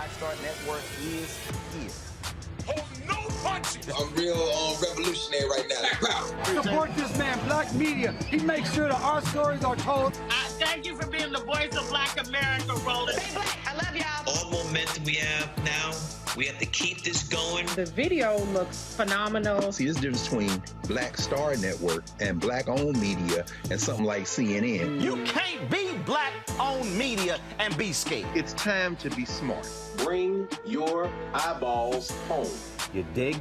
Black Star Network is here. Hold no punches! I'm real revolutionary right now. Support this man, Black Media. He makes sure that our stories are told. Thank you for being the voice of Black America, Roland. Stay black. I love y'all. All momentum we have now, we have to keep this going. The video looks phenomenal. See, there's a difference between Black Star Network and Black-owned media and something like CNN. You can't be Black-owned media and be scared. It's time to be smart. Bring your eyeballs home. You dig?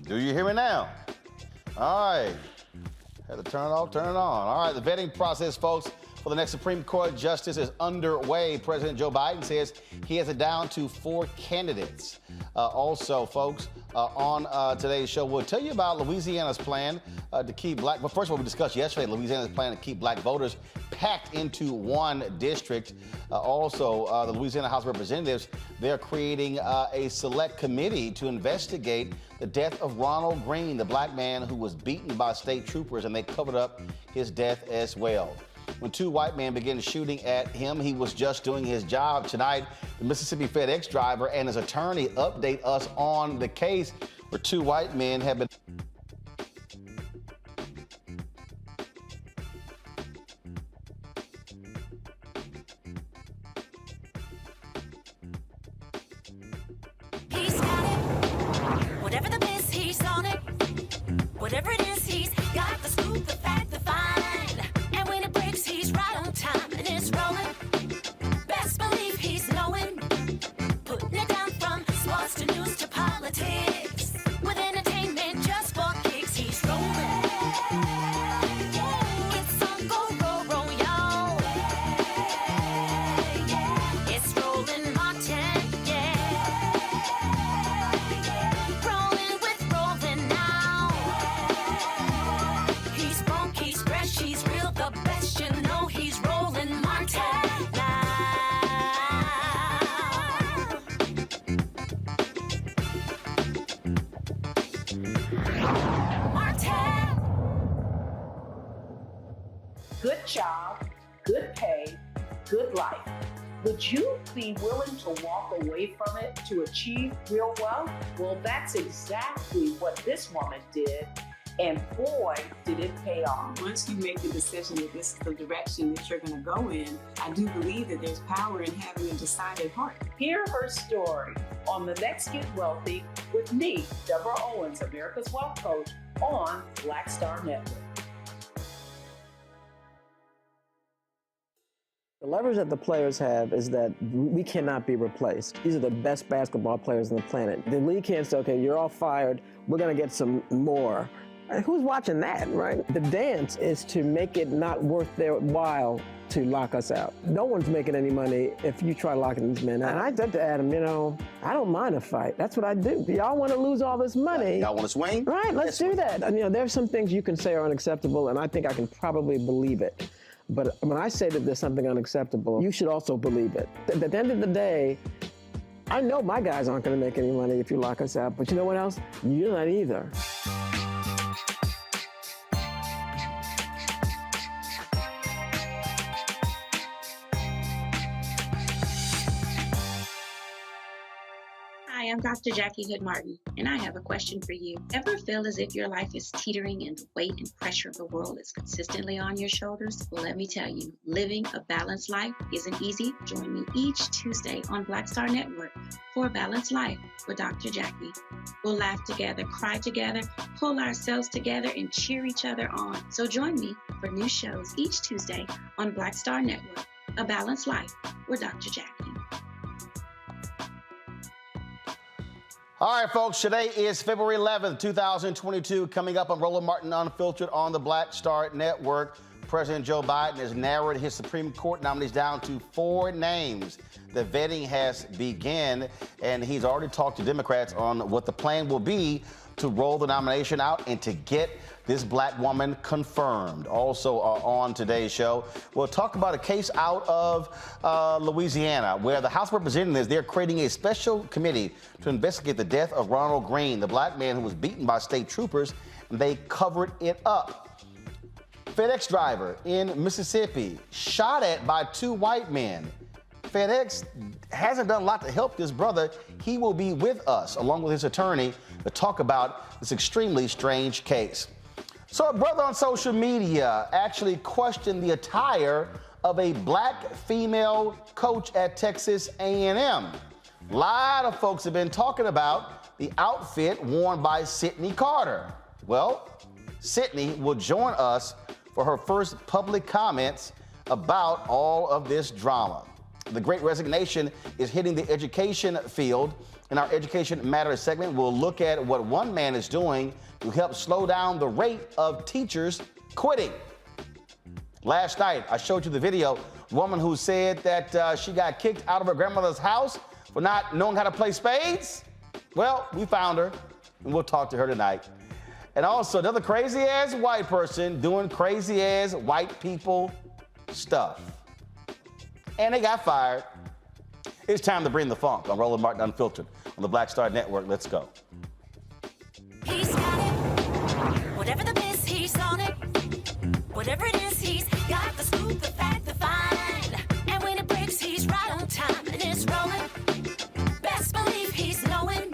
Do you hear me now? All right. Had to turn it off, turn it on. All right, the vetting process, folks, for the next Supreme Court justice is underway. President Joe Biden says he has it down to 4 candidates. Also, folks, on today's show, we'll tell you about Louisiana's plan to keep black, but first of all, we discussed yesterday Louisiana's plan to keep black voters packed into one district. Also, the Louisiana House of Representatives, they're creating a select committee to investigate the death of Ronald Greene, the black man who was beaten by state troopers, and they covered up his death as well. When 2 white men began shooting at him, he was just doing his job. Tonight, the Mississippi FedEx driver and his attorney update us on the case where 2 white men have been... He's got it. Whatever the miss, he's on it. Whatever it is, he's got the scoop, the fact, the find. And when it breaks, he's right on time and it's rolling. Best believe he's knowing. Putting it down from sports to news to politics. With entertainment just for kicks, he's rolling. It's on Go, roll, y'all. It's Roland Martin, rolling with Roland now. He's funk, he's fresh, he's real, the best, you know he's Roland Martin now. Martin. Good job, good pay, good life. Would you be willing to walk away from it to achieve real wealth? Well, that's exactly what this woman did, and boy, did it pay off. Once you make the decision that this is the direction that you're going to go in, I do believe that there's power in having a decided heart. Hear her story on The Next Get Wealthy with me, Deborah Owens, America's Wealth Coach, on Black Star Network. The leverage that the players have is that we cannot be replaced. These are the best basketball players on the planet. The league can't say, okay, you're all fired, we're going to get some more. Who's watching that, right? The dance is to make it not worth their while to lock us out. No one's making any money if you try locking these men out. And I said to Adam, you know, I don't mind a fight. That's what I do. Y'all want to lose all this money. Y'all want to swing? Right, let's do that. And, you know, there's some things you can say are unacceptable, and I think I can probably believe it. But when I say that there's something unacceptable, you should also believe it. At the end of the day, I know my guys aren't going to make any money if you lock us out, but you know what else? You're not either. Hi, I'm Dr. Jackie Hood-Martin, and I have a question for you. Ever feel as if your life is teetering and the weight and pressure of the world is consistently on your shoulders? Well, let me tell you, living a balanced life isn't easy. Join me each Tuesday on Black Star Network for a Balanced Life with Dr. Jackie. We'll laugh together, cry together, pull ourselves together, and cheer each other on. So join me for new shows each Tuesday on Black Star Network, A Balanced Life with Dr. Jackie. All right, folks, today is February 11th, 2022. Coming up on Roland Martin Unfiltered on the Black Star Network, President Joe Biden has narrowed his Supreme Court nominees down to 4 names. The vetting has begun, and he's already talked to Democrats on what the plan will be to roll the nomination out and to get this black woman confirmed. Also on today's show, we'll talk about a case out of Louisiana where the House of Representatives, they're creating a special committee to investigate the death of Ronald Greene, the black man who was beaten by state troopers, and they covered it up. FedEx driver in Mississippi shot at by 2 white men. FedEx hasn't done a lot to help this brother. He will be with us, along with his attorney, to talk about this extremely strange case. So a brother on social media actually questioned the attire of a black female coach at Texas A&M. A lot of folks have been talking about the outfit worn by Sydney Carter. Well, Sydney will join us for her first public comments about all of this drama. The Great Resignation is hitting the education field. In our Education Matters segment, we'll look at what one man is doing to help slow down the rate of teachers quitting. Last night, I showed you the video, woman who said that she got kicked out of her grandmother's house for not knowing how to play spades. Well, we found her, and we'll talk to her tonight. And also, another crazy-ass white person doing crazy-ass white people stuff. And they got fired. It's time to bring the funk on Roland Martin Unfiltered on the Black Star Network. Let's go. He's got it. Whatever the biz, he's on it. Whatever it is, he's got the scoop, the fact, the find. And when it breaks, he's right on time and it's rolling. Best believe he's knowing.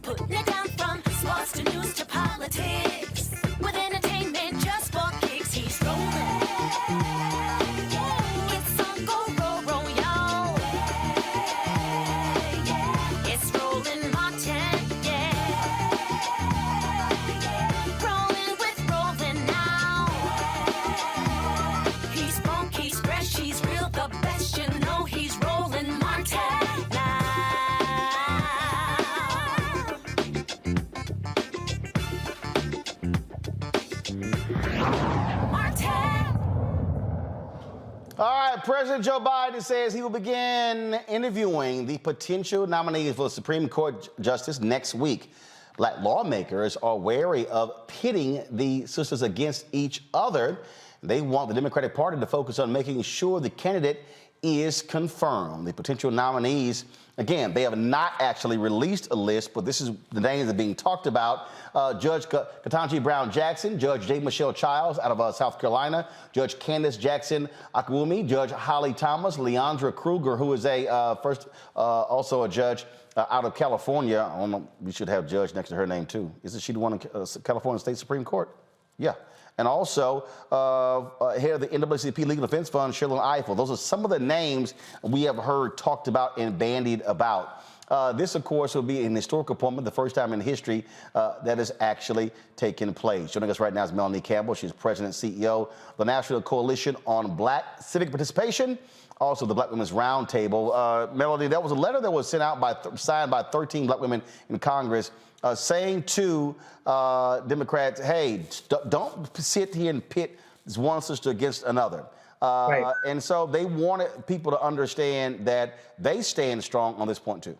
Putting it down from sports to news to politics. With entertainment just for kicks, he's rolling. It's on go, roll, roll, y'all. It's Roland Martin, yeah. Rolling with Roland now. He's funky, he's fresh, he's real, the best, you know he's Roland Martin now. All right, President Joe Biden says he will begin interviewing the potential nominees for the Supreme Court Justice next week. Black lawmakers are wary of pitting the sisters against each other. They want the Democratic Party to focus on making sure the candidate is confirmed. The potential nominees, again, they have not actually released a list, but this is the names that are being talked about. Judge Ketanji Brown Jackson, Judge J. Michelle Childs out of South Carolina, Judge Candace Jackson Akwumi, Judge Holly Thomas, Leandra Kruger, who is also a judge out of California. I don't know, we should have judge next to her name too. Isn't she the one in California State Supreme Court? Yeah. And also head of the NAACP Legal Defense Fund, Sherlyn Ifill. Those are some of the names we have heard talked about and bandied about. This, of course, will be an historic appointment, the first time in history that has actually taken place. Joining us right now is Melanie Campbell. She's President and CEO of the National Coalition on Black Civic Participation, also the Black Women's Roundtable. Melanie, that was a letter that was sent out signed by 13 black women in Congress saying to Democrats, hey, don't sit here and pit this one sister against another. Right. And so they wanted people to understand that they stand strong on this point too.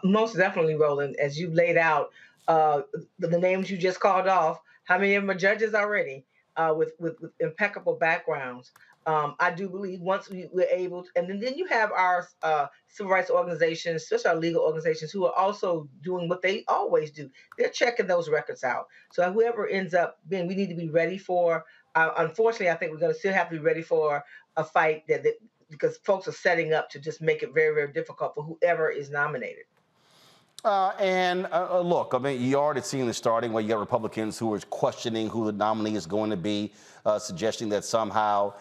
Most definitely, Roland, as you laid out the names you just called off, how many of them are judges already with impeccable backgrounds? I do believe once we're able to, and then you have our civil rights organizations, especially our legal organizations, who are also doing what they always do. They're checking those records out. So whoever ends up being, we need to be ready for. Unfortunately, I think we're going to still have to be ready for a fight because folks are setting up to just make it very, very difficult for whoever is nominated. Look, I mean, you already seen this starting where you got Republicans who are questioning who the nominee is going to be, suggesting that somehow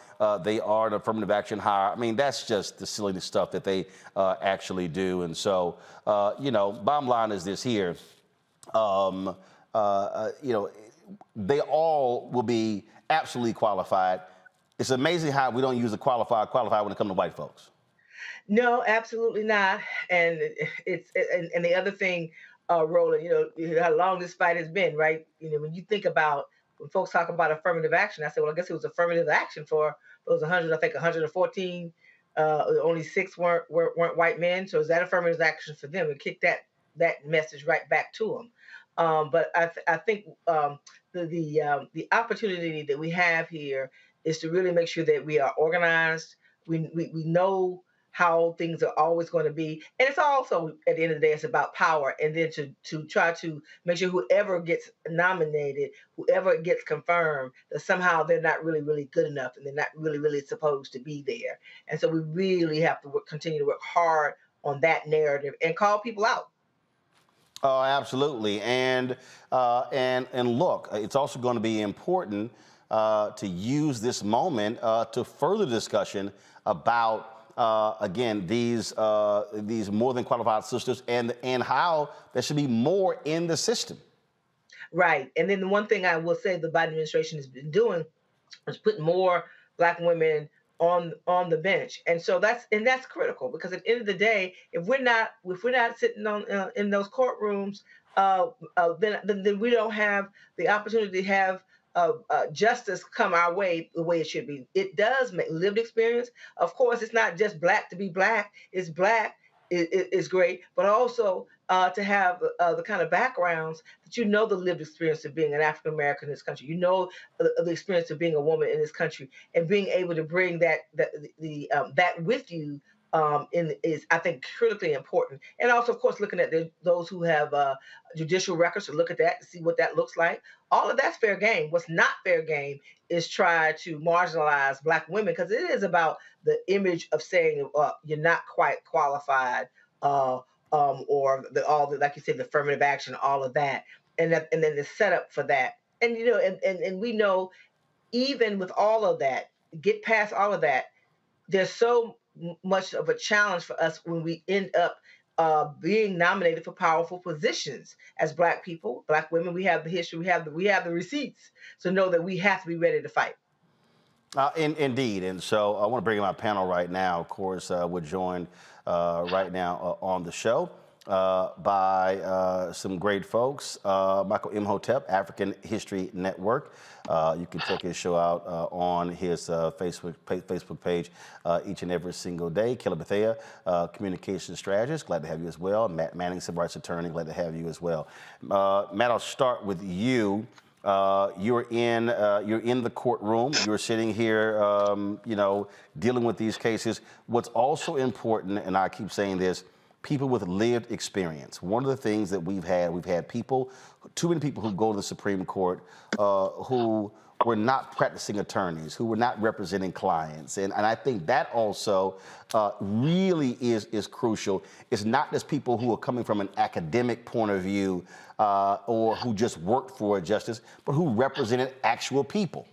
they are an affirmative action hire. I mean, that's just the silly stuff that they actually do. And so, bottom line is this here, they all will be absolutely qualified. It's amazing how we don't use the qualified when it comes to white folks. No, absolutely not. And and the other thing, Roland, how long this fight has been, right? When you think about when folks talk about affirmative action, I said, well, I guess it was affirmative action for those 100, I think 114. Only six weren't white men. So is that affirmative action for them? And kick that message right back to them. But I think the opportunity that we have here is to really make sure that we are organized. We know how things are always going to be, and it's also at the end of the day, it's about power, and then to try to make sure whoever gets nominated, whoever gets confirmed, that somehow they're not really good enough, and they're not really supposed to be there. And so we really have to continue to work hard on that narrative and call people out. Oh, absolutely. And look, it's also going to be important to use this moment to further discussion about again these more than qualified sisters and how there should be more in the system. Right. And then the one thing I will say the Biden administration has been doing is putting more Black women on the bench, and so that's critical, because at the end of the day, if we're not sitting on in those courtrooms, then we don't have the opportunity to have justice come our way the way it should be. It does make lived experience. Of course, it's not just Black to be Black. It's Black is great, but also to have the kind of backgrounds that the lived experience of being an African American in this country, the experience of being a woman in this country, and being able to bring that with you is, I think, critically important. And also, of course, looking at those who have judicial records, to look at that to see what that looks like. All of that's fair game. What's not fair game is try to marginalize Black women, because it is about the image of saying you're not quite qualified, or all the, like you said, the affirmative action, all of that, and then the setup for that. And and we know, even with all of that, get past all of that, there's so much of a challenge for us when we end up being nominated for powerful positions as Black people, Black women. We have the history, we have the receipts, so know that we have to be ready to fight. Indeed. And so I want to bring in my panel right now. Of course, we're joined right now on the show by some great folks. Michael Imhotep, African History Network. You can check his show out on his Facebook page each and every single day. Kelly Bethea, communication strategist. Glad to have you as well. Matt Manning, civil rights attorney. Glad to have you as well. Matt, I'll start with you. You're in the courtroom. You're sitting here, dealing with these cases. What's also important, and I keep saying this, people with lived experience. One of the things that we've had people, too many people who go to the Supreme Court who were not practicing attorneys, who were not representing clients. And I think that also really is crucial. It's not just people who are coming from an academic point of view or who just worked for a justice, but who represented actual people.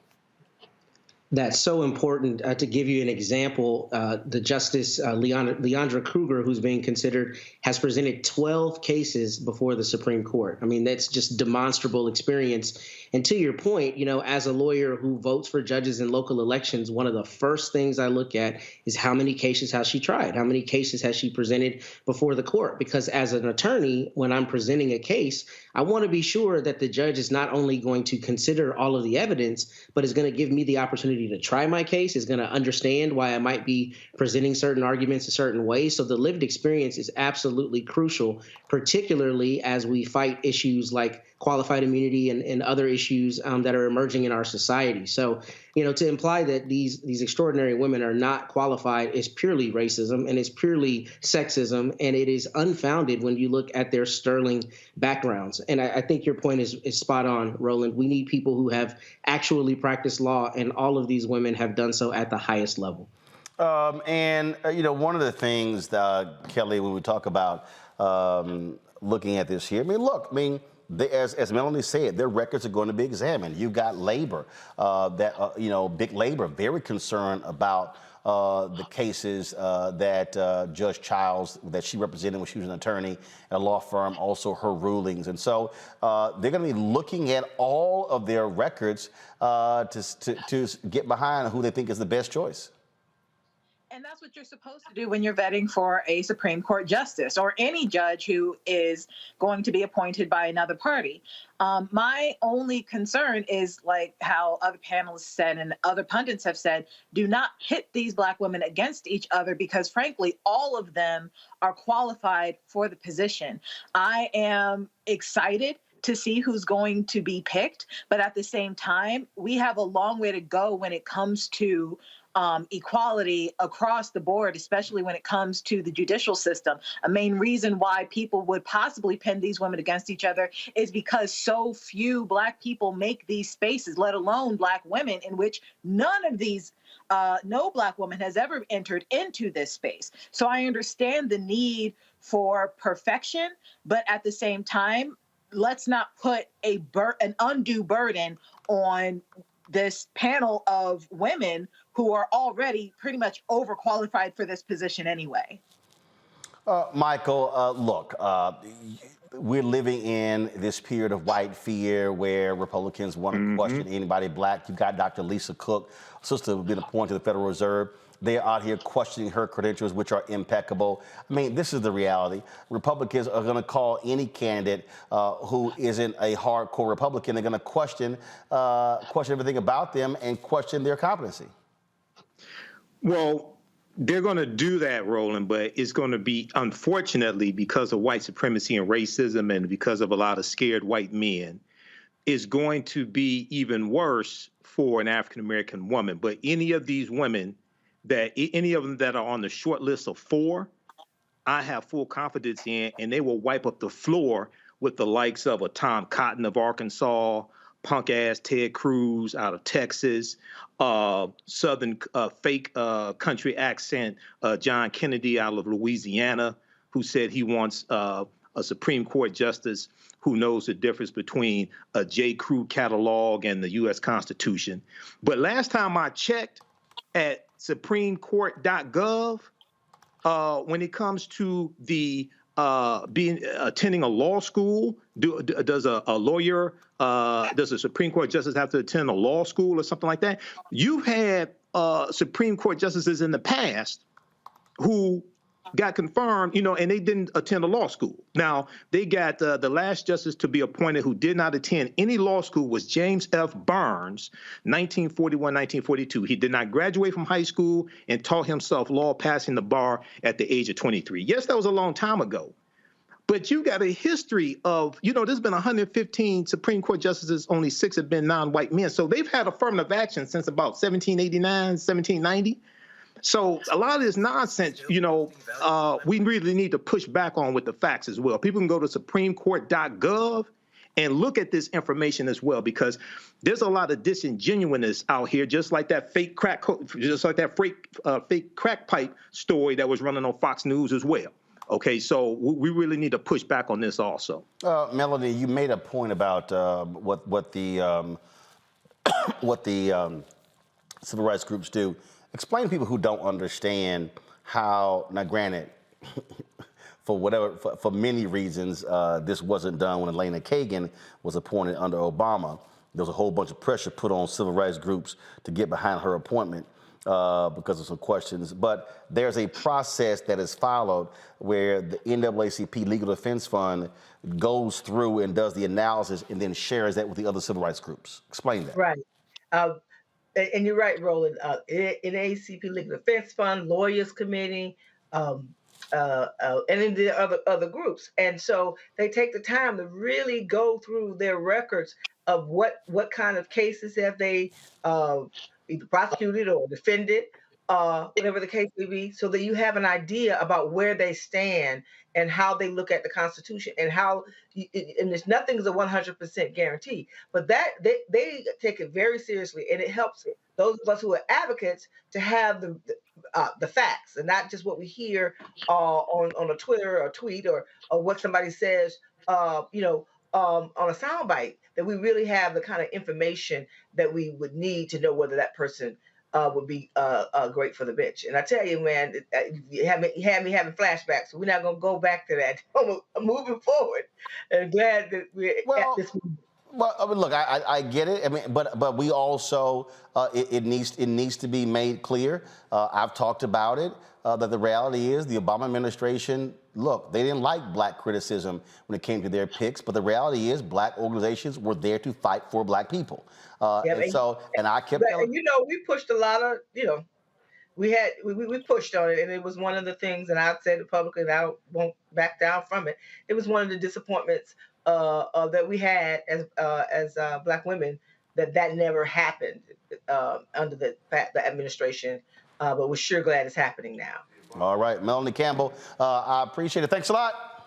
That's so important. To give you an example, the Justice Leandra Kruger, who's being considered, has presented 12 cases before the Supreme Court. I mean, that's just demonstrable experience. And to your point, as a lawyer who votes for judges in local elections, one of the first things I look at is how many cases has she tried? How many cases has she presented before the court? Because as an attorney, when I'm presenting a case, I want to be sure that the judge is not only going to consider all of the evidence, but is going to give me the opportunity to try my case, is going to understand why I might be presenting certain arguments a certain way. So the lived experience is absolutely crucial, particularly as we fight issues like qualified immunity and other issues that are emerging in our society. So, to imply that these extraordinary women are not qualified is purely racism, and it's purely sexism, and it is unfounded when you look at their sterling backgrounds. And I think your point is spot on, Roland. We need people who have actually practiced law, and all of these women have done so at the highest level. One of the things, Kelly, when we talk about looking at this here, as Melanie said, their records are going to be examined. You've got labor, big labor, very concerned about the cases that Judge Childs, that she represented when she was an attorney at a law firm, also her rulings. And so they're going to be looking at all of their records to get behind who they think is the best choice. And that's what you're supposed to do when you're vetting for a Supreme Court justice or any judge who is going to be appointed by another party. My only concern is, like how other panelists said and other pundits have said, do not pit these Black women against each other because, frankly, all of them are qualified for the position. I am excited to see who's going to be picked, but at the same time, we have a long way to go when it comes to equality across the board, especially when it comes to the judicial system. A main reason why people would possibly pin these women against each other is because so few Black people make these spaces, let alone Black women, in which none of these, no Black woman has ever entered into this space. So I understand the need for perfection, but at the same time, let's not put an undue burden on this panel of women who are already pretty much overqualified for this position anyway. Michael, look, we're living in this period of white fear where Republicans want to question anybody Black. You've got Dr. Lisa Cook, sister who's been appointed to the Federal Reserve. They're out here questioning her credentials, which are impeccable. I mean, this is the reality. Republicans are going to call any candidate who isn't a hardcore Republican. They're going to question everything about them and question their competency. Well, they're going to do that, Roland, but it's going to be, unfortunately, because of white supremacy and racism and because of a lot of scared white men, is going to be even worse for an African-American woman. But any of these women, any of them that are on the short list of 4, I have full confidence in, and they will wipe up the floor with the likes of a Tom Cotton of Arkansas, punk-ass Ted Cruz out of Texas, Southern fake country accent John Kennedy out of Louisiana, who said he wants a Supreme Court justice who knows the difference between a J. Crew catalog and the U.S. Constitution. But last time I checked at supremecourt.gov, when it comes to the attending a law school, does a lawyer, does a Supreme Court justice have to attend a law school or something like that? You've had Supreme Court justices in the past who got confirmed, and they didn't attend a law school. Now, they got the last justice to be appointed who did not attend any law school was James F. Burns, 1941, 1942. He did not graduate from high school and taught himself law, passing the bar at the age of 23. Yes, that was a long time ago. But you got a history of, there's been 115 Supreme Court justices, only 6 have been non-white men. So they've had affirmative action since about 1789, 1790. So a lot of this nonsense, we really need to push back on with the facts as well. People can go to supremecourt.gov and look at this information as well, because there's a lot of disingenuousness out here, just like that fake crack pipe story that was running on Fox News as well. Okay, so we really need to push back on this also. Melanie, you made a point about what the civil rights groups do. Explain to people who don't understand how, now granted, for many reasons, this wasn't done when Elena Kagan was appointed under Obama. There was a whole bunch of pressure put on civil rights groups to get behind her appointment because of some questions. But there's a process that is followed where the NAACP Legal Defense Fund goes through and does the analysis and then shares that with the other civil rights groups. Explain that. Right. And you're right, Roland. NAACP Legal Defense Fund, Lawyers Committee, and then the other groups. And so they take the time to really go through their records of what kind of cases have they either prosecuted or defended, whatever the case may be, so that you have an idea about where they stand and how they look at the Constitution and how, and there's nothing is a 100% guarantee, but that they take it very seriously, and it helps those of us who are advocates to have the facts and not just what we hear on a Twitter or tweet or what somebody says, on a soundbite, that we really have the kind of information that we would need to know whether that person would be great for the bench. And I tell you, man, you had me having flashbacks. So we're not going to go back to that. I'm moving forward. And glad that we're at this moment. Well, I mean, look, I get it. I mean, but we also it needs to be made clear. I've talked about it. That the reality is the Obama administration, look, they didn't like black criticism when it came to their picks, but the reality is black organizations were there to fight for black people. And I kept telling, you know, we pushed a lot of, you know, we pushed on it, and it was one of the things, and I've said it publicly, and I won't back down from it. It was one of the disappointments that we had as black women, that never happened under the administration. But we're sure glad it's happening now. All right, Melanie Campbell, I appreciate it. Thanks a lot.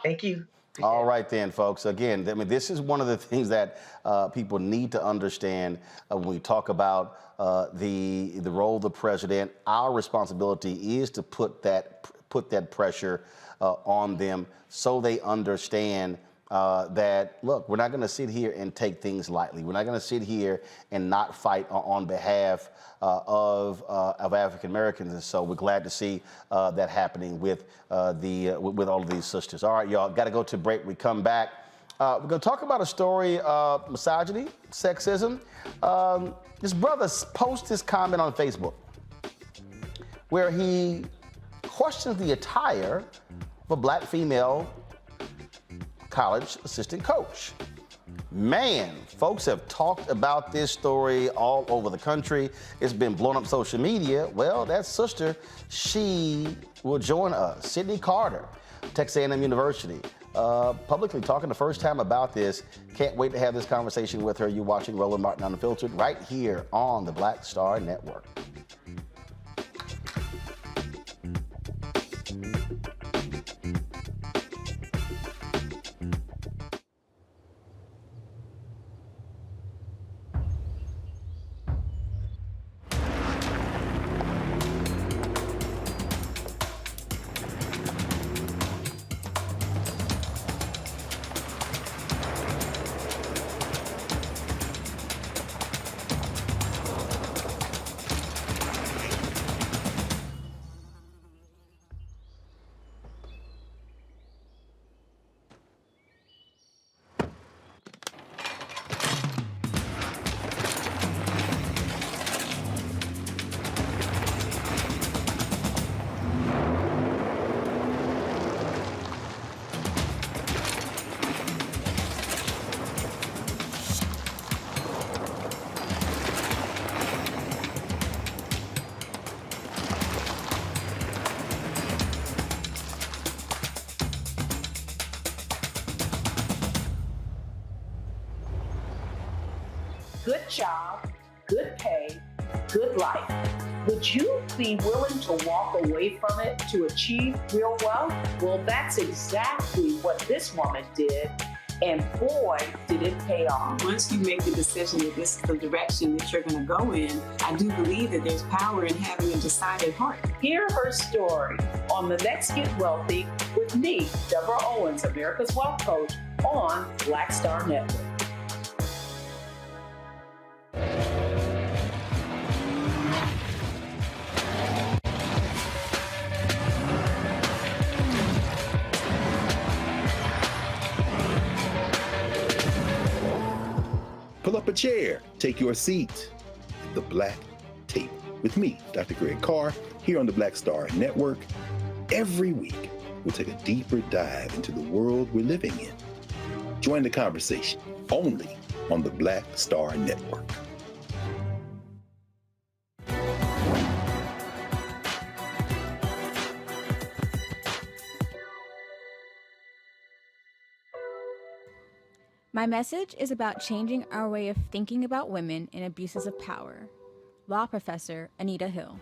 Thank you. All right then, folks. Again, I mean, this is one of the things that people need to understand when we talk about the role of the president. Our responsibility is to put that pressure on them so they understand that, look, we're not going to sit here and take things lightly. We're not going to sit here and not fight on behalf of African Americans, and so we're glad to see that happening with all of these sisters. All right, y'all, got to go to break. We come back. We're going to talk about a story of misogyny, sexism. This brother posted this comment on Facebook where he questions the attire of a black female college assistant coach. Man, folks have talked about this story all over the country. It's been blown up social media. Well, that sister, she will join us. Sydney Carter, Texas A&M University, publicly talking the first time about this. Can't wait to have this conversation with her. You're watching Roland Martin Unfiltered right here on the Black Star Network. Good job, good pay, good life. Would you be willing to walk away from it to achieve real wealth? Well, that's exactly what this woman did. And boy, did it pay off. Once you make the decision that this is the direction that you're going to go in, I do believe that there's power in having a decided heart. Hear her story on The Next Get Wealthy with me, Deborah Owens, America's Wealth Coach, on Black Star Network. Pull up a chair, take your seat at the Black Table with me, Dr. Greg Carr, here on the Black Star Network. Every week, we'll take a deeper dive into the world we're living in. Join the conversation only on the Black Star Network. My message is about changing our way of thinking about women in abuses of power. Law professor Anita Hill.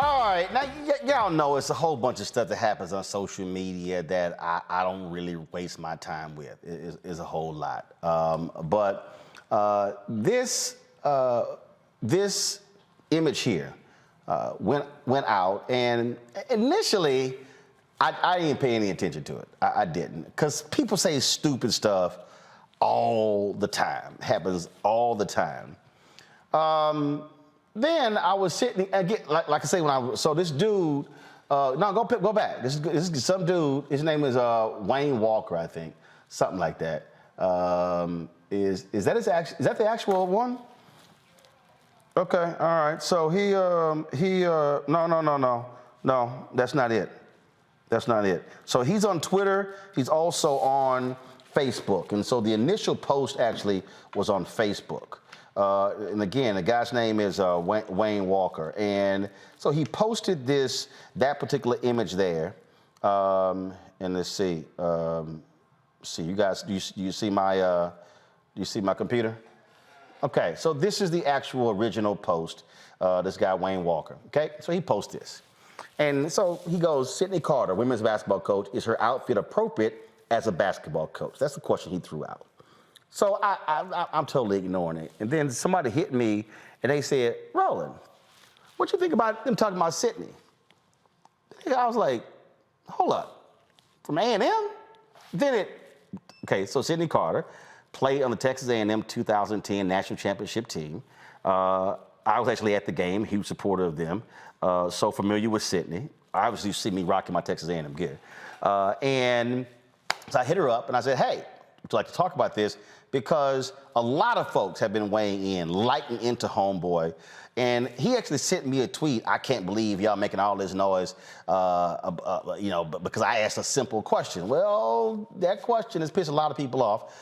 All right, now y'all know it's a whole bunch of stuff that happens on social media that I don't really waste my time with. It's a whole lot. But this image here went out, and initially I didn't pay any attention to it. I didn't, because people say stupid stuff all the time. It happens all the time. Then I was sitting again, like I say, so this dude, go back. This is some dude. His name is Wayne Walker, I think, something like that. Is that is that the actual one? Okay, all right. So no, that's not it. That's not it. So he's on Twitter. He's also on Facebook, and so the initial post actually was on Facebook. And again, the guy's name is Wayne Walker. And so he posted that particular image there. And let's see. See, you guys, do you see my computer? Okay, so this is the actual original post, this guy, Wayne Walker. Okay, so he posts this. And so he goes, Sydney Carter, women's basketball coach, is her outfit appropriate as a basketball coach? That's the question he threw out. So I'm totally ignoring it. And then somebody hit me, and they said, Roland, what you think about them talking about Sydney? I was like, hold up, from A&M? So Sydney Carter played on the Texas A&M 2010 national championship team. I was actually at the game, huge supporter of them, so familiar with Sydney. Obviously, you see me rocking my Texas A&M gear. And so I hit her up, and I said, hey, would you like to talk about this? Because a lot of folks have been weighing in, lighting into homeboy. And he actually sent me a tweet. I can't believe y'all making all this noise, because I asked a simple question. Well, that question has pissed a lot of people off.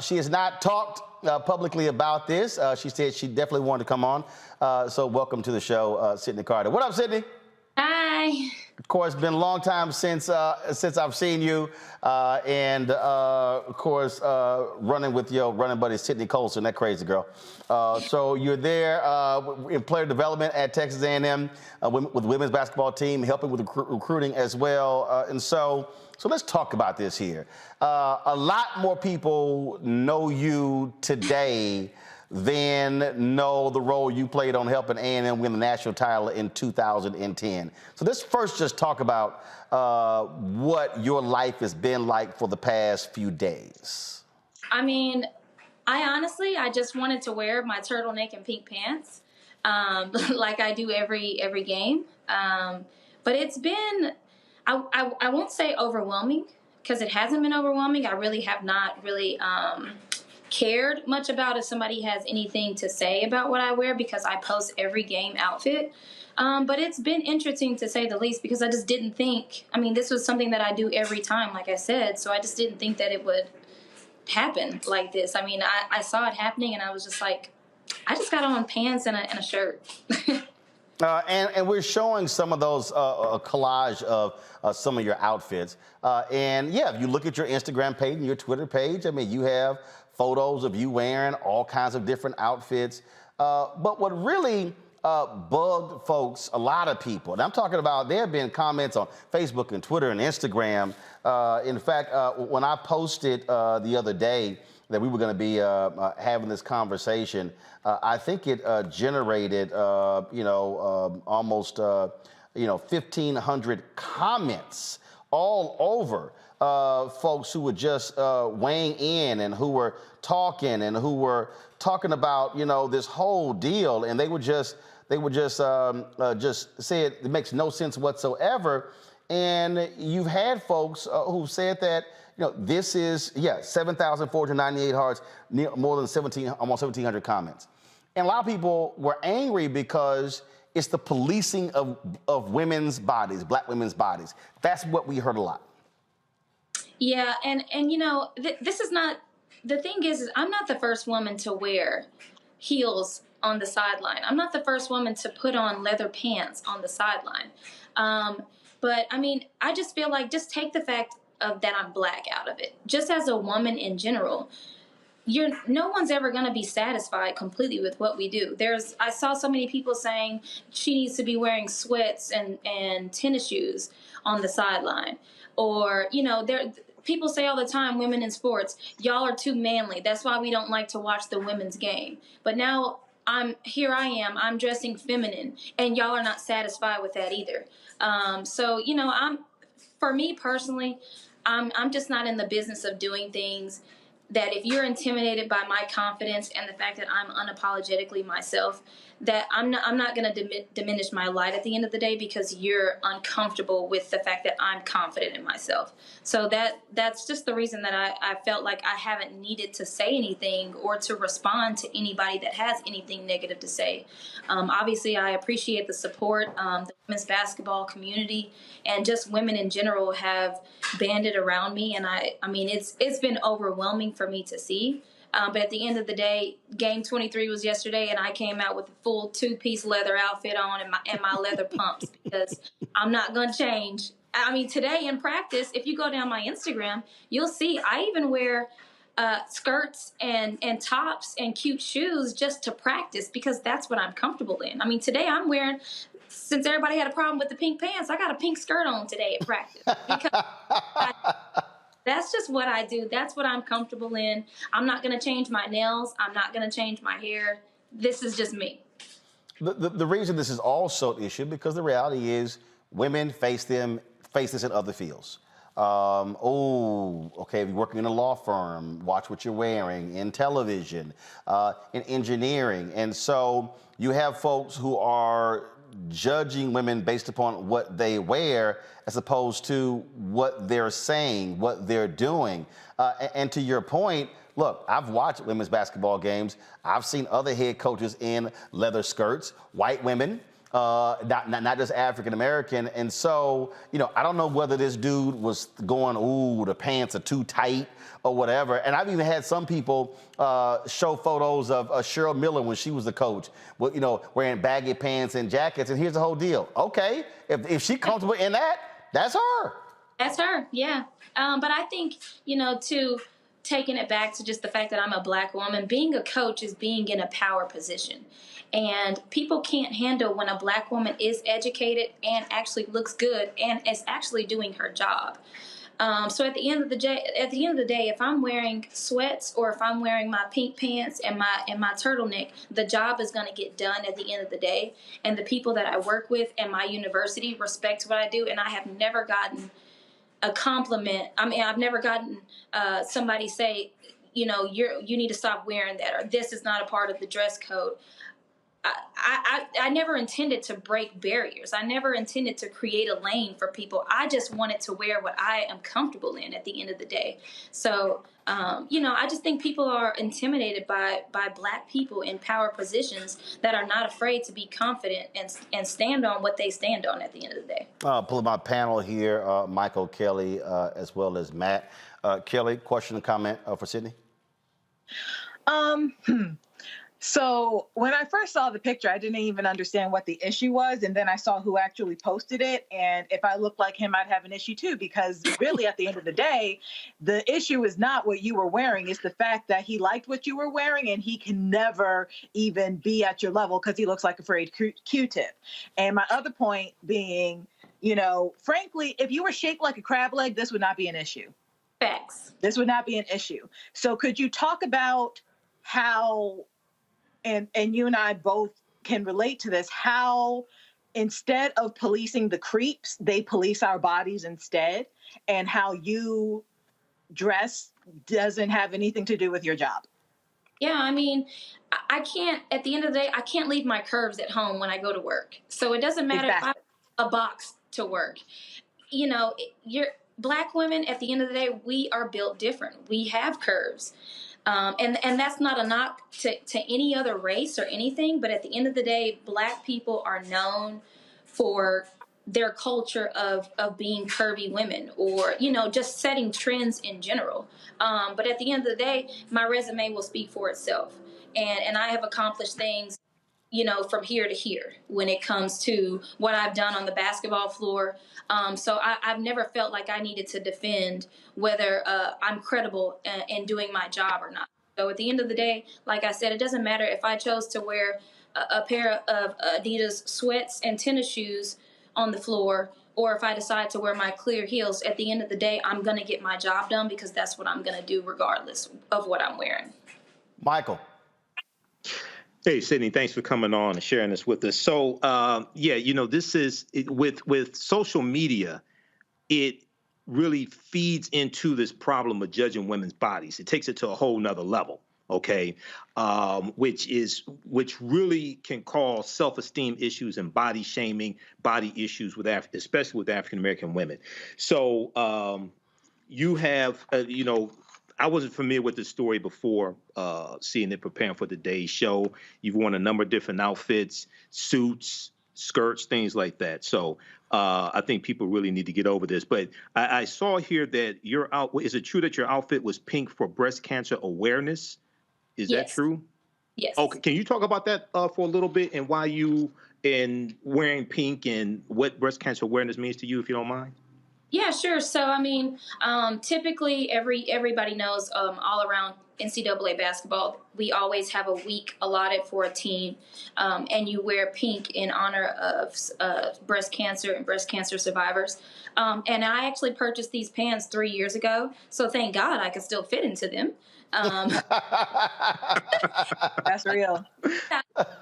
She has not talked publicly about this. She said she definitely wanted to come on. So welcome to the show, Sydney Carter. What up, Sydney? Hi. Of course, it's been a long time since I've seen you, and of course, running with your running buddy Sydney Colson, that crazy girl. So you're there in player development at Texas A&M with the women's basketball team, helping with recruiting as well. And so let's talk about this here. A lot more people know you today than know the role you played on helping A&M win the national title in 2010. So let's first just talk about what your life has been like for the past few days. I mean, I just wanted to wear my turtleneck and pink pants, like I do every game. But it's been, I won't say overwhelming, because it hasn't been overwhelming. I really have not cared much about if somebody has anything to say about what I wear, because I post every game outfit. But it's been interesting, to say the least, because I just didn't think, this was something that I do every time, like I said, so I just didn't think that it would happen like this. I saw it happening, and I was just like, I just got on pants and a shirt. And we're showing some of those a collage of some of your outfits. And yeah, if you look at your Instagram page and your Twitter page, you have photos of you wearing all kinds of different outfits. But what really bugged folks, a lot of people, and I'm talking about, there have been comments on Facebook and Twitter and Instagram. In fact, when I posted the other day that we were going to be having this conversation, I think it generated, almost, 1,500 comments all over. Folks who were just weighing in and who were talking about, this whole deal, and they would just say it makes no sense whatsoever. And you've had folks who said that, this is 7,498 hearts, more than almost 1,700 comments, and a lot of people were angry because it's the policing of women's bodies, Black women's bodies. That's what we heard a lot. Yeah, and this is not, the thing is I'm not the first woman to wear heels on the sideline. I'm not the first woman to put on leather pants on the sideline. But I just feel like, just take the fact of that I'm Black out of it. Just as a woman in general, no one's ever going to be satisfied completely with what we do. I saw so many people saying she needs to be wearing sweats and tennis shoes on the sideline, or people say all the time, women in sports, y'all are too manly. That's why we don't like to watch the women's game. But now I'm dressing feminine, and y'all are not satisfied with that either. For me personally, I'm just not in the business of doing things that if you're intimidated by my confidence and the fact that I'm unapologetically myself, that I'm not going to diminish my light at the end of the day because you're uncomfortable with the fact that I'm confident in myself. So that's just the reason that I felt like I haven't needed to say anything or to respond to anybody that has anything negative to say. Obviously, I appreciate the support. The women's basketball community and just women in general have banded around me, and I mean it's been overwhelming for me to see. But at the end of the day, game 23 was yesterday, and I came out with a full 2-piece leather outfit on and my leather pumps because I'm not going to change. I mean, today in practice, if you go down my Instagram, you'll see I even wear skirts and tops and cute shoes just to practice because that's what I'm comfortable in. I mean, today I'm wearing, since everybody had a problem with the pink pants, I got a pink skirt on today at practice because that's just what I do. That's what I'm comfortable in. I'm not going to change my nails. I'm not going to change my hair. This is just me. The reason this is also an issue because the reality is women face this in other fields. If you're working in a law firm, watch what you're wearing, in television, in engineering. And so you have folks who are judging women based upon what they wear as opposed to what they're saying, what they're doing. And to your point, look, I've watched women's basketball games. I've seen other head coaches in leather skirts, white women, not just African American. And so, I don't know whether this dude was going, ooh, the pants are too tight or whatever. And I've even had some people show photos of Cheryl Miller when she was the coach, wearing baggy pants and jackets. And here's the whole deal. Okay, if she's comfortable in that, that's her. That's her, yeah. But I think, to taking it back to just the fact that I'm a Black woman, being a coach is being in a power position. And people can't handle when a Black woman is educated and actually looks good and is actually doing her job. So at the end of the day, if I'm wearing sweats or if I'm wearing my pink pants and my turtleneck, the job is going to get done at the end of the day. And the people that I work with and my university respect what I do. And I have never gotten a compliment. I mean, I've never gotten somebody say, you need to stop wearing that, or this is not a part of the dress code. I never intended to break barriers. I never intended to create a lane for people. I just wanted to wear what I am comfortable in at the end of the day. So, I just think people are intimidated by Black people in power positions that are not afraid to be confident and stand on what they stand on at the end of the day. Pull up my panel here, Michael, Kelly, as well as Matt. Kelly, question and comment for Sydney? So when I first saw the picture, I didn't even understand what the issue was. And then I saw who actually posted it. And if I looked like him, I'd have an issue too, because really at the end of the day, the issue is not what you were wearing. It's the fact that he liked what you were wearing and he can never even be at your level because he looks like a frayed Q-tip. And my other point being, frankly, if you were shaped like a crab leg, this would not be an issue. Facts. This would not be an issue. So could you talk about how, and you and I both can relate to this, how instead of policing the creeps, they police our bodies instead, and how you dress doesn't have anything to do with your job? Yeah, I mean, I can't, at the end of the day, I can't leave my curves at home when I go to work. So it doesn't matter if I have a box to work. You're Black women, at the end of the day, we are built different. We have curves. And that's not a knock to any other race or anything, but at the end of the day, Black people are known for their culture of being curvy women or, just setting trends in general. But at the end of the day, my resume will speak for itself. And I have accomplished things, from here to here when it comes to what I've done on the basketball floor. So I've never felt like I needed to defend whether I'm credible in doing my job or not. So at the end of the day, like I said, it doesn't matter if I chose to wear a pair of Adidas sweats and tennis shoes on the floor, or if I decide to wear my clear heels. At the end of the day, I'm going to get my job done because that's what I'm going to do regardless of what I'm wearing. Michael. Hey, Sydney, thanks for coming on and sharing this with us. So, this is with social media, it really feeds into this problem of judging women's bodies. It takes it to a whole nother level, okay, which really can cause self-esteem issues and body shaming, body issues especially with African-American women. So you have, I wasn't familiar with the story before seeing it, preparing for today's show. You've worn a number of different outfits, suits, skirts, things like that. So I think people really need to get over this. But I saw here that is it true that your outfit was pink for breast cancer awareness? Is that true? Yes. Okay. Can you talk about that for a little bit and why you and wearing pink and what breast cancer awareness means to you, if you don't mind? Yeah, sure. So, I mean, typically everybody knows all around NCAA basketball, we always have a week allotted for a team, and you wear pink in honor of breast cancer and breast cancer survivors. And I actually purchased these pants 3 years ago, so thank God I could still fit into them. That's real.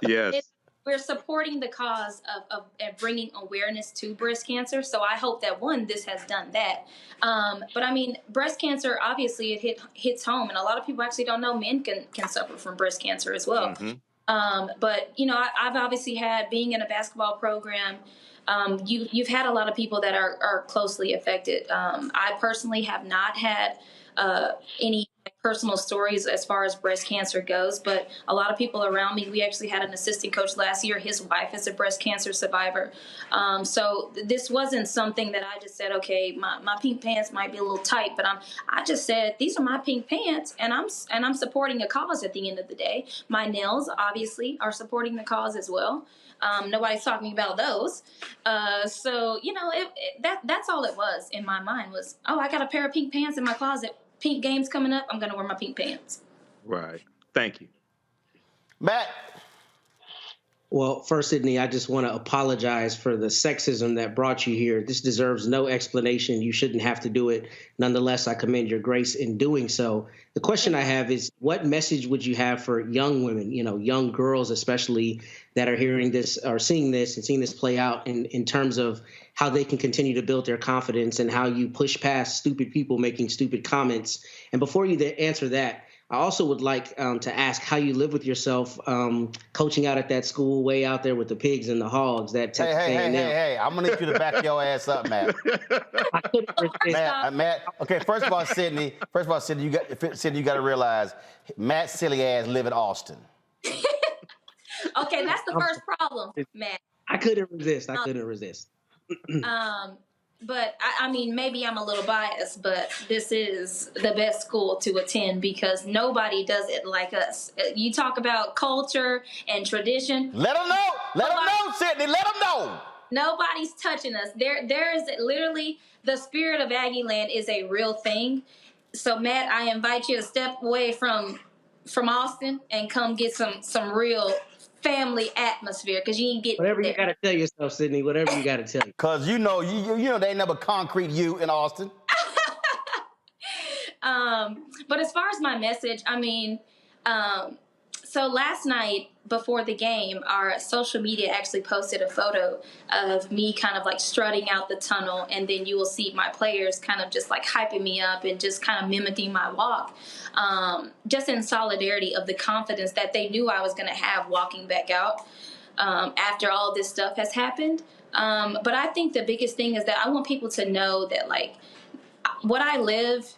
Yes. We're supporting the cause of bringing awareness to breast cancer. So I hope that, one, this has done that. But I mean, breast cancer, obviously it hits home. And a lot of people actually don't know men can suffer from breast cancer as well. Mm-hmm. But, I've obviously had, being in a basketball program, you've had a lot of people that are closely affected. I personally have not had any personal stories as far as breast cancer goes, but a lot of people around me, we actually had an assistant coach last year. His wife is a breast cancer survivor. So this wasn't something that I just said, okay, my pink pants might be a little tight, but I just said, these are my pink pants, and I'm supporting a cause at the end of the day. My nails obviously are supporting the cause as well. Nobody's talking about those. So, that's all it was in my mind was, oh, I got a pair of pink pants in my closet. Pink game's coming up. I'm going to wear my pink pants. Right. Thank you. Matt. Well, first, Sydney, I just want to apologize for the sexism that brought you here. This deserves no explanation. You shouldn't have to do it. Nonetheless, I commend your grace in doing so. The question I have is, what message would you have for young women, young girls especially, that are hearing this or seeing this and seeing this play out in terms of how they can continue to build their confidence and how you push past stupid people making stupid comments? And before you answer that, I also would like to ask how you live with yourself coaching out at that school way out there with the pigs and the hogs. Hey, I'm going to need you to back your ass up, Matt. Matt, okay, first of all, Sydney, you got to realize Matt's silly ass live in Austin. Okay, that's the first problem, Matt. I couldn't resist. But I mean, maybe I'm a little biased, but this is the best school to attend because nobody does it like us. You talk about culture and tradition. Let them know, Sydney. Let them know. Nobody's touching us. There is literally the spirit of Aggie Land is a real thing. So, Matt, I invite you to step away from Austin and come get some real family atmosphere, because you ain't getting whatever you got to tell yourself, Sydney. Whatever you got to tell you. Because you know they ain't never concrete you in Austin. But as far as my message, I mean, so last night before the game, our social media actually posted a photo of me kind of like strutting out the tunnel, and then you will see my players kind of just like hyping me up and just kind of mimicking my walk, just in solidarity of the confidence that they knew I was going to have walking back out after all this stuff has happened. But I think the biggest thing is that I want people to know that like what I live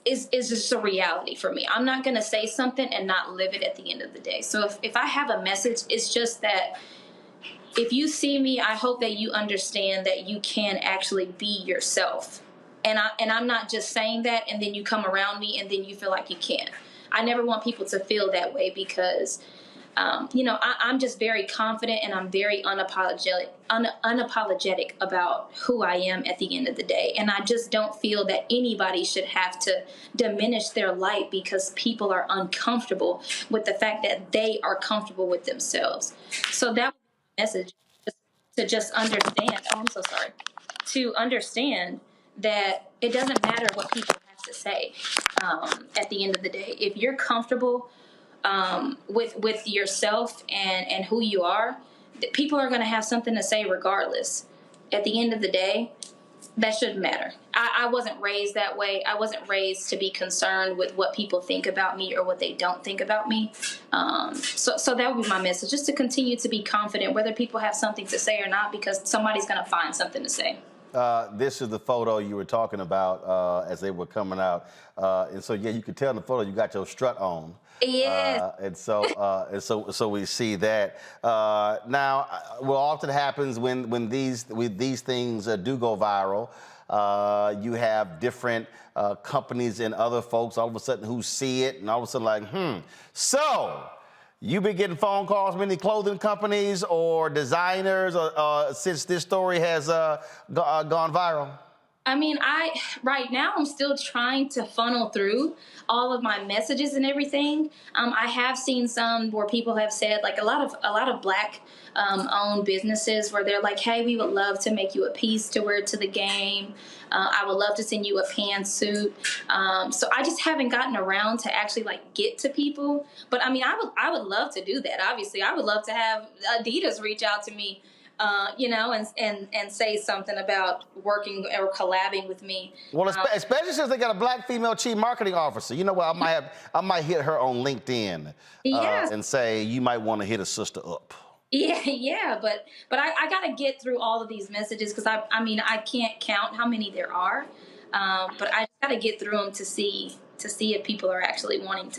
is just a reality for me. I'm not going to say something and not live it at the end of the day. So if I have a message, it's just that if you see me, I hope that you understand that you can actually be yourself. And I'm not just saying that and then you come around me and then you feel like you can't. I never want people to feel that way because I'm just very confident, and I'm very unapologetic about who I am at the end of the day. And I just don't feel that anybody should have to diminish their light because people are uncomfortable with the fact that they are comfortable with themselves. So that message to just understand. Oh, I'm so sorry. To understand that it doesn't matter what people have to say at the end of the day. If you're comfortable with yourself and who you are, people are going to have something to say regardless. At the end of the day, that shouldn't matter. I wasn't raised that way. I wasn't raised to be concerned with what people think about me or what they don't think about me. So that would be my message, just to continue to be confident, whether people have something to say or not, because somebody's going to find something to say. This is the photo you were talking about as they were coming out. And so, yeah, you could tell in the photo you got your strut on. Yes. And so we see that. Now, what often happens when these things do go viral, you have different companies and other folks all of a sudden who see it and all of a sudden like, so you been getting phone calls from any clothing companies or designers since this story has gone viral? I mean, right now I'm still trying to funnel through all of my messages and everything. I have seen some where people have said, like a lot of Black owned businesses where they're like, hey, we would love to make you a piece to wear to the game. I would love to send you a pantsuit. So I just haven't gotten around to actually like get to people. But I mean, I would love to do that. Obviously, I would love to have Adidas reach out to me. And say something about working or collabing with me. Well, especially since they got a Black female chief marketing officer. You know what? I might hit her on LinkedIn and say you might want to hit a sister up. Yeah, but I got to get through all of these messages because I mean I can't count how many there are, but I got to get through them to see if people are actually wanting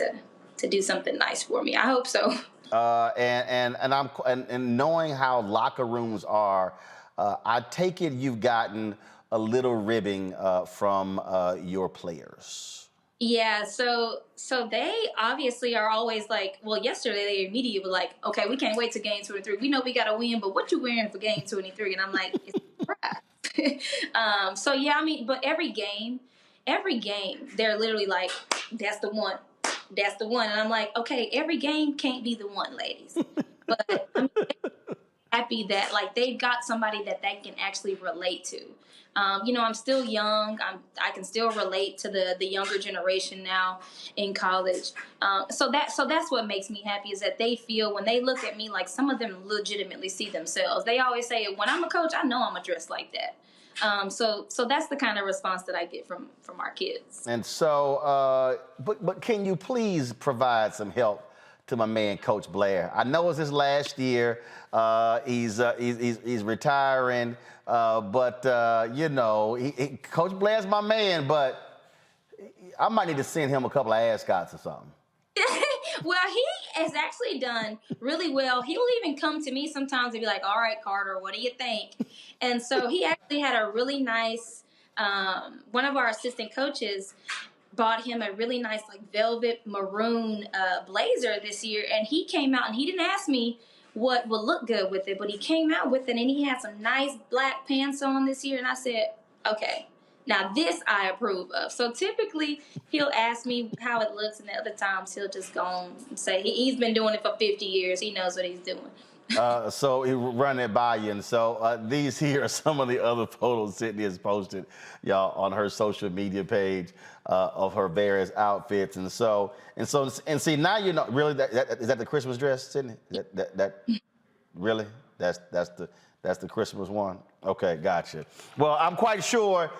to do something nice for me. I hope so. And knowing how locker rooms are, I take it you've gotten a little ribbing from your players. Yeah, so they obviously are always like, well, yesterday they immediately were like, okay, we can't wait to game 23. We know we got to win, but what you wearing for game 23? And I'm like, it's a surprise. So yeah, I mean, but every game, they're literally like, that's the one. That's the one. And I'm like, okay, every game can't be the one, ladies. But I'm happy that like they've got somebody that they can actually relate to. I'm still young. I can still relate to the younger generation now in college. So that's what makes me happy is that they feel when they look at me, like some of them legitimately see themselves. They always say, when I'm a coach, I know I'm a dress like that. So that's the kind of response that I get from our kids. And so, but can you please provide some help to my man, Coach Blair? I know it's his last year. He's retiring, but Coach Blair's my man. But I might need to send him a couple of ascots or something. Well, he has actually done really well. He'll even come to me sometimes and be like, all right, Carter, what do you think? And so he actually had a really nice, one of our assistant coaches bought him a really nice like velvet maroon blazer this year. And he came out and he didn't ask me what would look good with it, but he came out with it and he had some nice black pants on this year. And I said, okay. Now, this I approve of. So typically, he'll ask me how it looks, and the other times he'll just go on and say he's been doing it for 50 years. He knows what he's doing. So he run it by you. And so these here are some of the other photos Sydney has posted, y'all, on her social media page of her various outfits. And see, now you know, really, is that the Christmas dress, Sydney? That really? That's the Christmas one? Okay, gotcha. Well, I'm quite sure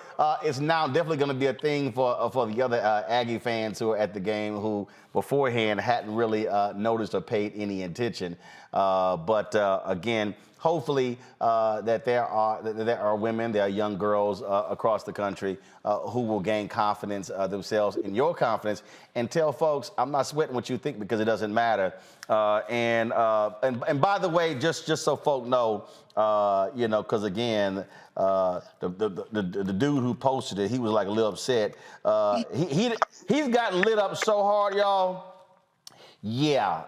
it's now definitely going to be a thing for the other Aggie fans who are at the game who beforehand hadn't really noticed or paid any attention. But again, hopefully that there are women, there are young girls across the country who will gain confidence themselves in your confidence and tell folks, I'm not sweating what you think because it doesn't matter. And by the way, just so folk know, because again, the dude who posted it, he was like a little upset. He's gotten lit up so hard, y'all. Yeah,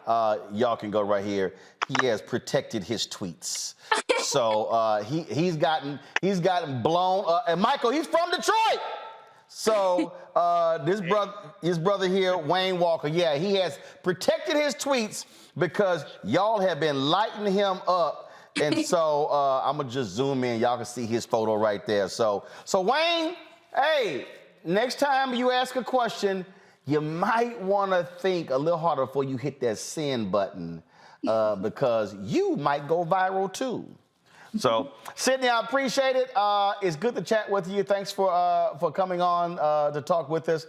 y'all can go right here. He has protected his tweets. So he's gotten blown. And Michael, he's from Detroit. So his brother here, Wayne Walker, yeah, he has protected his tweets because y'all have been lighting him up. And so I'm gonna just zoom in. Y'all can see his photo right there. So Wayne, hey, next time you ask a question, you might want to think a little harder before you hit that send button because you might go viral too. So, Sydney, I appreciate it. It's good to chat with you. Thanks for coming on to talk with us.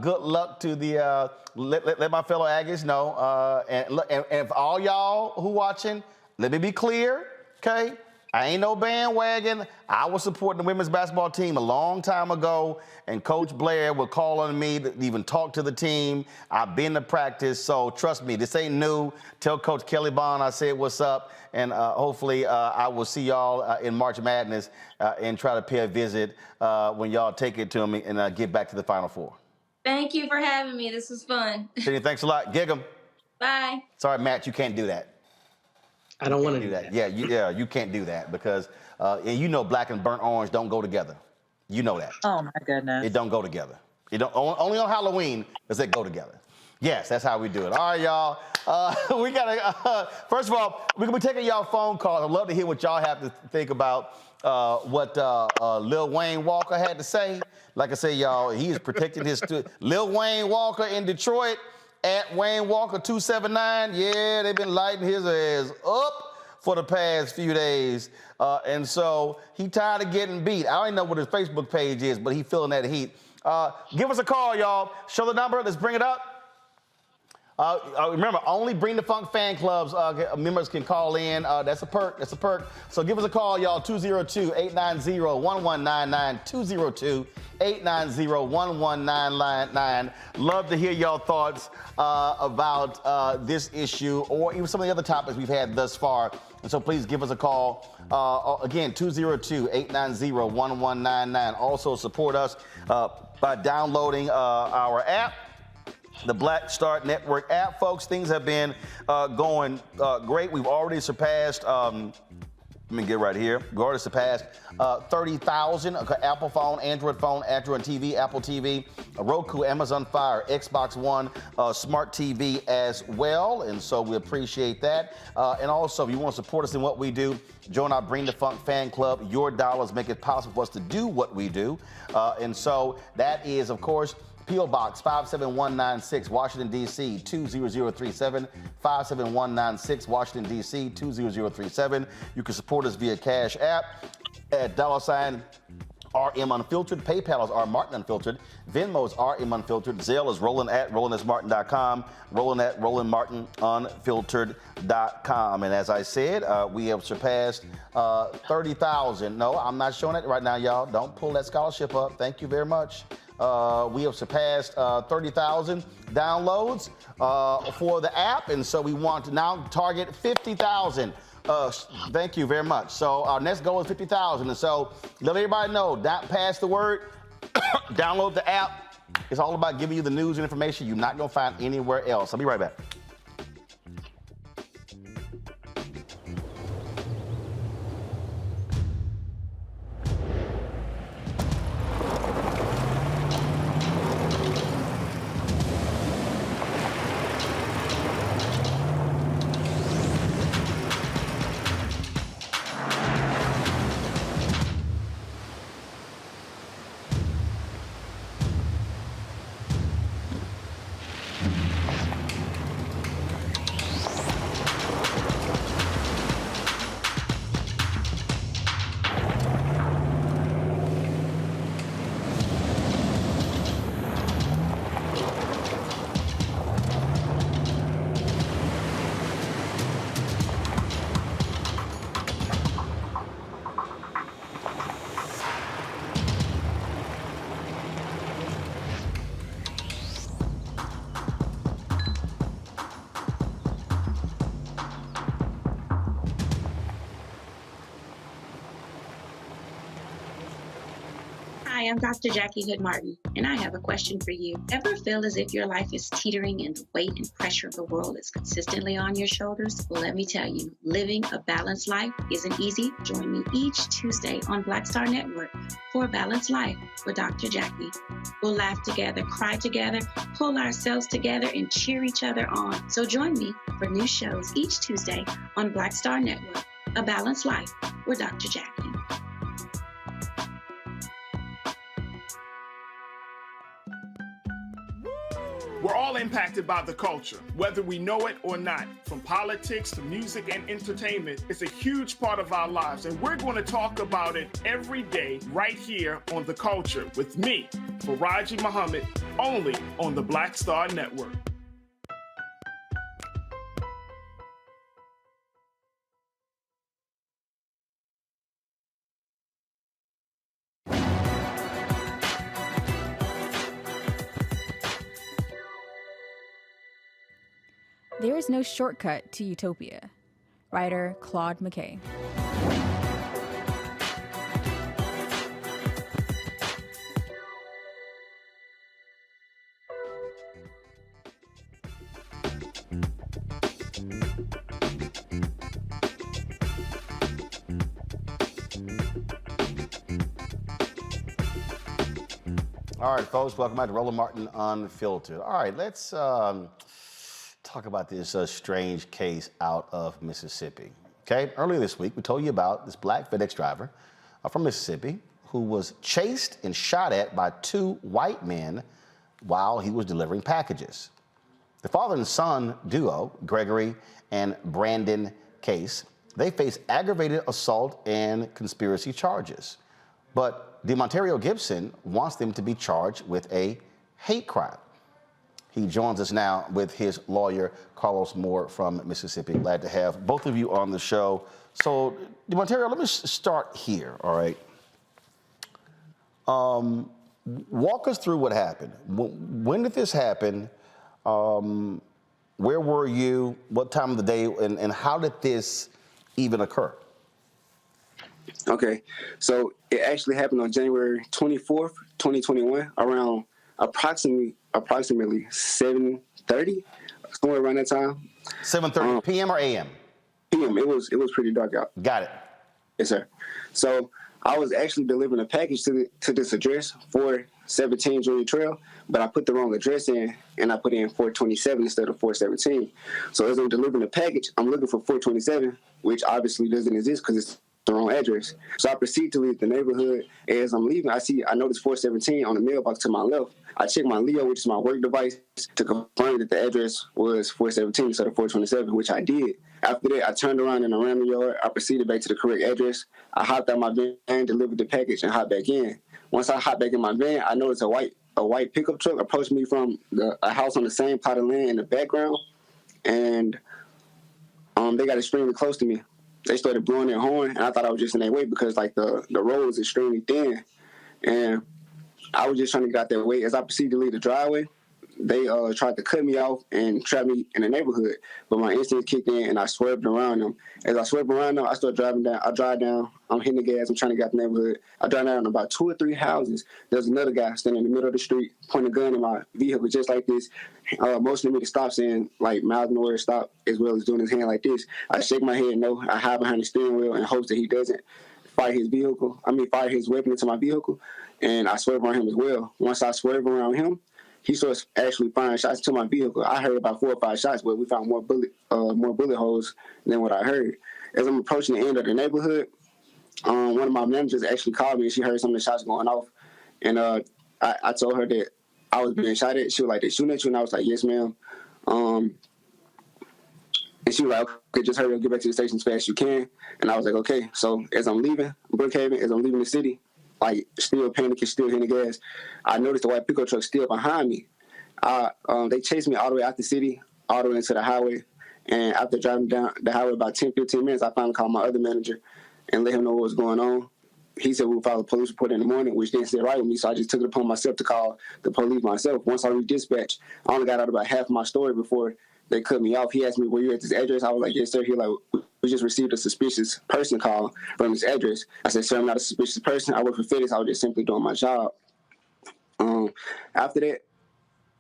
Good luck to the let my fellow Aggies know. And if all y'all who watching, let me be clear, okay? I ain't no bandwagon. I was supporting the women's basketball team a long time ago, and Coach Blair would call on me to even talk to the team. I've been to practice, so trust me, this ain't new. Tell Coach Kelly Bond I said what's up, and hopefully I will see y'all in March Madness and try to pay a visit when y'all take it to me and get back to the Final Four. Thank you for having me. This was fun. Sydney, thanks a lot. Gig 'em. Bye. Sorry, Matt, you can't do that. I don't want to do that. Yeah, you can't do that because and you know black and burnt orange don't go together. You know that. Oh my goodness. It don't go together. It don't only on Halloween does it go together. Yes, that's how we do it. All right, y'all. We gotta first of all, we're gonna be taking y'all phone calls. I'd love to hear what y'all have to think about what Lil Wayne Walker had to say. Like I say, y'all, he is protecting his Lil Wayne Walker in Detroit. At Wayne Walker 279, yeah, they've been lighting his ass up for the past few days. And so he tired of getting beat. I don't even know what his Facebook page is, but he feeling that heat. Give us a call, y'all. Show the number, let's bring it up. Remember, only Bring the Funk fan clubs members can call in. That's a perk. So give us a call, y'all. 202-890-1199. 202-890-1199. Love to hear y'all thoughts about this issue or even some of the other topics we've had thus far. And so please give us a call. Again, 202-890-1199. Also support us by downloading our app. The Black Start Network app, folks. Things have been going great. We've already surpassed, let me get right here. We've already surpassed 30,000 Apple phone, Android TV, Apple TV, Roku, Amazon Fire, Xbox One, Smart TV as well. And so we appreciate that. And also, if you want to support us in what we do, join our Bring the Funk fan club. Your dollars make it possible for us to do what we do. And so that is, of course, P.O. Box 57196, Washington, D.C. 20037, 57196, Washington, D.C. 20037. You can support us via Cash App at $RM Unfiltered. PayPal is R Martin Unfiltered. Venmo is RM Unfiltered. Zelle is Roland at RolandSMartin.com. Roland at RolandMartinUnfiltered.com. And as I said, we have surpassed 30,000. No, I'm not showing it right now, y'all. Don't pull that scholarship up. Thank you very much. We have surpassed 30,000 downloads for the app, and so we want to now target 50,000. Thank you very much. So our next goal is 50,000, and so let everybody know, pass the word, download the app. It's all about giving you the news and information you're not going to find anywhere else. I'll be right back. Hi, I'm Dr. Jackie Hood Martin, and I have a question for you. Ever feel as if your life is teetering and the weight and pressure of the world is consistently on your shoulders? Well, let me tell you, living a balanced life isn't easy. Join me each Tuesday on Black Star Network for a Balanced Life with Dr. Jackie. We'll laugh together, cry together, pull ourselves together, and cheer each other on. So join me for new shows each Tuesday on Black Star Network, A Balanced Life with Dr. Jackie. We're all impacted by the culture, whether we know it or not. From politics to music and entertainment, it's a huge part of our lives, and we're going to talk about it every day right here on The Culture with me, Faraji Muhammad, only on the Black Star Network. There is no shortcut to utopia. Writer Claude McKay. All right, folks, welcome back to Roland Martin Unfiltered. All right, let's talk about this strange case out of Mississippi. Okay, earlier this week, we told you about this black FedEx driver from Mississippi who was chased and shot at by two white men while he was delivering packages. The father and son duo, Gregory and Brandon Case, they face aggravated assault and conspiracy charges. But DeMontario Gibson wants them to be charged with a hate crime. He joins us now with his lawyer, Carlos Moore from Mississippi. Glad to have both of you on the show. So, DeMontario, let me start here, all right? Walk us through what happened. When did this happen? Where were you? What time of the day? And how did this even occur? Okay, so it actually happened on January 24th, 2021, around approximately 7:30, somewhere around that time. 7:30 p.m. or a.m.? PM. It was pretty dark out. Got it. Yes, sir. So I was actually delivering a package to this address, 417 Junior Trail, but I put the wrong address in, and I put in 427 instead of 417. So as I'm delivering the package, I'm looking for 427, which obviously doesn't exist because it's the wrong address. So I proceed to leave the neighborhood. As I'm leaving, I notice 417 on the mailbox to my left. I check my Leo, which is my work device, to confirm that the address was 417 instead of 427, which I did. After that, I turned around in a random yard. I proceeded back to the correct address. I hopped out my van, delivered the package, and hopped back in. Once I hopped back in my van, I noticed a white pickup truck approached me from a house on the same plot of land in the background, and they got extremely close to me. They started blowing their horn, and I thought I was just in their way because like the road was extremely thin, and I was just trying to get out their way. As I proceeded to leave the driveway, they tried to cut me off and trap me in the neighborhood, but my instincts kicked in and I swerved around them. As I swerved around them, I started driving down. I drive down. I'm hitting the gas. I'm trying to get out the neighborhood. I drive down about 2 or 3 houses. There's another guy standing in the middle of the street, pointing a gun in my vehicle just like this, motioning me to stop, saying like mouthing the word stop, as well as doing his hand like this. I shake my head no. I hide behind the steering wheel in hopes that he doesn't fire his weapon into my vehicle, and I swerve around him as well. Once I swerve around him, he starts actually firing shots to my vehicle. I heard about 4 or 5 shots, but we found more bullet holes than what I heard. As I'm approaching the end of the neighborhood, one of my managers actually called me, and she heard some of the shots going off. And I told her that I was being shot at. She was like, "They shooting at you?" And I was like, "Yes, ma'am." And she was like, "Okay, just hurry up, get back to the station as fast as you can." And I was like, "Okay." So as I'm leaving Brookhaven, as I'm leaving the city, like still panicking, still hitting the gas, I noticed the white pickup truck still behind me. They chased me all the way out the city, all the way into the highway. And after driving down the highway about 10, 15 minutes, I finally called my other manager and let him know what was going on. He said we would file a police report in the morning, which didn't sit right with me, so I just took it upon myself to call the police myself. Once I redispatched, I only got out about half of my story before they cut me off. He asked me, "Were you at this address?" I was like, "Yes, sir." He was like, we just received a suspicious person call from his address. I said, sir, I'm not a suspicious person. I work for FedEx. I was just simply doing my job. After that,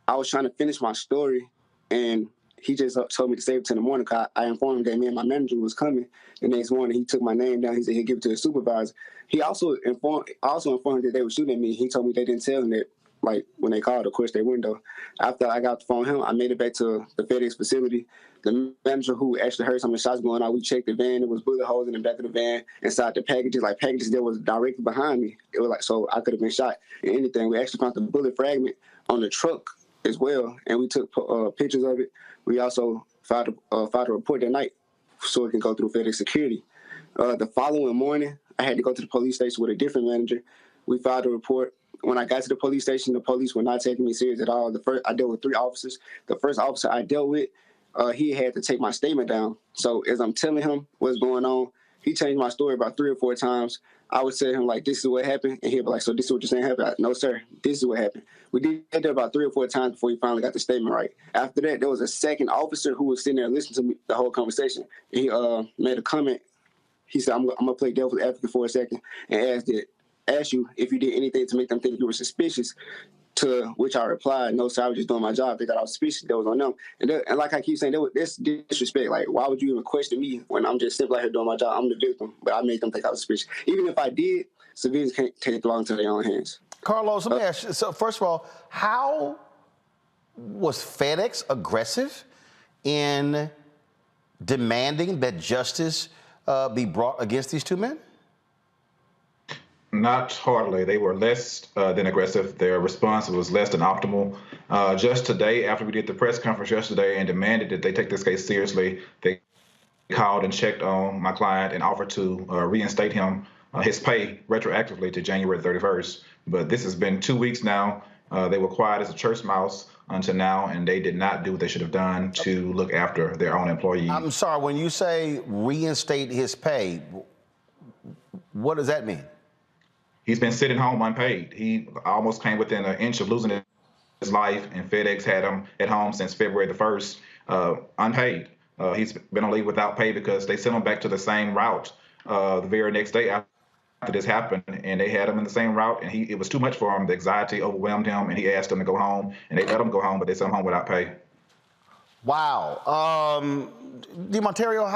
I was trying to finish my story, and he just told me to save it till the morning. Cause I informed him that me and my manager was coming. The next morning, he took my name down. He said he'd give it to his supervisor. He also informed him that they were shooting at me. He told me they didn't tell him that, like, when they called, of course, their window. After I got the phone him, I made it back to the FedEx facility. The manager who actually heard some of the shots going on, we checked the van. There was bullet holes in the back of the van, inside the packages, like packages that was directly behind me. It was like, so I could have been shot in anything. We actually found the bullet fragment on the truck as well, and we took pictures of it. We also filed a report that night so it can go through FedEx security. The following morning, I had to go to the police station with a different manager. We filed a report. When I got to the police station, the police were not taking me serious at all. I dealt with 3 officers. The first officer I dealt with, he had to take my statement down. So as I'm telling him what's going on, he changed my story about 3 or 4 times. I would say to him, like, this is what happened. And he'd be like, so this is what you're saying happened? No, sir, this is what happened. We did that about 3 or 4 times before he finally got the statement right. After that, there was a second officer who was sitting there listening to me the whole conversation. And he made a comment. He said, I'm going to play devil's advocate for a second and ask you if you did anything to make them think you were suspicious, to which I replied, no, sir, I was just doing my job. They thought I was suspicious. That was on them. And like I keep saying, that's disrespect. Like, why would you even question me when I'm just simply out here doing my job? I'm the victim, but I made them think I was suspicious. Even if I did, civilians can't take the law into their own hands. Carlos, let me ask you, so first of all, how was FedEx aggressive in demanding that justice be brought against these 2 men? Not hardly. They were less than aggressive. Their response was less than optimal. Just today, after we did the press conference yesterday and demanded that they take this case seriously, they called and checked on my client and offered to reinstate him his pay retroactively to January 31st. But this has been 2 weeks now. They were quiet as a church mouse until now, and they did not do what they should have done to look after their own employees. I'm sorry, when you say reinstate his pay, what does that mean? He's been sitting home unpaid. He almost came within an inch of losing his life, and FedEx had him at home since February the 1st, unpaid. He's been on leave without pay because they sent him back to the same route the very next day after this happened, and they had him in the same route, and it was too much for him. The anxiety overwhelmed him, and he asked them to go home, and they let him go home, but they sent him home without pay. Wow. DeMonterio,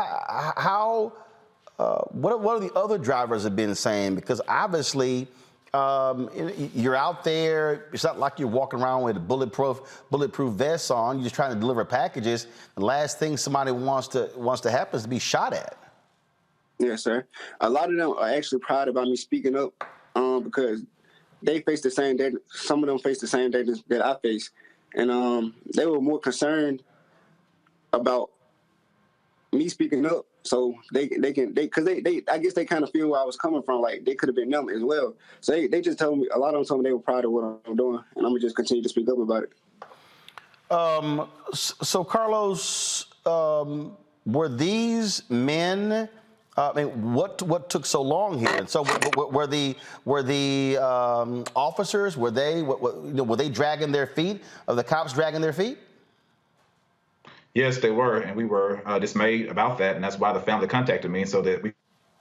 what are the other drivers have been saying? Because obviously, you're out there. It's not like you're walking around with a bulletproof vest on. You're just trying to deliver packages. The last thing somebody wants to happen is to be shot at. Yes, sir. A lot of them are actually proud about me speaking up because they face the same day. Some of them face the same day that I face, and they were more concerned about me speaking up. So I guess they kind of feel where I was coming from. Like, they could have been them as well. So they just told me, a lot of them told me they were proud of what I'm doing, and I'm gonna just continue to speak up about it. So Carlos, were these men? I mean, what took so long here? And so were the officers, were they dragging their feet? Are the cops dragging their feet? Yes, they were, and we were dismayed about that, and that's why the family contacted me so that we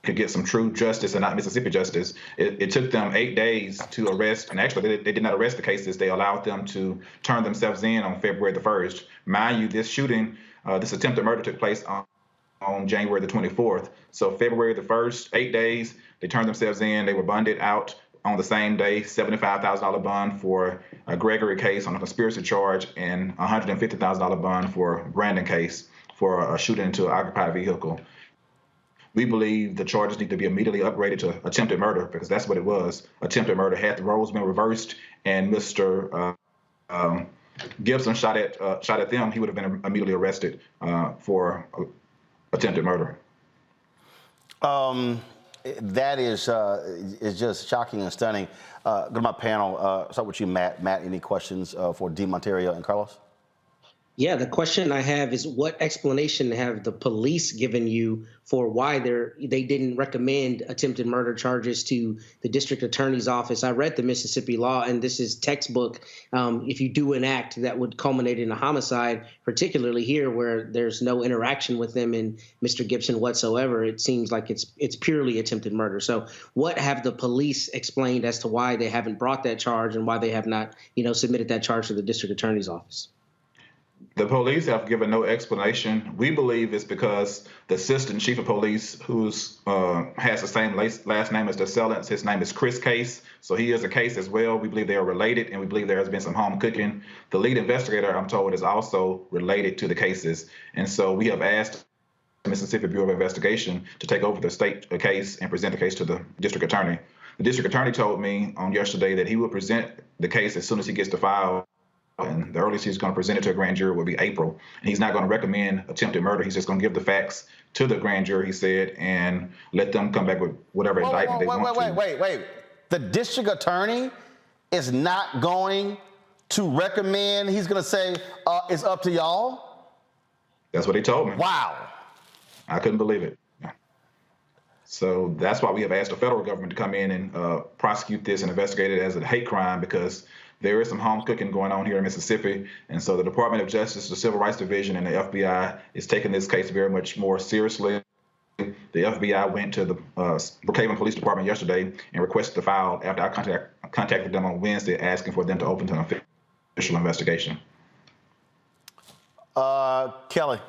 could get some true justice and not Mississippi justice. It took them 8 days to arrest, and actually they did not arrest the cases. They allowed them to turn themselves in on February the 1st. Mind you, this shooting, this attempted murder took place on January the 24th. So February the 1st, 8 days, they turned themselves in. They were bonded out on the same day, $75,000 bond for a Gregory case on a conspiracy charge and $150,000 bond for a Brandon case for a shooting into an occupied vehicle. We believe the charges need to be immediately upgraded to attempted murder because that's what it was. Attempted murder. Had the roles been reversed and Mr. Gibson shot at them, he would have been immediately arrested for attempted murder. That is just shocking and stunning. Go to my panel. Start with you, Matt. Matt, any questions for DeMonterio and Carlos? Yeah, the question I have is what explanation have the police given you for why they didn't recommend attempted murder charges to the district attorney's office? I read the Mississippi law, and this is textbook. If you do an act that would culminate in a homicide, particularly here where there's no interaction with them and Mr. Gibson whatsoever, it seems like it's purely attempted murder. So what have the police explained as to why they haven't brought that charge and why they have not, submitted that charge to the district attorney's office? The police have given no explanation. We believe it's because the assistant chief of police, who's has the same last name as the assailants, his name is Chris Case, so he is a case as well. We believe they are related, and we believe there has been some home cooking. The lead investigator, I'm told, is also related to the cases, and so we have asked the Mississippi Bureau of Investigation to take over the state case and present the case to the district attorney. The district attorney told me on yesterday that he will present the case as soon as he gets the file. And the earliest he's going to present it to a grand jury will be April. And he's not going to recommend attempted murder. He's just going to give the facts to the grand jury, he said, and let them come back with whatever indictment they want to. Wait. The district attorney is not going to recommend. He's going to say, it's up to y'all? That's what he told me. Wow. I couldn't believe it. So that's why we have asked the federal government to come in and prosecute this and investigate it as a hate crime, because there is some home cooking going on here in Mississippi. And so the Department of Justice, the Civil Rights Division, and the FBI is taking this case very much more seriously. The FBI went to the Brookhaven Police Department yesterday and requested the file after I contacted them on Wednesday, asking for them to open an official investigation. Kelly.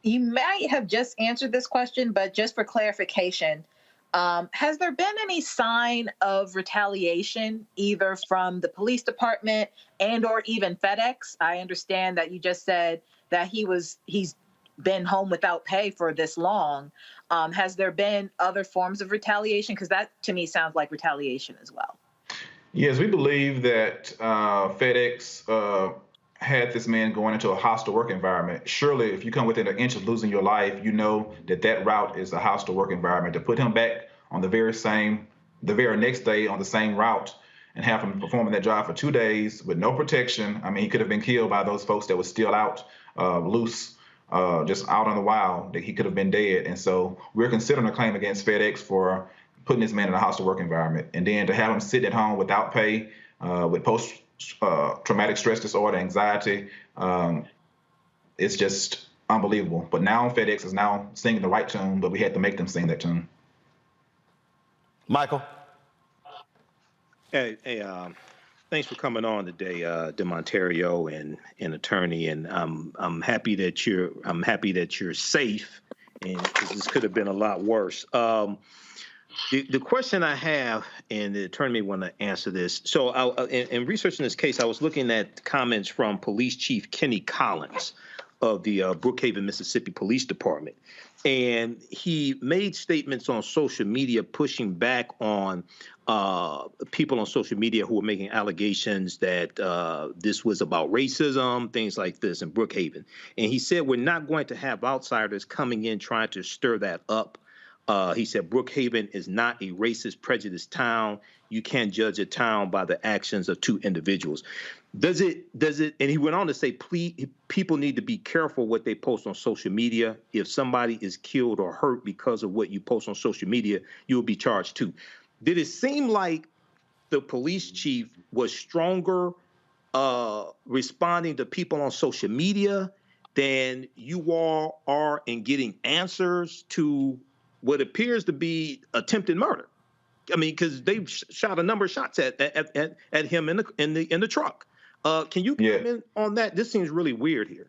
You might have just answered this question, but just for clarification, has there been any sign of retaliation either from the police department and or even FedEx? I understand that you just said that he's been home without pay for this long. Has there been other forms of retaliation? Because that to me sounds like retaliation as well. Yes, we believe that FedEx had this man going into a hostile work environment. Surely, if you come within an inch of losing your life, you know that that route is a hostile work environment. To put him back on the very next day on the same route and have him performing that job for 2 days with no protection. I mean, he could have been killed by those folks that were still out loose, just out on the wild, that he could have been dead. And so we're considering a claim against FedEx for putting this man in a hostile work environment. And then to have him sitting at home without pay, with post-traumatic stress disorder, anxiety, it's just unbelievable. But now FedEx is now singing the right tune, but we had to make them sing that tune. Michael. Hey, thanks for coming on today, DeMontario and attorney. And I'm happy that you're safe, and this could have been a lot worse. The question I have, and the attorney may want to answer this. So in researching this case, I was looking at comments from Police Chief Kenny Collins of the Brookhaven, Mississippi Police Department. And he made statements on social media pushing back on people on social media who were making allegations that this was about racism, things like this in Brookhaven. And he said, we're not going to have outsiders coming in trying to stir that up. He said, Brookhaven is not a racist, prejudiced town. You can't judge a town by the actions of two individuals. Does it, and he went on to say, please, people need to be careful what they post on social media. If somebody is killed or hurt because of what you post on social media, you'll be charged too. Did it seem like the police chief was stronger responding to people on social media than you all are in getting answers to what appears to be attempted murder? I mean, because they shot a number of shots at him in the truck. Can you comment on that? This seems really weird here.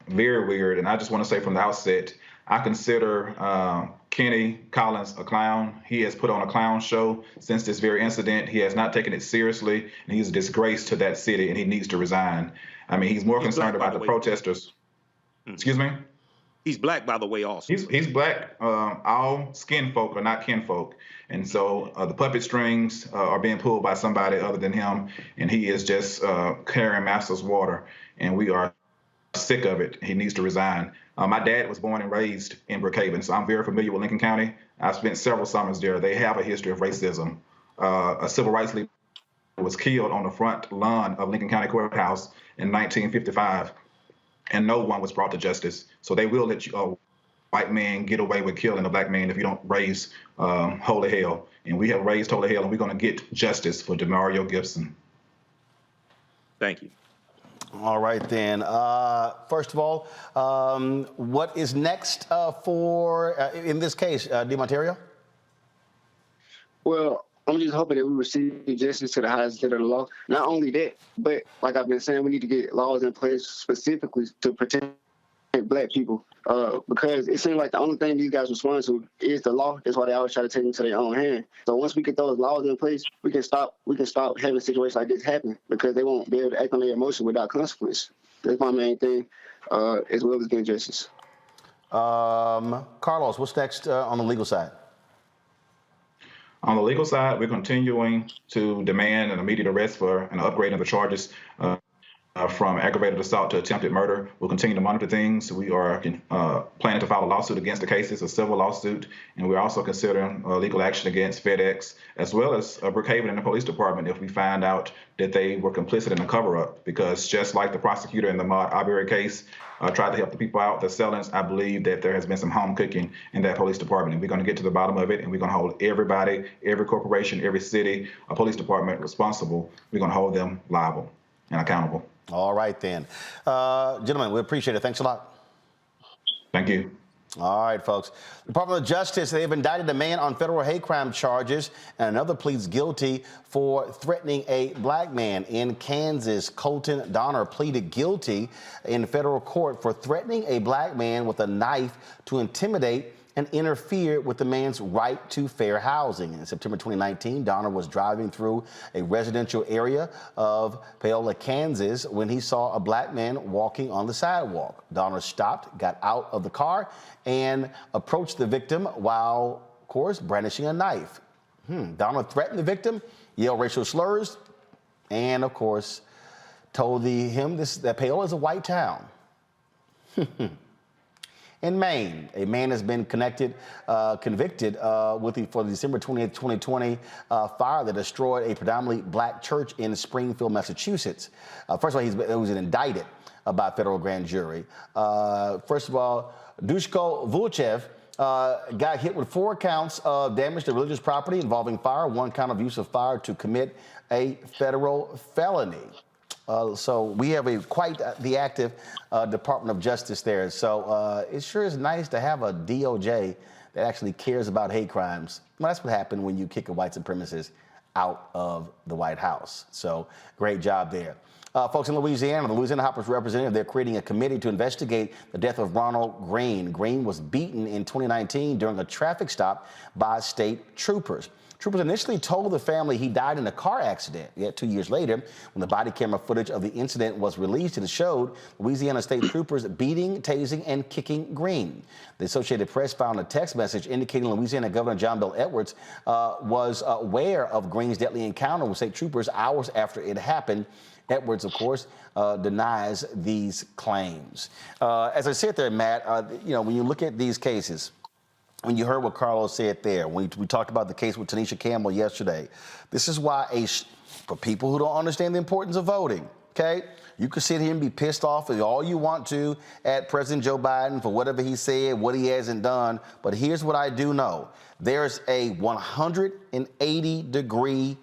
Very weird. And I just want to say from the outset, I consider Kenny Collins a clown. He has put on a clown show since this very incident. He has not taken it seriously, and he's a disgrace to that city, and he needs to resign. I mean, he's more concerned about the protesters. Excuse me? He's black, by the way, also. He's black. All skin folk are not kinfolk. And so the puppet strings are being pulled by somebody other than him, and he is just carrying master's water, and we are sick of it. He needs to resign. My dad was born and raised in Brookhaven, so I'm very familiar with Lincoln County. I've spent several summers there. They have a history of racism. A civil rights leader was killed on the front lawn of Lincoln County Courthouse in 1955, and no one was brought to justice. So they will let you, white man get away with killing a black man if you don't raise holy hell. And we have raised holy hell, and we're going to get justice for Demario Gibson. Thank you. All right, then. First of all, what is next in this case, DeMonterio? Well, I'm just hoping that we receive justice to the highest standard of the law. Not only that, but like I've been saying, we need to get laws in place specifically to protect black people, because it seems like the only thing these guys respond to is the law. That's why they always try to take it into their own hand. So once we get those laws in place, we can stop having situations like this happen, because they won't be able to act on their emotions without consequence. That's my main thing, as well as getting justice. Carlos, what's next on the legal side? On the legal side, we're continuing to demand an immediate arrest for an upgrade of the charges from aggravated assault to attempted murder. We'll continue to monitor things. We are planning to file a lawsuit against the cases, a civil lawsuit, and we're also considering legal action against FedEx, as well as Brookhaven and the police department if we find out that they were complicit in a cover-up. Because just like the prosecutor in the Maud Arbery case tried to help the people out, the Sellers, I believe that there has been some home cooking in that police department, and we're going to get to the bottom of it, and we're going to hold everybody, every corporation, every city, a police department responsible. We're going to hold them liable and accountable. All right, then. Gentlemen, we appreciate it. Thanks a lot. Thank you. All right, folks. The Department of Justice, they've indicted a man on federal hate crime charges, and another pleads guilty for threatening a black man in Kansas. Colton Donner pleaded guilty in federal court for threatening a black man with a knife to intimidate and interfere with the man's right to fair housing. In September 2019, Donner was driving through a residential area of Paola, Kansas, when he saw a black man walking on the sidewalk. Donner stopped, got out of the car, and approached the victim while, of course, brandishing a knife. Donner threatened the victim, yelled racial slurs, and, of course, told him that Paola is a white town. In Maine, a man has been convicted for the December 28, 2020 fire that destroyed a predominantly black church in Springfield, Massachusetts. First of all, he was indicted by a federal grand jury. First of all, Dushko Vulchev got hit with 4 counts of damage to religious property involving fire, 1 count of use of fire to commit a federal felony. So we have quite the active Department of Justice there. So it sure is nice to have a DOJ that actually cares about hate crimes. Well, that's what happened when you kick a white supremacist out of the White House. So great job there. Folks, in Louisiana, the Louisiana House of Representatives, they're creating a committee to investigate the death of Ronald Greene. Greene was beaten in 2019 during a traffic stop by state troopers. Troopers initially told the family he died in a car accident. Yet 2 years later, when the body camera footage of the incident was released, it showed Louisiana state troopers beating, tasing, and kicking Greene. The Associated Press found a text message indicating Louisiana Governor John Bel Edwards was aware of Greene's deadly encounter with state troopers hours after it happened. Edwards, of course, denies these claims. As I said there, Matt, when you look at these cases, when you heard what Carlos said there, when we talked about the case with Tanisha Campbell yesterday, this is why, for people who don't understand the importance of voting, okay, you can sit here and be pissed off all you want to at President Joe Biden for whatever he said, what he hasn't done, but here's what I do know. There's a 180-degree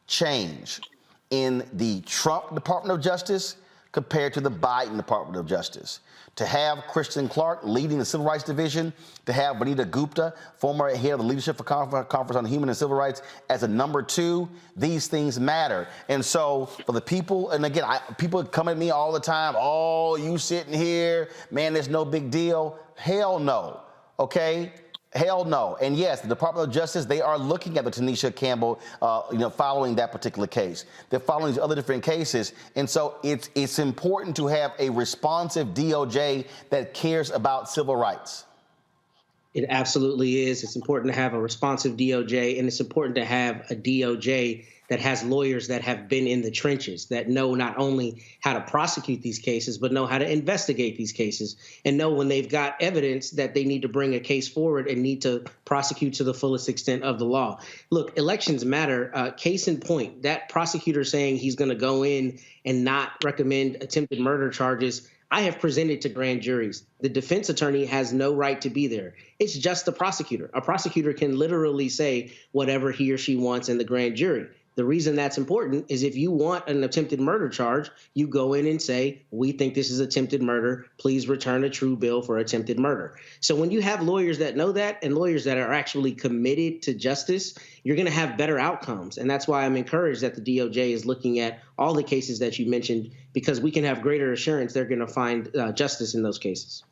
change in the Trump Department of Justice compared to the Biden Department of Justice. To have Kristen Clark leading the Civil Rights Division, to have Vanita Gupta, former head of the Leadership Conference on Human and Civil Rights, as a number 2, these things matter. And so for the people, and again, people come at me all the time, oh, you sitting here, man, there's no big deal. Hell no, okay? Hell no. And yes, the Department of Justice, they are looking at the Tanisha Campbell, following that particular case. They're following these other different cases. And so it's important to have a responsive DOJ that cares about civil rights. It absolutely is. It's important to have a responsive DOJ, and it's important to have a DOJ that has lawyers that have been in the trenches, that know not only how to prosecute these cases, but know how to investigate these cases and know when they've got evidence that they need to bring a case forward and need to prosecute to the fullest extent of the law. Look, elections matter. Case in point, that prosecutor saying he's going to go in and not recommend attempted murder charges, I have presented to grand juries. The defense attorney has no right to be there. It's just the prosecutor. A prosecutor can literally say whatever he or she wants in the grand jury. The reason that's important is if you want an attempted murder charge, you go in and say, we think this is attempted murder. Please return a true bill for attempted murder. So when you have lawyers that know that and lawyers that are actually committed to justice, you're going to have better outcomes. And that's why I'm encouraged that the DOJ is looking at all the cases that you mentioned, because we can have greater assurance they're going to find justice in those cases.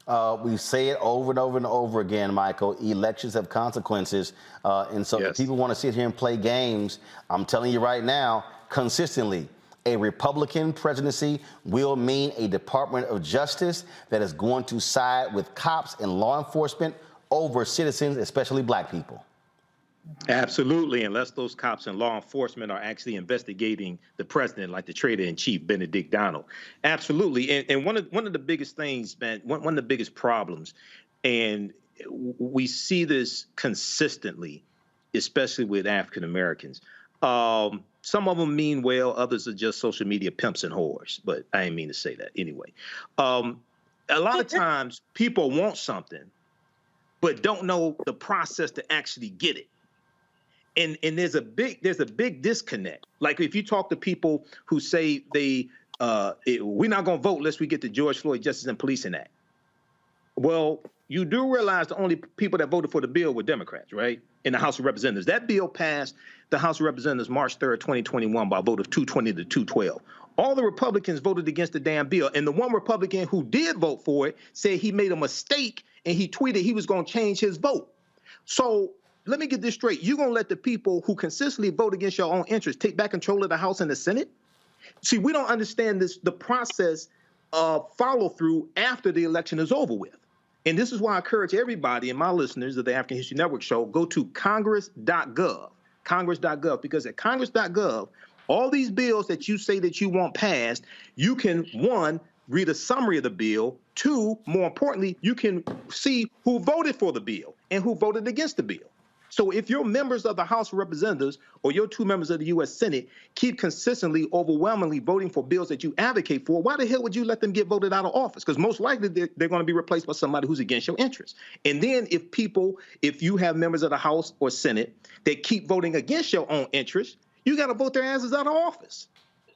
We say it over and over and over again, Michael. Elections have consequences. And so if people want to sit here and play games, I'm telling you right now, consistently, a Republican presidency will mean a Department of Justice that is going to side with cops and law enforcement over citizens, especially black people. Absolutely, unless those cops and law enforcement are actually investigating the president, like the traitor-in-chief, Benedict Donald. Absolutely, and one of the biggest things, man, one of the biggest problems, and we see this consistently, especially with African Americans. Some of them mean well, others are just social media pimps and whores, but I didn't mean to say that anyway. A lot of times people want something, but don't know the process to actually get it. And there's a big disconnect. Like if you talk to people who say we're not going to vote unless we get the George Floyd Justice and Policing Act. Well, you do realize the only people that voted for the bill were Democrats, right? In the House of Representatives. That bill passed the House of Representatives March 3rd, 2021 by a vote of 220 to 212. All the Republicans voted against the damn bill. And the one Republican who did vote for it said he made a mistake and he tweeted he was going to change his vote. So let me get this straight. You're going to let the people who consistently vote against your own interests take back control of the House and the Senate? See, we don't understand the process of follow through after the election is over with. And this is why I encourage everybody and my listeners of the African History Network show, go to congress.gov, because at congress.gov, all these bills that you say that you want passed, you can, one, read a summary of the bill. Two, more importantly, you can see who voted for the bill and who voted against the bill. So if your members of the House of Representatives or your two members of the U.S. Senate keep consistently, overwhelmingly voting for bills that you advocate for, why the hell would you let them get voted out of office? Because most likely they're going to be replaced by somebody who's against your interests. And then if you have members of the House or Senate that keep voting against your own interests, you got to vote their asses out of office.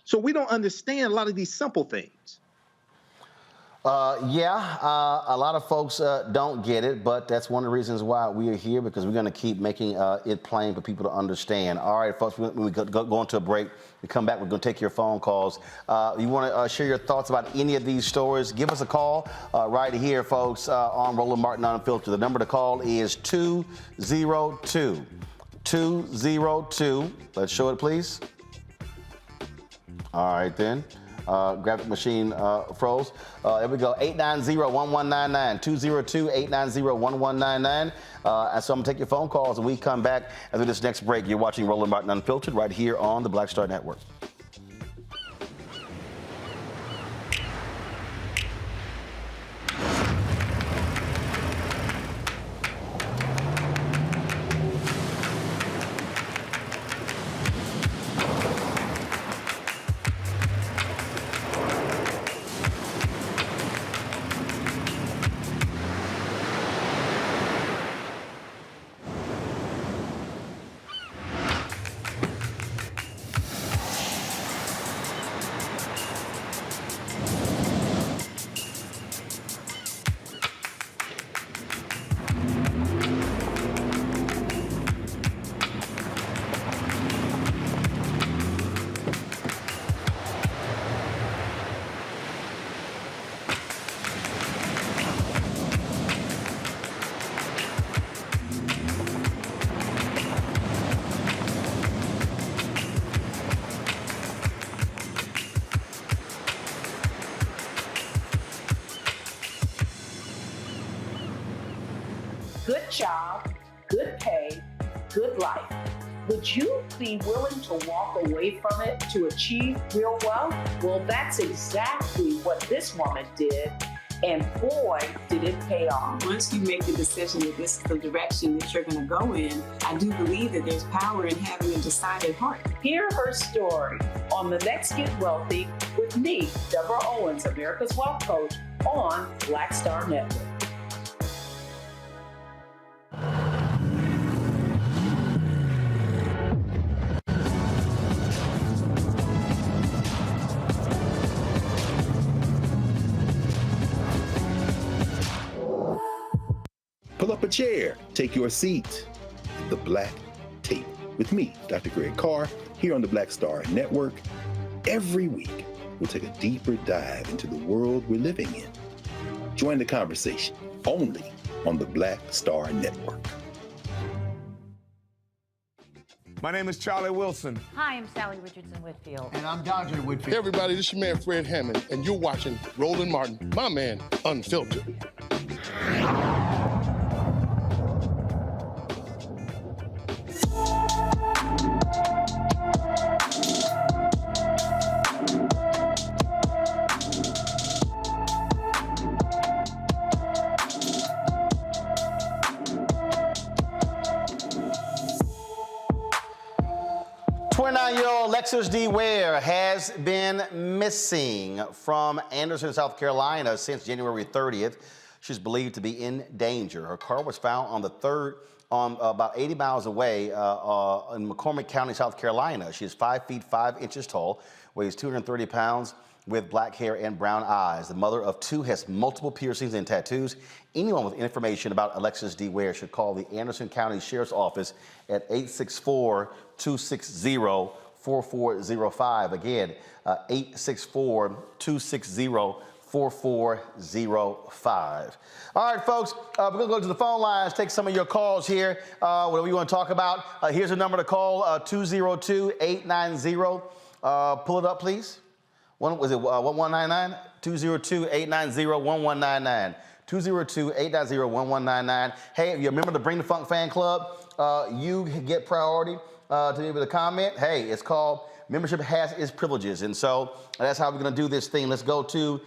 So we don't understand a lot of these simple things. A lot of folks don't get it, but that's one of the reasons why we are here, because we're going to keep making it plain for people to understand. All right, folks, when we go into a break, we come back, we're going to take your phone calls. You want to share your thoughts about any of these stories, give us a call right here, folks, on Roland Martin Unfiltered. The number to call is 202. Let's show it, please. All right, then. Graphic machine froze. There we go. 890-1199. 202-890-1199. And so I'm going to take your phone calls, and we come back after this next break. You're watching Roland Martin Unfiltered right here on the Black Star Network. Good job, good pay, good life. Would you be willing to walk away from it to achieve real wealth? Well, that's exactly what this woman did. And boy, did it pay off. Once you make the decision that this is the direction that you're going to go in, I do believe that there's power in having a decided heart. Hear her story on the Let's Get Wealthy with me, Deborah Owens, America's Wealth Coach, on Black Star Network. Pull up a chair, take your seat. The Black Tape with me, Dr. Greg Carr, here on the Black Star Network. Every week, we'll take a deeper dive into the world we're living in. Join the conversation only on the Black Star Network. My name is Charlie Wilson. Hi, I'm Sally Richardson Whitfield. And I'm Dodger Whitfield. Hey everybody, this is your man Fred Hammond, and you're watching Roland Martin, my man, Unfiltered. 29-year-old Lexus D. Ware has been missing from Anderson, South Carolina since January 30th. She's believed to be in danger. Her car was found on the about 80 miles away in McCormick County, South Carolina. She is 5 feet 5 inches tall, weighs 230 pounds, with black hair and brown eyes. The mother of two has multiple piercings and tattoos. Anyone with information about Alexis D. Ware should call the Anderson County Sheriff's Office at 864-260-4405. Again, 864-260-4405. All right, folks, we're going to go to the phone lines, take some of your calls here, whatever you want to talk about. Here's a number to call, 202-890. Pull it up, please. Was it 1199? 202-890-1199. 202-890-1199. Hey, if you're a member of the Bring the Funk fan club, you get priority to be able to comment. Hey, it's called Membership Has Its Privileges. And so that's how we're going to do this thing. Let's go to,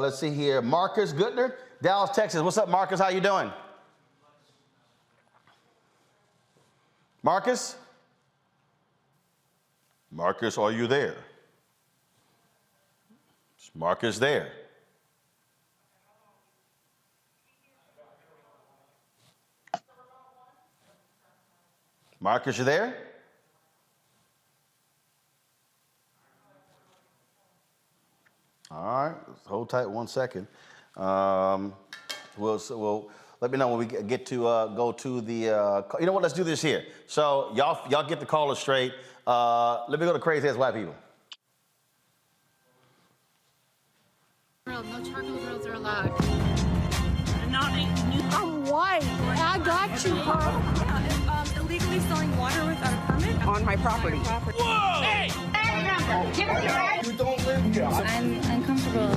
let's see here, Marcus Goodner, Dallas, Texas. What's up, Marcus? How you doing? Marcus? Marcus, are you there? Is Marcus there? Marcus, you there? All right, hold tight 1 second. We'll let me know when we get to go to the. You know what? Let's do this here. So y'all get the callers straight. Let me go to crazy ass white people. No charcoal grills are allowed. I'm white. I got you, girl. Illegally selling water without a permit On my property. Whoa! Hey! You don't live here. I'm uncomfortable.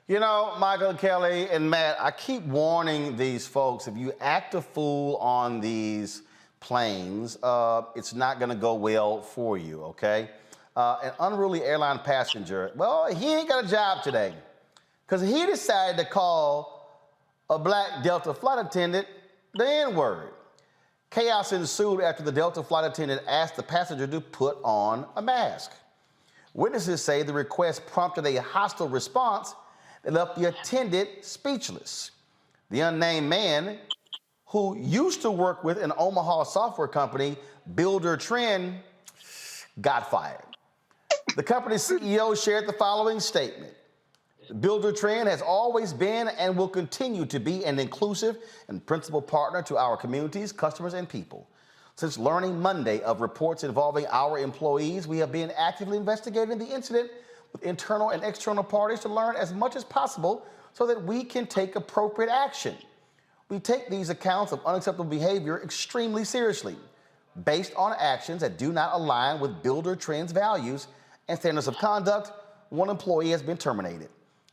You know, Michael, Kelly, and Matt, I keep warning these folks, if you act a fool on these planes, it's not going to go well for you, okay? An unruly airline passenger, well, he ain't got a job today because he decided to call a black Delta flight attendant the N-word. Chaos ensued after the Delta flight attendant asked the passenger to put on a mask. Witnesses say the request prompted a hostile response that left the attendant speechless. The unnamed man, who used to work with an Omaha software company, Builder Trend, got fired. The company's CEO shared the following statement. Builder Trend has always been and will continue to be an inclusive and principal partner to our communities, customers, and people. Since learning Monday of reports involving our employees, we have been actively investigating the incident with internal and external parties to learn as much as possible so that we can take appropriate action. We take these accounts of unacceptable behavior extremely seriously. Based on actions that do not align with Builder Trend's values and standards of conduct, one employee has been terminated.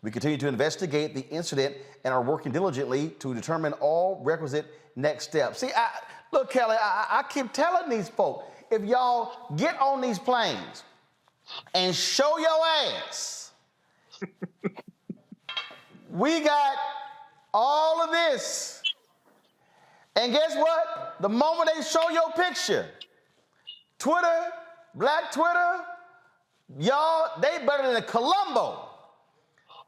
We continue to investigate the incident and are working diligently to determine all requisite next steps. See, look, Kelly, I keep telling these folks, if y'all get on these planes and show your ass, we got all of this. And guess what? The moment they show your picture, Twitter, Black Twitter, y'all, they better than Columbo.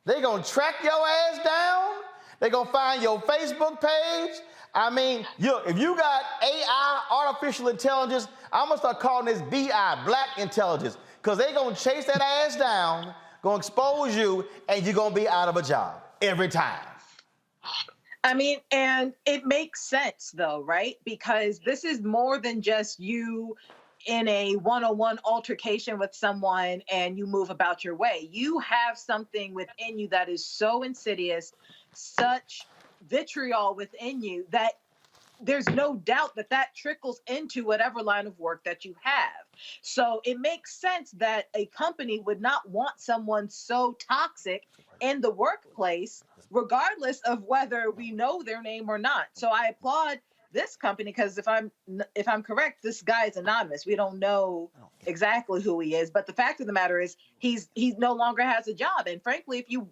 They gonna track your ass down. They gonna find your Facebook page. I mean, if you got AI, artificial intelligence, I'm gonna start calling this BI, Black Intelligence, because they gonna chase that ass down, gonna expose you, and you're gonna be out of a job every time. I mean, and it makes sense though, right? Because this is more than just you in a one-on-one altercation with someone and you move about your way. You have something within you that is so insidious, such vitriol within you that there's no doubt that that trickles into whatever line of work that you have. So it makes sense that a company would not want someone so toxic in the workplace, regardless of whether we know their name or not. So I applaud this company, because if I'm correct, this guy is anonymous. We don't know exactly who he is, but the fact of the matter is he's no longer has a job. And frankly, if you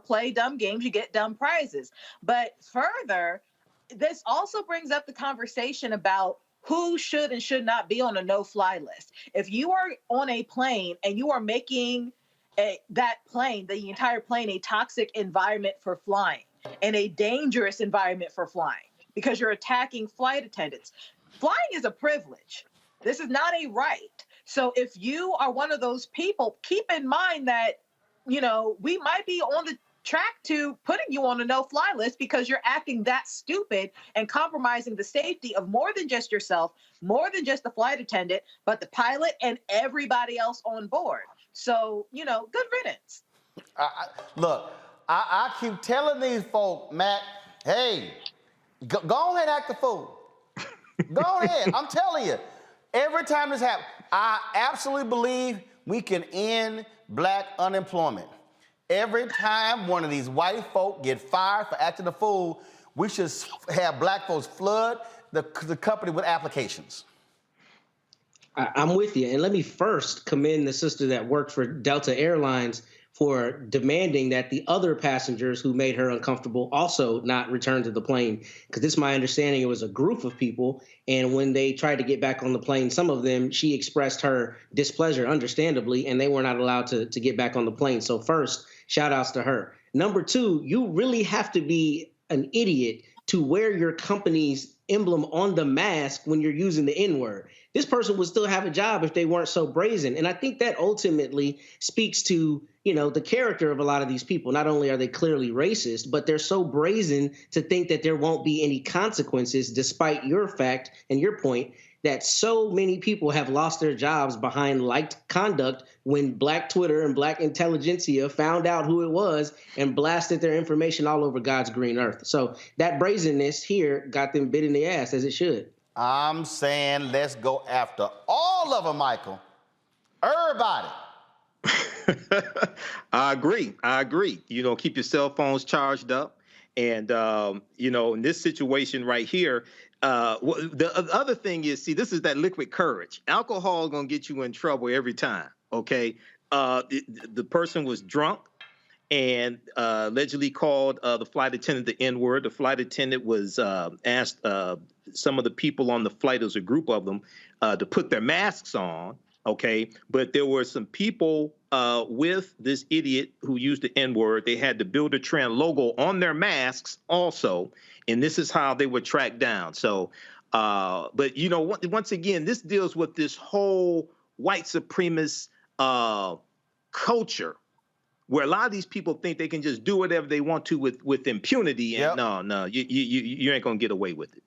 play dumb games, you get dumb prizes. But further, this also brings up the conversation about who should and should not be on a no-fly list. If you are on a plane and you are making that plane, the entire plane, a toxic environment for flying and a dangerous environment for flying, because you're attacking flight attendants. Flying is a privilege. This is not a right. So if you are one of those people, keep in mind that, we might be on the track to putting you on a no-fly list because you're acting that stupid and compromising the safety of more than just yourself, more than just the flight attendant, but the pilot and everybody else on board. So, good riddance. Look, I keep telling these folk, Matt, hey, go ahead and act the fool. Go ahead. I'm telling you, every time this happens, I absolutely believe we can end Black unemployment. Every time one of these white folk get fired for acting a fool, we should have Black folks flood the company with applications. I'm with you. And let me first commend the sister that worked for Delta Airlines for demanding that the other passengers who made her uncomfortable also not return to the plane. Because it's my understanding it was a group of people. And when they tried to get back on the plane, some of them, she expressed her displeasure, understandably, and they were not allowed to get back on the plane. So first, shout outs to her. Number two, you really have to be an idiot to wear your company's emblem on the mask when you're using the N-word. This person would still have a job if they weren't so brazen. And I think that ultimately speaks to, the character of a lot of these people. Not only are they clearly racist, but they're so brazen to think that there won't be any consequences, despite your fact and your point that so many people have lost their jobs behind liked conduct when Black Twitter and Black intelligentsia found out who it was and blasted their information all over God's green earth. So that brazenness here got them bit in the ass, as it should. I'm saying let's go after all of them, Michael. Everybody. I agree. Keep your cell phones charged up. And, in this situation right here, the other thing is, this is that liquid courage. Alcohol is going to get you in trouble every time, okay? The person was drunk and allegedly called the flight attendant the N-word. The flight attendant was asked some of the people on the flight, there was a group of them, to put their masks on, okay? But there were some people with this idiot who used the N-word. They had the Build a Trend logo on their masks also, and this is how they were tracked down. So, but once again, this deals with this whole white supremacist culture, where a lot of these people think they can just do whatever they want to with impunity, and no, you ain't gonna get away with it.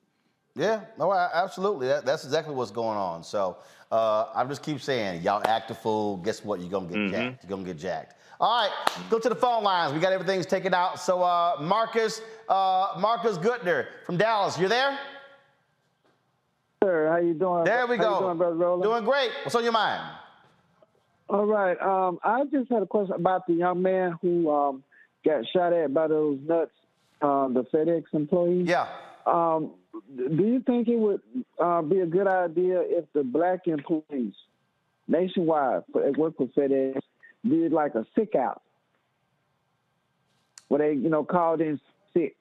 Yeah, no, absolutely. That's exactly what's going on. So I just keep saying, y'all act a fool. Guess what? You're gonna get jacked. You're gonna get jacked. All right, go to the phone lines. We got everything's taken out. So Marcus Gutner from Dallas, you there? Sir, how you doing? There we go. How you doing, Brother Roland? Doing great. What's on your mind? All right. I just had a question about the young man who got shot at by those nuts, the FedEx employees. Yeah. Do you think it would be a good idea if the black employees nationwide that work for FedEx did like a sick out, where they, called in sick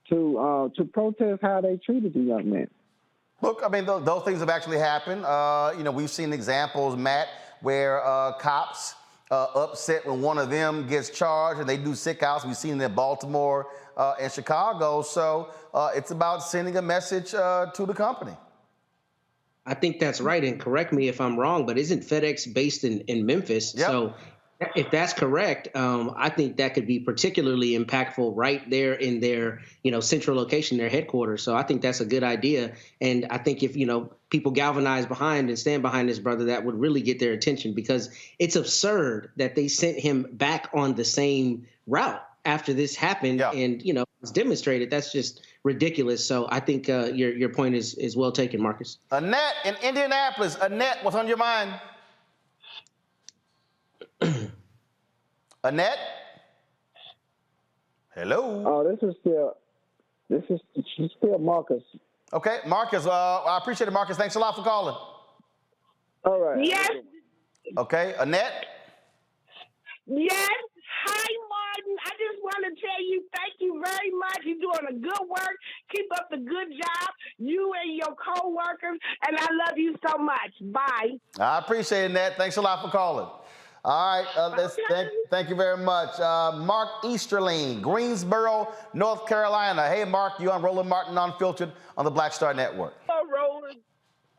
to protest how they treated the young men? Look, I mean, those things have actually happened. We've seen examples, Matt, where cops upset when one of them gets charged and they do sick outs. We've seen it in Baltimore and Chicago. So it's about sending a message to the company. I think that's right, and correct me if I'm wrong, but isn't FedEx based in Memphis? Yep. So if that's correct, I think that could be particularly impactful right there in their, central location, their headquarters. So I think that's a good idea. And I think if, people galvanize behind and stand behind this brother, that would really get their attention, because it's absurd that they sent him back on the same route after this happened. Yeah. And, it's demonstrated. That's just ridiculous. So I think your point is well taken, Marcus. Annette in Indianapolis. Annette, what's on your mind? Annette? Hello? Oh, this is still Marcus. Okay, Marcus, I appreciate it, Marcus. Thanks a lot for calling. All right. Yes. Okay, Annette? Yes. Hi, Martin. I just want to tell you thank you very much. You're doing a good work. Keep up the good job, you and your co-workers, and I love you so much. Bye. I appreciate it, Annette. Thanks a lot for calling. All right, thank you very much. Mark Easterling, Greensboro, North Carolina. Hey, Mark, you on Roland Martin Unfiltered on the Black Star Network. Hello, Roland.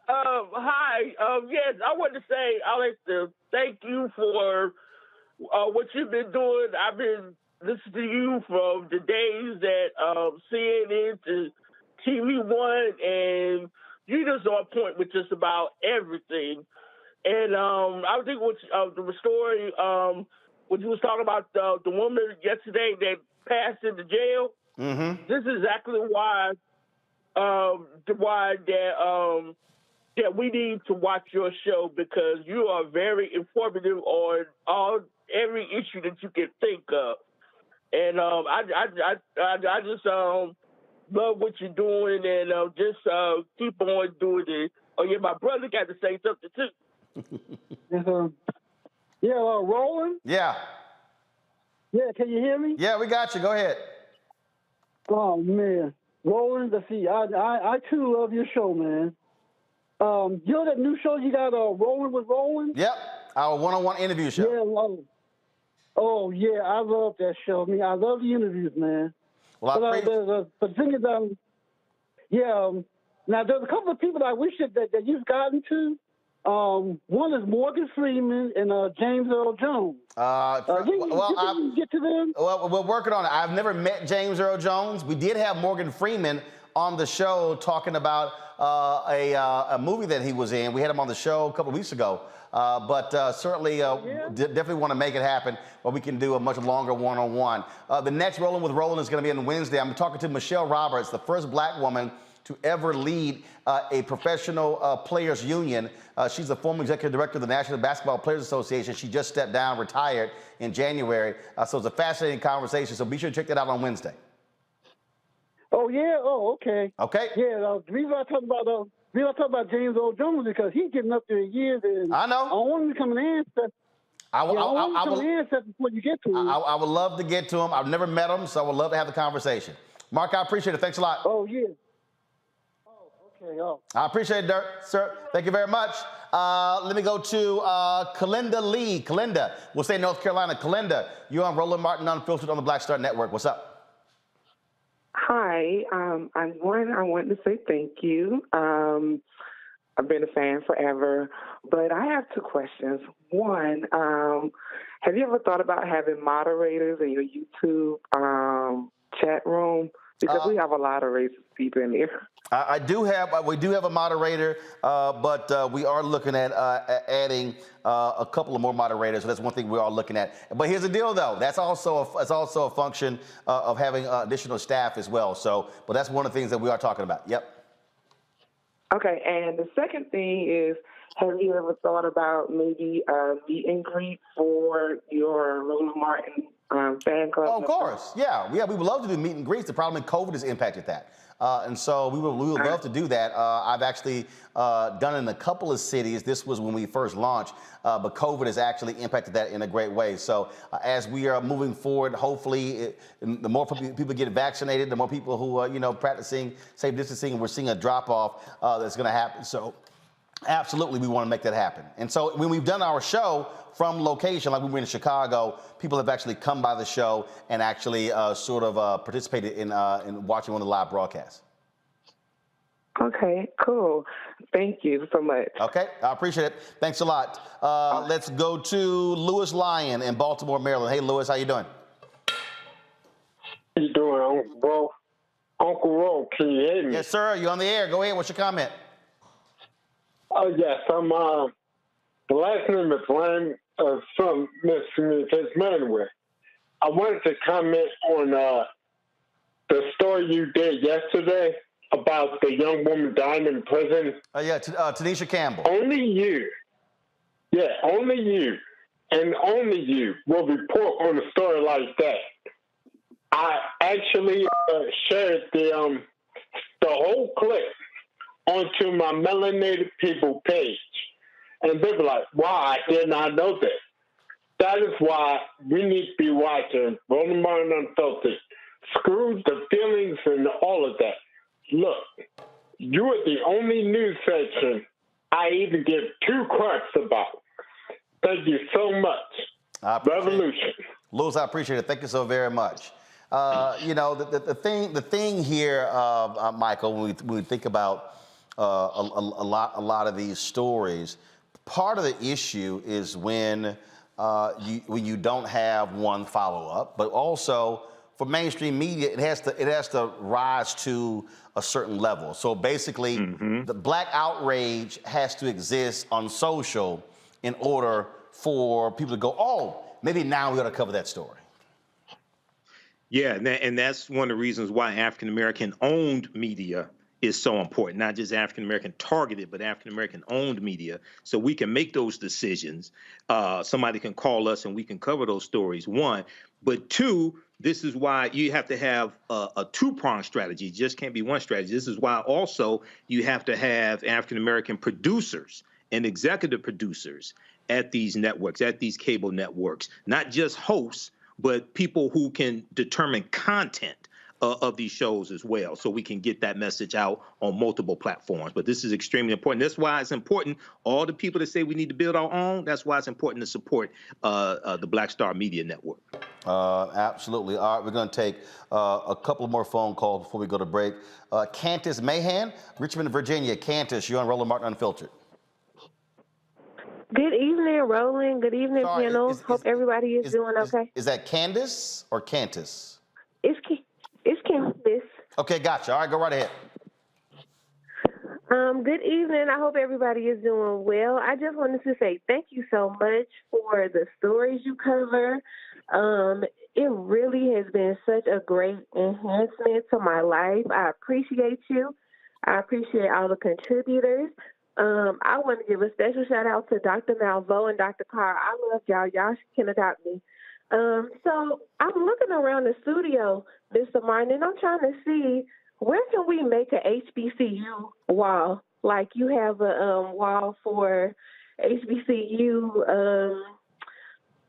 Hi. Yes, I want to say I'd like to thank you for what you've been doing. I've been listening to you from the days that CNN to TV One, and you just on point with just about everything. And I was thinking the story when you was talking about the woman yesterday that passed into jail. Mm-hmm. This is exactly why that we need to watch your show, because you are very informative on every issue that you can think of. And I just love what you're doing, and just keep on doing it. Oh yeah, my brother got to say something too. Roland? Yeah. Yeah, can you hear me? Yeah, we got you. Go ahead. Oh, man. Roland, let's see, I too love your show, man. You know that new show you got, Rolling with Roland? Yep, our one-on-one interview show. Yeah, love it. Oh, yeah, I love that show. I mean, I love the interviews, man. Well, but the thing is, now there's a couple of people that I wish that you've gotten to. One is Morgan Freeman and James Earl Jones. You get to them? Well, we're working on it. I've never met James Earl Jones. We did have Morgan Freeman on the show talking about a movie that he was in. We had him on the show a couple of weeks ago. But certainly definitely want to make it happen where we can do a much longer one-on-one. The next Rolling with Roland is going to be on Wednesday. I'm talking to Michelle Roberts, the first black woman to ever lead a professional players union. She's the former executive director of the National Basketball Players Association. She just stepped down, retired in January. So it's a fascinating conversation. So be sure to check that out on Wednesday. Oh, yeah? Oh, okay. Okay. Yeah, the reason I talk about James Earl Jones is because he's getting up there in years. And I know. I want him to come and answer. I will answer before you get to him. I would love to get to him. I've never met him, so I would love to have the conversation. Mark, I appreciate it. Thanks a lot. Oh, yeah. Okay, I appreciate it, sir. Thank you very much. Let me go to Kalinda Lee. Kalinda, we'll say North Carolina. Kalinda, you're on Roland Martin Unfiltered on the Black Star Network. What's up? Hi. I want to say thank you. I've been a fan forever, but I have two questions. One, have you ever thought about having moderators in your YouTube chat room? Because we have a lot of racist people in there. We do have a moderator, but we are looking at adding a couple of more moderators. So that's one thing we are looking at. But here's the deal, though. That's also a function of having additional staff as well. So, but that's one of the things that we are talking about. Yep. Okay, and the second thing is, have you ever thought about maybe a meet and greet for your Roland Martin fan club? Oh, of course, yeah. We would love to do meet and greets. The problem is COVID has impacted that. And so we would love to do that. I've actually done it in a couple of cities. This was when we first launched, but COVID has actually impacted that in a great way. So as we are moving forward, hopefully the more people get vaccinated, the more people who are practicing safe distancing, we're seeing a drop off that's going to happen. So absolutely, we want to make that happen. And so when we've done our show from location, like we were in Chicago, people have actually come by the show and actually participated in watching one of the live broadcasts. Okay, cool. Thank you so much. Okay, I appreciate it. Thanks a lot. Let's go to Louis Lyon in Baltimore, Maryland. Hey, Louis, how you doing? How you doing, Uncle Ro? Uncle Ro, can you hear me? Yes, sir. You're on the air. Go ahead. What's your comment? Oh, yes. I'm, the last name is Lyon from Miscommunication anyway. I wanted to comment on the story you did yesterday about the young woman dying in prison. Tanisha Campbell. Only you, only you, and only you will report on a story like that. I actually shared the whole clip onto my Melanated People page. And they were like, wow, I did not know that. That is why we need to be watching Roland Martin Unfiltered. Screw the feelings and all of that. Look, you are the only news section I even give two craps about. Thank you so much. Revolution. Louis, I appreciate it. Thank you so very much. The thing here, Michael, when we think about a lot of these stories, part of the issue is when you don't have one follow-up, but also for mainstream media, it has to rise to a certain level. So basically, the black outrage has to exist on social in order for people to go, oh, maybe now we ought to cover that story. Yeah, and that's one of the reasons why African-American owned media is so important, not just African-American targeted, but African-American owned media, so we can make those decisions. Somebody can call us and we can cover those stories, one. But two, this is why you have to have a two-pronged strategy. It just can't be one strategy. This is why also you have to have African-American producers and executive producers at these networks, at these cable networks, not just hosts, but people who can determine content of these shows as well, so we can get that message out on multiple platforms. But this is extremely important. That's why it's important, all the people that say we need to build our own, that's why it's important to support the Black Star Media Network. Absolutely. All right, we're going to take a couple more phone calls before we go to break. Candace Mahan, Richmond, Virginia. Candace, you're on Roland Martin Unfiltered. Good evening, Roland. Good evening, panel. Hope everybody is doing okay. Is that Candace or Cantus? It's Candace. Okay, gotcha. All right, go right ahead. Good evening. I hope everybody is doing well. I just wanted to say thank you so much for the stories you cover. It really has been such a great enhancement to my life. I appreciate you. I appreciate all the contributors. I want to give a special shout out to Dr. Malvo and Dr. Carr. I love y'all. Y'all can adopt me. So I'm looking around the studio, Mr. Martin, and I'm trying to see where can we make a HBCU wall? Like you have a wall for HBCU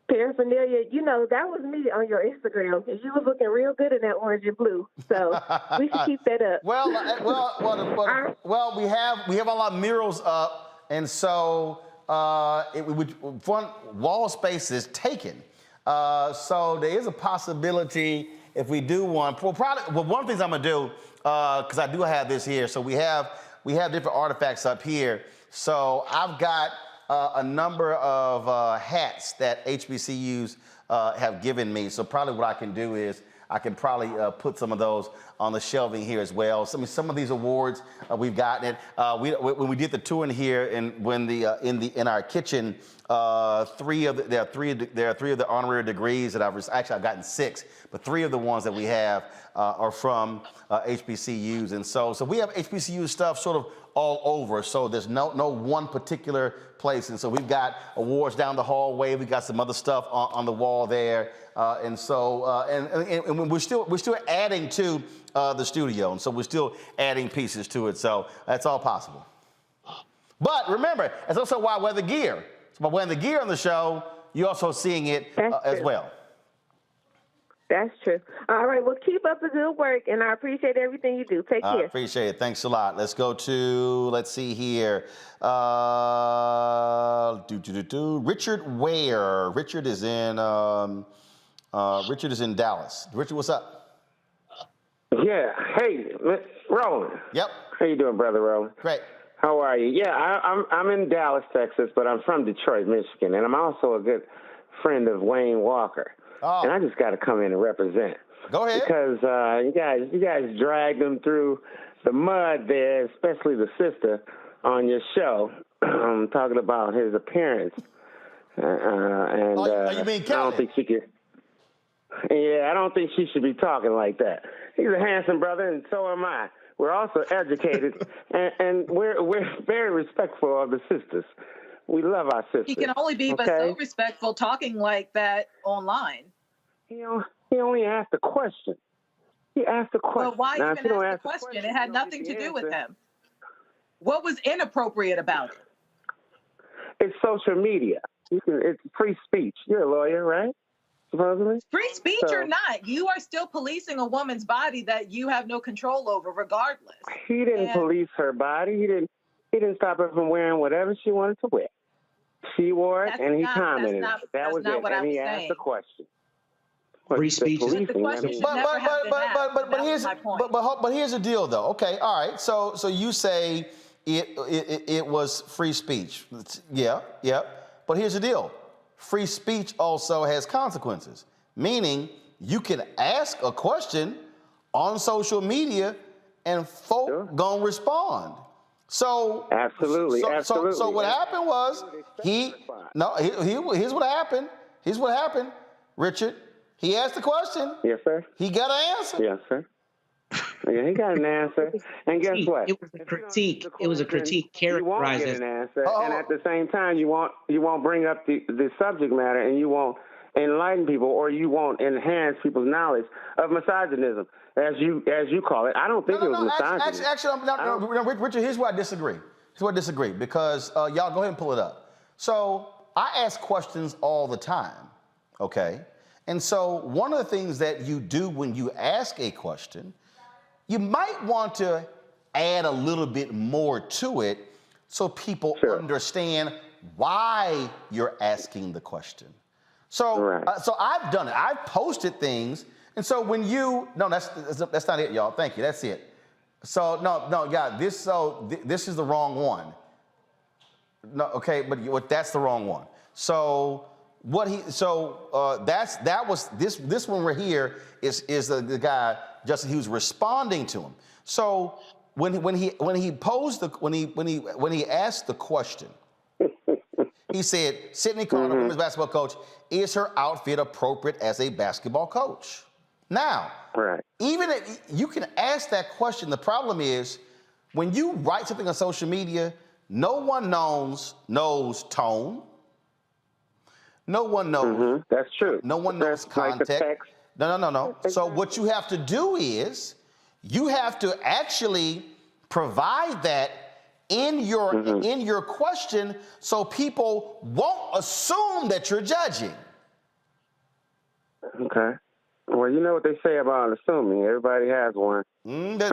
paraphernalia. You know, that was me on your Instagram. You was looking real good in that orange and blue. So we should keep that up. Well, we have a lot of murals up, and so wall space is taken. So there is a possibility if we do one. Well, one of the things I'm gonna do, because I do have this here. So we have different artifacts up here. So I've got a number of hats that HBCUs have given me. So probably what I can do is I can probably put some of those on the shelving here as well. Some of these awards we've gotten it. When we did the tour in here, and in our kitchen, there are three of the honorary degrees that I've gotten 6, but 3 of the ones that we have are from HBCUs, and so we have HBCU stuff sort of all over. So there's no one particular place. And so we've got awards down the hallway. We got some other stuff on the wall there. And we're still adding to the studio. And so we're still adding pieces to it. So that's all possible. But remember, that's also why I wear the gear. So by wearing the gear on the show, you're also seeing it as well. That's true. All right. Well, keep up the good work, and I appreciate everything you do. Take care. I appreciate it. Thanks a lot. Let's go to, let's see here. Richard Ware. Richard is in Dallas. Richard, what's up? Yeah. Hey, Roland. Yep. How you doing, brother Roland? Great. How are you? Yeah, I'm in Dallas, Texas, but I'm from Detroit, Michigan, and I'm also a good friend of Wayne Walker. Oh. And I just got to come in and represent. Go ahead. Because you guys dragged them through the mud there, especially the sister on your show, talking about his appearance. You mean Kelly? I don't think she could. Yeah, I don't think she should be talking like that. He's a handsome brother, and so am I. We're also educated, and we're very respectful of the sisters. We love our sisters. He can only be but so respectful talking like that online. He only asked a question. He asked a question. Well, why now, even ask the question? It had nothing to do with him. What was inappropriate about it? It's social media. It's free speech. You're a lawyer, right? Supposedly? Free speech or not, you are still policing a woman's body that you have no control over, regardless. He didn't police her body. He didn't stop her from wearing whatever she wanted to wear. She wore it, and he commented. That was it. And he asked the question. Free speech is but here's the deal, though. Okay, all right. So you say it was free speech. Yeah. But here's the deal. Free speech also has consequences, meaning you can ask a question on social media and folk gonna respond. So absolutely. So what happened was here's what happened. Here's what happened, Richard. He asked the question. Yes, sir. He got an answer. Yes, sir. Yeah, he got an answer. And guess what? It was a critique. It was a critique characterized as an answer. And at the same time, you won't bring up the subject matter, and you won't enlighten people, or you won't enhance people's knowledge of misogynism, as you call it. I don't think it was misogyny. Actually, Richard, here's where I disagree. Because y'all go ahead and pull it up. So I ask questions all the time, okay? And so one of the things that you do when you ask a question, you might want to add a little bit more to it so people understand why you're asking the question. So, so I've done it. I've posted things, and so when that's not it, y'all. Thank you. That's it. So yeah, this is the wrong one. No, okay, but that's the wrong one. So this one right here is the guy Justin. He was responding to him. So when he asked the question, he said, Sydney Carter, women's basketball coach, is her outfit appropriate as a basketball coach? Now, even if you can ask that question, the problem is when you write something on social media, no one knows tone. No one knows. That's true. No one knows context. No. So what you have to do is you have to actually provide that in your question so people won't assume that you're judging. Okay. Well, you know what they say about assuming. Everybody has one. But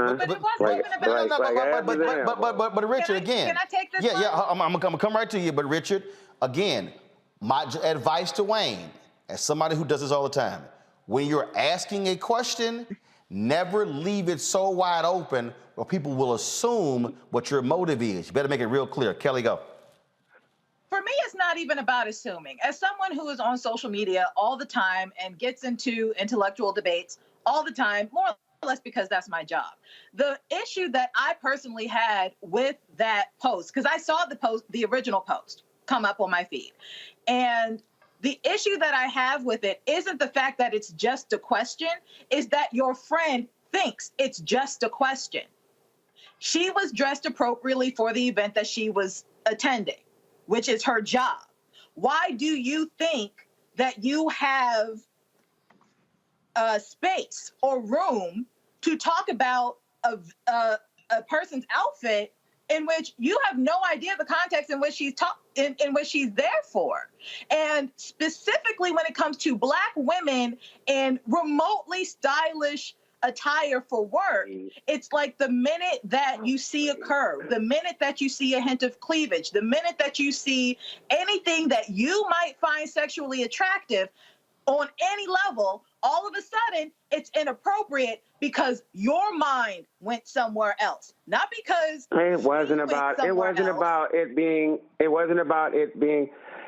Richard, again. Can I take this? I'm gonna come right to you. But Richard, again, my advice to Wayne, as somebody who does this all the time, when you're asking a question, never leave it so wide open where people will assume what your motive is. You better make it real clear. Kelly, go. For me, it's not even about assuming. As someone who is on social media all the time and gets into intellectual debates all the time, more or less because that's my job. The issue that I personally had with that post, because I saw the original post come up on my feed. And the issue that I have with it isn't the fact that it's just a question, is that your friend thinks it's just a question. She was dressed appropriately for the event that she was attending, which is her job. Why do you think that you have space or room to talk about a person's outfit in which you have no idea the context in which she's in which she's there for? And specifically when it comes to Black women in remotely stylish attire for work, it's like the minute that you see a curve, the minute that you see a hint of cleavage, the minute that you see anything that you might find sexually attractive on any level, all of a sudden it's inappropriate because your mind went somewhere else, not because it wasn't about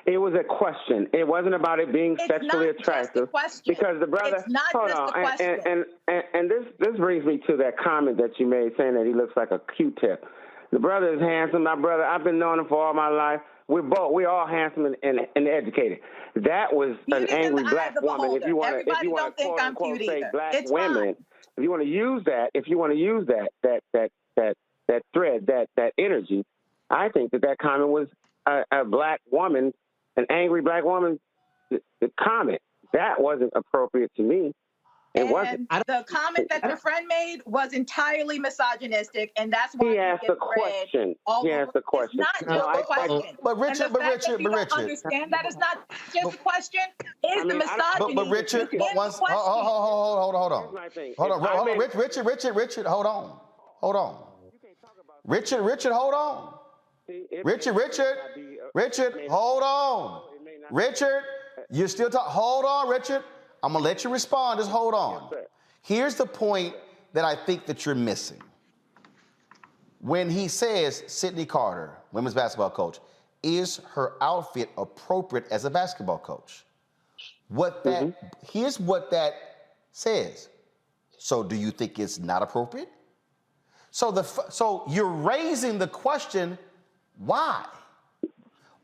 it was a question. It wasn't about it being sexually attractive. Because the brother, it's not hold just on, a question. and this brings me to that comment that you made saying that he looks like a Q-tip. The brother is handsome. My brother, I've been knowing him for all my life. We're all handsome and educated. That was an angry Black woman. If you want to quote unquote say Black women, if you want to use that thread, that energy, I think that comment was a Black woman, an angry Black woman. The comment that wasn't appropriate to me. It wasn't. The comment that your friend made was entirely misogynistic, and that's why he asked a question. He asked a question. It's not just a question. But Richard, and the fact that you don't understand that it's not just a question is the misogyny. But Richard, hold on. Richard, hold on. Richard, hold on. Richard, hold on. Richard, you're still talking. Hold on, Richard. I'm going to let you respond. Just hold on. Here's the point that I think that you're missing. When he says, Sydney Carter, women's basketball coach, is her outfit appropriate as a basketball coach? Here's what that says. So do you think it's not appropriate? So you're raising the question, why?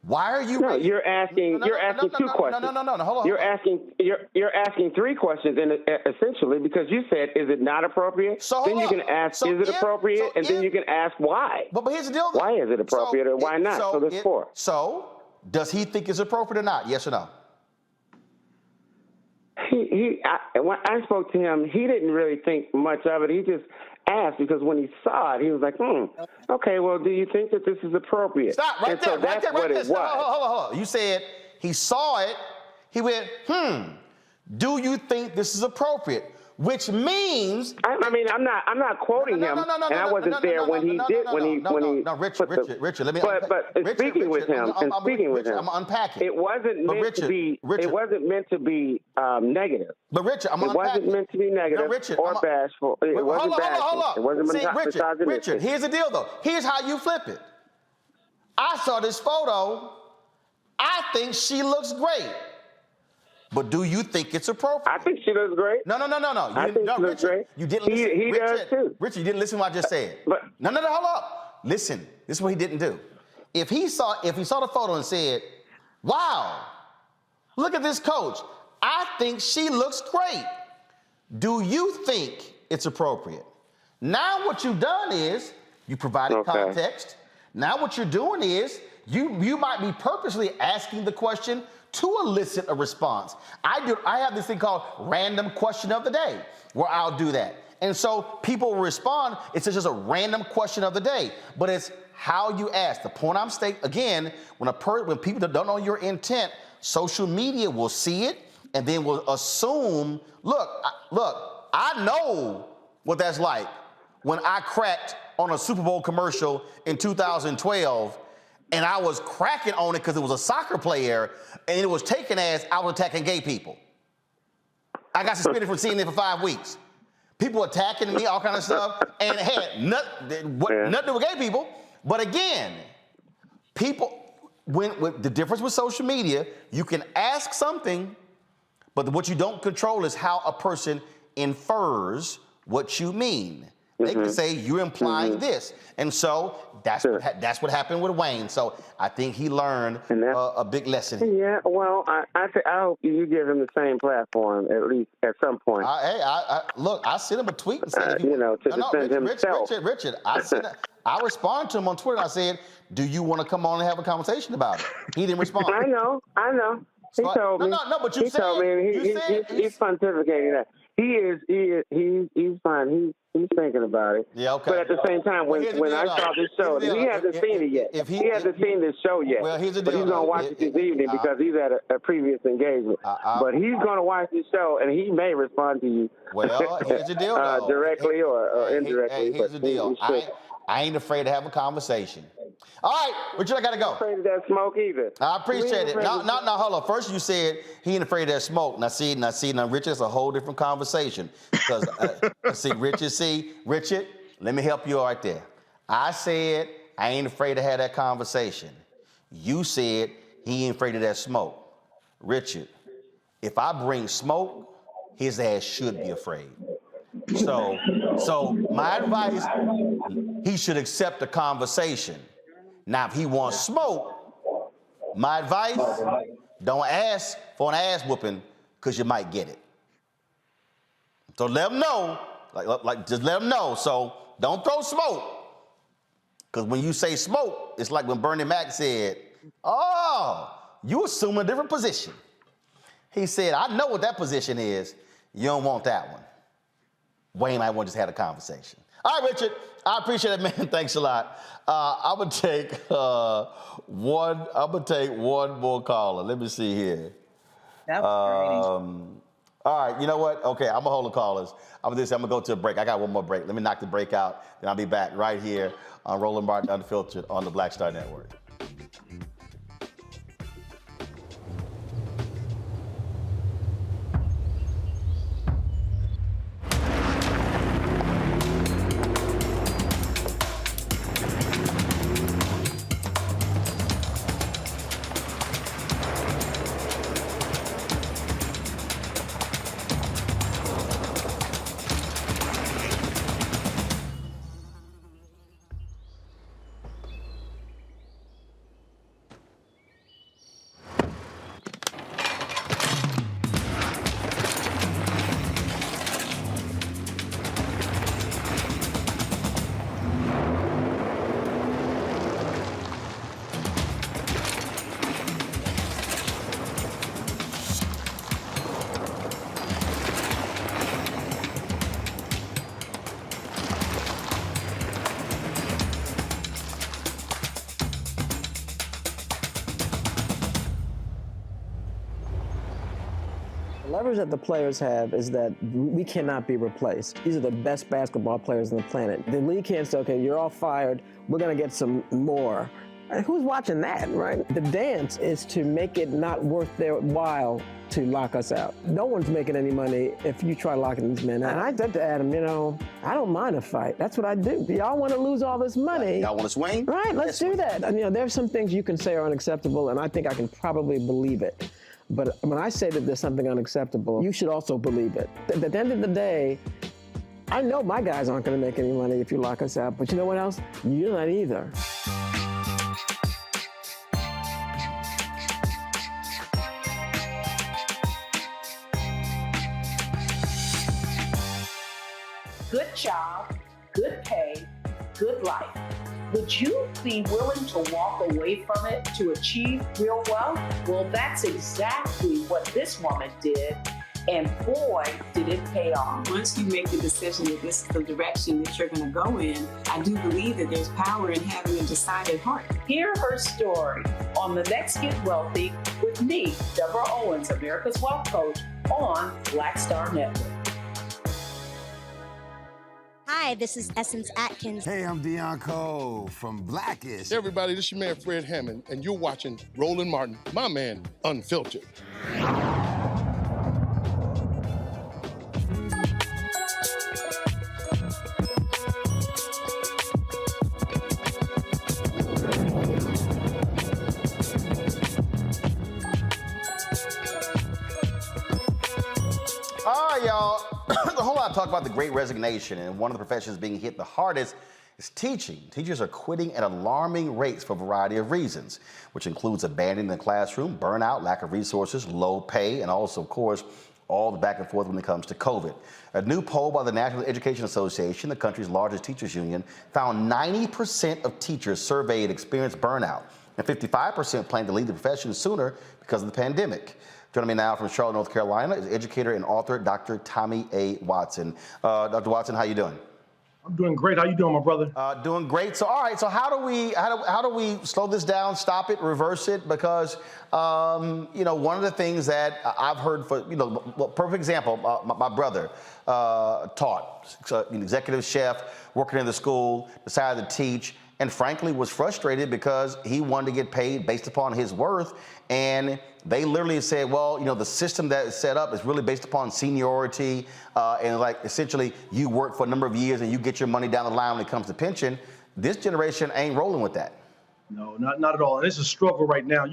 Why are you? No, you're asking two questions. No, hold on. You're asking three questions, and essentially because you said, "Is it not appropriate?" Then you can ask, "Is it appropriate?" And then you can ask, "Why?" But here's the deal. Why is it appropriate, or why not? So there's four. So does he think it's appropriate or not? Yes or no? When I spoke to him, he didn't really think much of it. He just asked because when he saw it, he was like, okay, well, do you think that this is appropriate? Stop, right there, right there. Hold on. You said he saw it, he went, do you think this is appropriate? Which means... I mean, I'm not quoting him, and I wasn't there when he did, when he Richard, let me... But speaking with him, I'm unpacking. It wasn't meant to be, it wasn't meant to be negative. But Richard, it wasn't meant to be negative or bashful. It wasn't bashful. Hold on. It wasn't misogynistic. Richard, here's the deal, though. Here's how you flip it. I saw this photo. I think she looks great. But do you think it's appropriate? I think she looks great. No. I think she looks great. You didn't listen. He does too. Richard, you didn't listen to what I just said. No, hold up. Listen, this is what he didn't do. If he saw the photo and said, wow, look at this coach. I think she looks great. Do you think it's appropriate? Now what you've done is you provided context. Now what you're doing is you might be purposely asking the question to elicit a response. I have this thing called random question of the day where I'll do that. And so people respond, it's just a random question of the day, but it's how you ask. The point I'm stating, again, when people don't know your intent, social media will see it and then will assume, look, I know what that's like when I cracked on a Super Bowl commercial in 2012 and I was cracking on it because it was a soccer player and it was taken as I was attacking gay people. I got suspended from CNN for 5 weeks. People attacking me, all kind of stuff, and it had nothing to do with gay people. But again, with the difference with social media, you can ask something, but what you don't control is how a person infers what you mean. They can say you're implying this, and so that's what happened with Wayne. So I think he learned a big lesson. Yeah, well, I hope you give him the same platform at least at some point. Look, I sent him a tweet and said, to defend himself. Richard, I responded to him on Twitter. I said, "Do you want to come on and have a conversation about it?" He didn't respond. I know. He told me. No, but you he told me. He's pontificating that. He's fine. He's thinking about it. Yeah, okay. But at the same time, when I saw this show, he hasn't seen it yet. He hasn't seen this show yet. Well, here's the deal. But he's going to watch it this evening because he's at a previous engagement. But he's going to watch this show, and he may respond to you. Well, here's the deal, though. Directly or indirectly. Here's the deal. I ain't afraid to have a conversation. All right, Richard, I got to go. Afraid of that smoke either. I appreciate it. No, hold on. First you said he ain't afraid of that smoke. Now, Richard, it's a whole different conversation. Because, Richard, let me help you right there. I said I ain't afraid to have that conversation. You said he ain't afraid of that smoke. Richard, if I bring smoke, his ass should be afraid. So my advice, he should accept the conversation. Now, if he wants smoke, my advice, don't ask for an ass whooping because you might get it. So let him know, just let him know. So don't throw smoke. Because when you say smoke, it's like when Bernie Mac said, "Oh, you assume a different position." He said, "I know what that position is. You don't want that one." Wayne might want to just have a conversation. All right, Richard, I appreciate it, man. Thanks a lot. I'm gonna take one more caller. Let me see here. That was great. All right, you know what? Okay, I'm gonna hold the callers. I'm gonna go to a break. I got one more break. Let me knock the break out, then I'll be back right here on Roland Martin Unfiltered on the Black Star Network. The leverage that the players have is that we cannot be replaced. These are the best basketball players on the planet. The league can't say, okay, you're all fired, we're gonna get some more. And who's watching that, right? The dance is to make it not worth their while to lock us out. No one's making any money if you try locking these men out. And I said to Adam, I don't mind a fight. That's what I do. Y'all want to lose all this money. Y'all want to swing? Right, let's do that. And, there's some things you can say are unacceptable, and I think I can probably believe it. But when I say that there's something unacceptable, you should also believe it. At the end of the day, I know my guys aren't going to make any money if you lock us out, but you know what else? You're not either. Good job, good pay, good life. Would you be willing to walk away from it to achieve real wealth? Well, that's exactly what this woman did, and boy, did it pay off. Once you make the decision that this is the direction that you're going to go in, I do believe that there's power in having a decided heart. Hear her story on The Next Get Wealthy with me, Deborah Owens, America's Wealth Coach, on Black Star Network. Hi, this is Essence Atkins. Hey, I'm Deion Cole from Blackish. Hey, everybody, this is your man, Fred Hammond, and you're watching Roland Martin, my man, Unfiltered. All right, y'all. whole lot of talk about the Great Resignation, and one of the professions being hit the hardest is teaching. Teachers are quitting at alarming rates for a variety of reasons, which includes abandoning the classroom, burnout, lack of resources, low pay, and also, of course, all the back and forth when it comes to COVID. A new poll by the National Education Association, the country's largest teachers union, found 90% of teachers surveyed experienced burnout, and 55% plan to leave the profession sooner because of the pandemic. Joining me now from Charlotte, North Carolina is educator and author Dr. Tommy A. Watson. Dr. Watson, how you doing? I'm doing great. How you doing, my brother? Doing great. So, all right. So, how do we slow this down, stop it, reverse it? Because one of the things that I've heard perfect example. My brother taught, an executive chef, working in the school, decided to teach, and frankly was frustrated because he wanted to get paid based upon his worth. And they literally said, well, the system that is set up is really based upon seniority, and like essentially you work for a number of years and you get your money down the line when it comes to pension. This generation ain't rolling with that. No, not at all. And it's a struggle right now.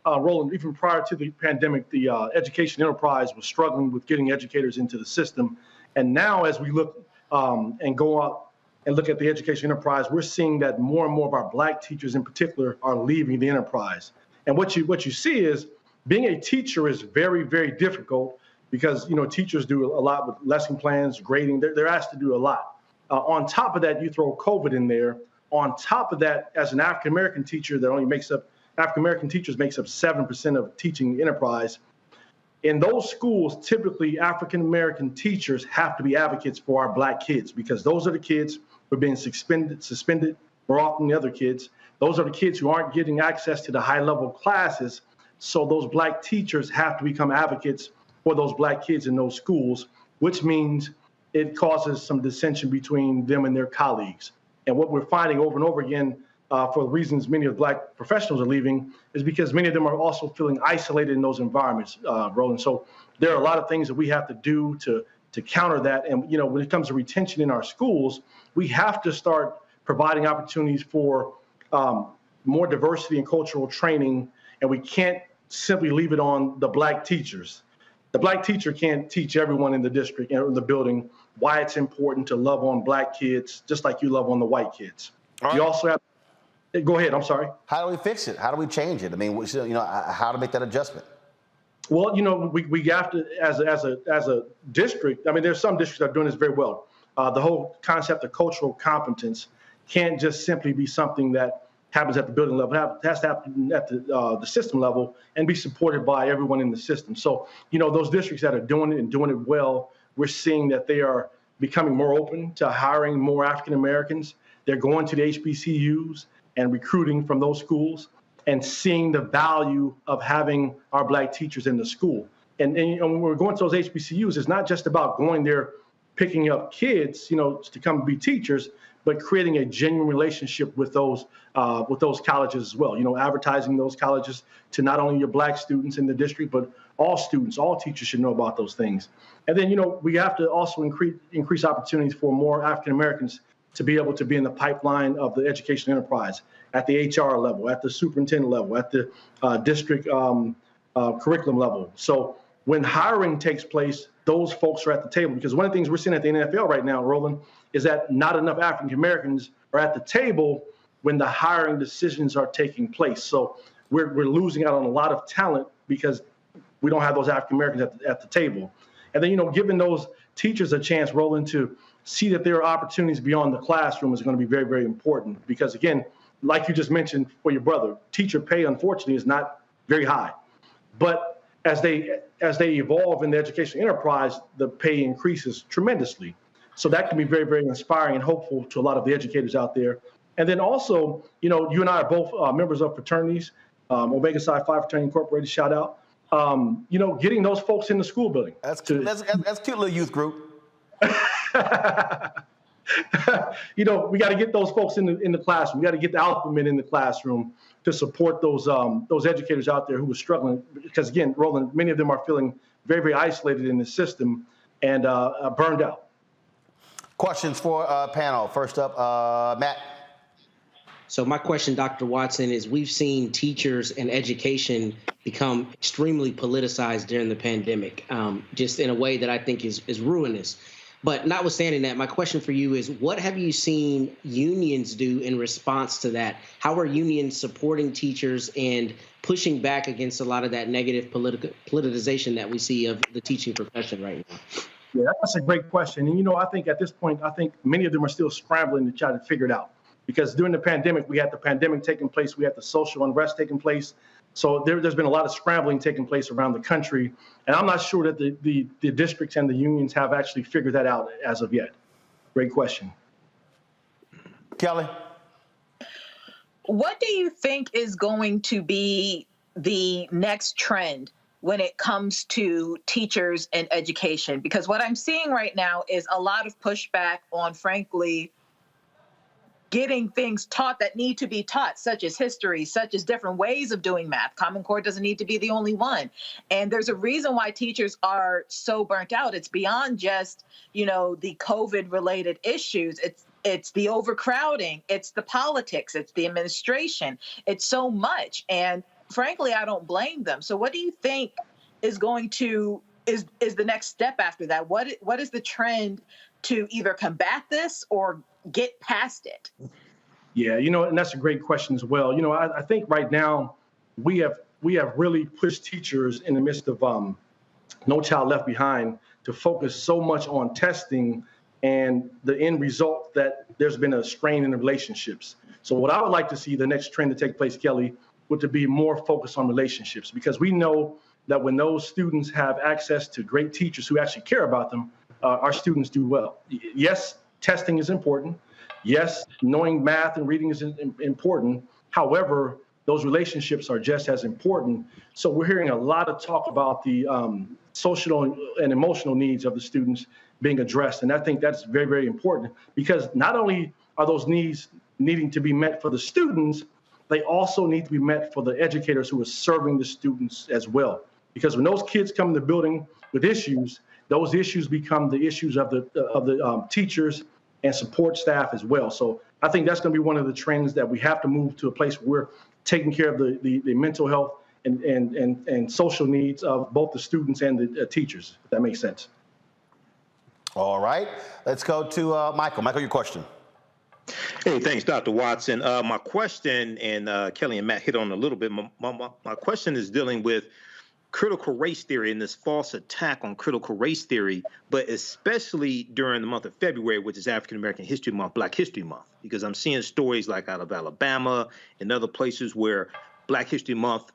Roland, even prior to the pandemic, the education enterprise was struggling with getting educators into the system. And now as we look and go out and look at the education enterprise, we're seeing that more and more of our Black teachers in particular are leaving the enterprise. And what you see is being a teacher is very, very difficult because, teachers do a lot with lesson plans, grading. They're asked to do a lot. On top of that, you throw COVID in there. On top of that, as an African-American teacher that African-American teachers makes up 7% of teaching enterprise. In those schools, typically African-American teachers have to be advocates for our Black kids because those are the kids who are being suspended more often than the other kids. Those are the kids who aren't getting access to the high-level classes. So those Black teachers have to become advocates for those Black kids in those schools, which means it causes some dissension between them and their colleagues. And what we're finding over and over again, for the reasons many of the Black professionals are leaving, is because many of them are also feeling isolated in those environments, Roland. So there are a lot of things that we have to do to counter that. And, when it comes to retention in our schools, we have to start providing opportunities for more diversity and cultural training, and we can't simply leave it on the Black teachers. The Black teacher can't teach everyone in the district and in the building why it's important to love on Black kids, just like you love on the white kids. Right. You also have, go ahead, I'm sorry. How do we fix it? How do we change it? I mean, how to make that adjustment? Well, we have to, as a district, I mean, there's some districts that are doing this very well. The whole concept of cultural competence can't just simply be something that happens at the building level. It has to happen at the system level and be supported by everyone in the system. So, those districts that are doing it and doing it well, we're seeing that they are becoming more open to hiring more African Americans. They're going to the HBCUs and recruiting from those schools and seeing the value of having our Black teachers in the school. And when we're going to those HBCUs, it's not just about going there, picking up kids, to come be teachers, but creating a genuine relationship with those colleges as well. Advertising those colleges to not only your Black students in the district, but all students, all teachers should know about those things. And then, we have to also increase opportunities for more African Americans to be able to be in the pipeline of the education enterprise at the HR level, at the superintendent level, at the district curriculum level. So when hiring takes place, those folks are at the table, because one of the things we're seeing at the NFL right now, Roland, is that not enough African Americans are at the table when the hiring decisions are taking place. So we're losing out on a lot of talent because we don't have those African Americans at the table. And then, giving those teachers a chance, Roland, to see that there are opportunities beyond the classroom is going to be very, very important. Because again, like you just mentioned for your brother, teacher pay, unfortunately, is not very high. But as they evolve in the education enterprise, the pay increases tremendously. So that can be very, very inspiring and hopeful to a lot of the educators out there. And then also, you and I are both members of fraternities, Omega Psi Phi Fraternity Incorporated, shout out. Getting those folks in the school building. That's cute little youth group. We got to get those folks in the classroom. We got to get the alpha men in the classroom to support those educators out there who are struggling. Because again, Roland, many of them are feeling very, very isolated in the system and burned out. Questions for panel. First up, Matt. So my question, Dr. Watson, is we've seen teachers and education become extremely politicized during the pandemic, just in a way that I think is ruinous. But notwithstanding that, my question for you is, what have you seen unions do in response to that? How are unions supporting teachers and pushing back against a lot of that negative politicization that we see of the teaching profession right now? Yeah, that's a great question. And, I think at this point, many of them are still scrambling to try to figure it out. Because during the pandemic, we had the pandemic taking place, we had the social unrest taking place. So there's been a lot of scrambling taking place around the country. And I'm not sure that the districts and the unions have actually figured that out as of yet. Great question. Kelly? What do you think is going to be the next trend when it comes to teachers and education? Because what I'm seeing right now is a lot of pushback on, frankly, getting things taught that need to be taught, such as history, such as different ways of doing math. Common Core doesn't need to be the only one. And there's a reason why teachers are so burnt out. It's beyond just, the COVID-related issues. It's the overcrowding, it's the politics, it's the administration. It's so much. And frankly, I don't blame them. So what do you think is going to is the next step after that? What is the trend to either combat this or get past it? Yeah, and that's a great question as well. I think right now we have really pushed teachers in the midst of No Child Left Behind to focus so much on testing, and the end result that there's been a strain in the relationships. So what I would like to see the next trend to take place, Kelly, would to be more focused on relationships, because we know that when those students have access to great teachers who actually care about them, our students do well. Yes, testing is important. Yes, knowing math and reading is important. However, those relationships are just as important. So we're hearing a lot of talk about the social and emotional needs of the students being addressed. And I think that's very, very important, because not only are those needs needing to be met for the students, they also need to be met for the educators who are serving the students as well. Because when those kids come in the building with issues, those issues become the issues of the teachers and support staff as well. So I think that's going to be one of the trends that we have to move to a place where we're taking care of the mental health and social needs of both the students and the teachers, if that makes sense. All right, let's go to Michael. Michael, your question. Hey, thanks, Dr. Watson. My question, and Kelly and Matt hit on a little bit, my question is dealing with critical race theory and this false attack on critical race theory, but especially during the month of February, which is African American History Month, Black History Month, because I'm seeing stories like out of Alabama and other places where Black History Month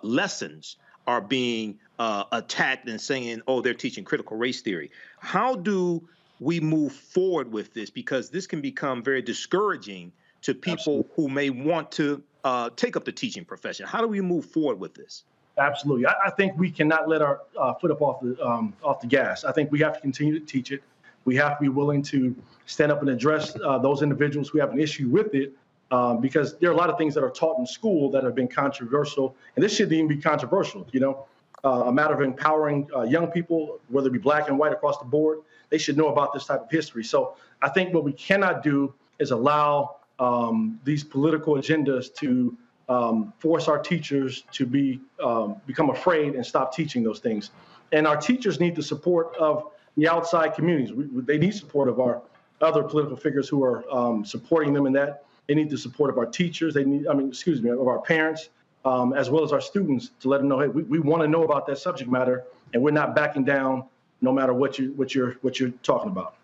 lessons are being attacked and saying, oh, they're teaching critical race theory. How do we move forward with this? Because this can become very discouraging to people who may want to take up the teaching profession. How do we move forward with this? Absolutely. I think we cannot let our foot up off the gas. I think we have to continue to teach it. We have to be willing to stand up and address those individuals who have an issue with it, because there are a lot of things that are taught in school that have been controversial, and this shouldn't even be controversial. A matter of empowering young people, whether it be black and white across the board, they should know about this type of history. So I think what we cannot do is allow these political agendas to force our teachers to become afraid and stop teaching those things. And our teachers need the support of the outside communities. They need support of our other political figures who are supporting them in that. They need the support of our teachers. Of our parents, as well as our students, to let them know, hey, we want to know about that subject matter, and we're not backing down no matter what you're talking about.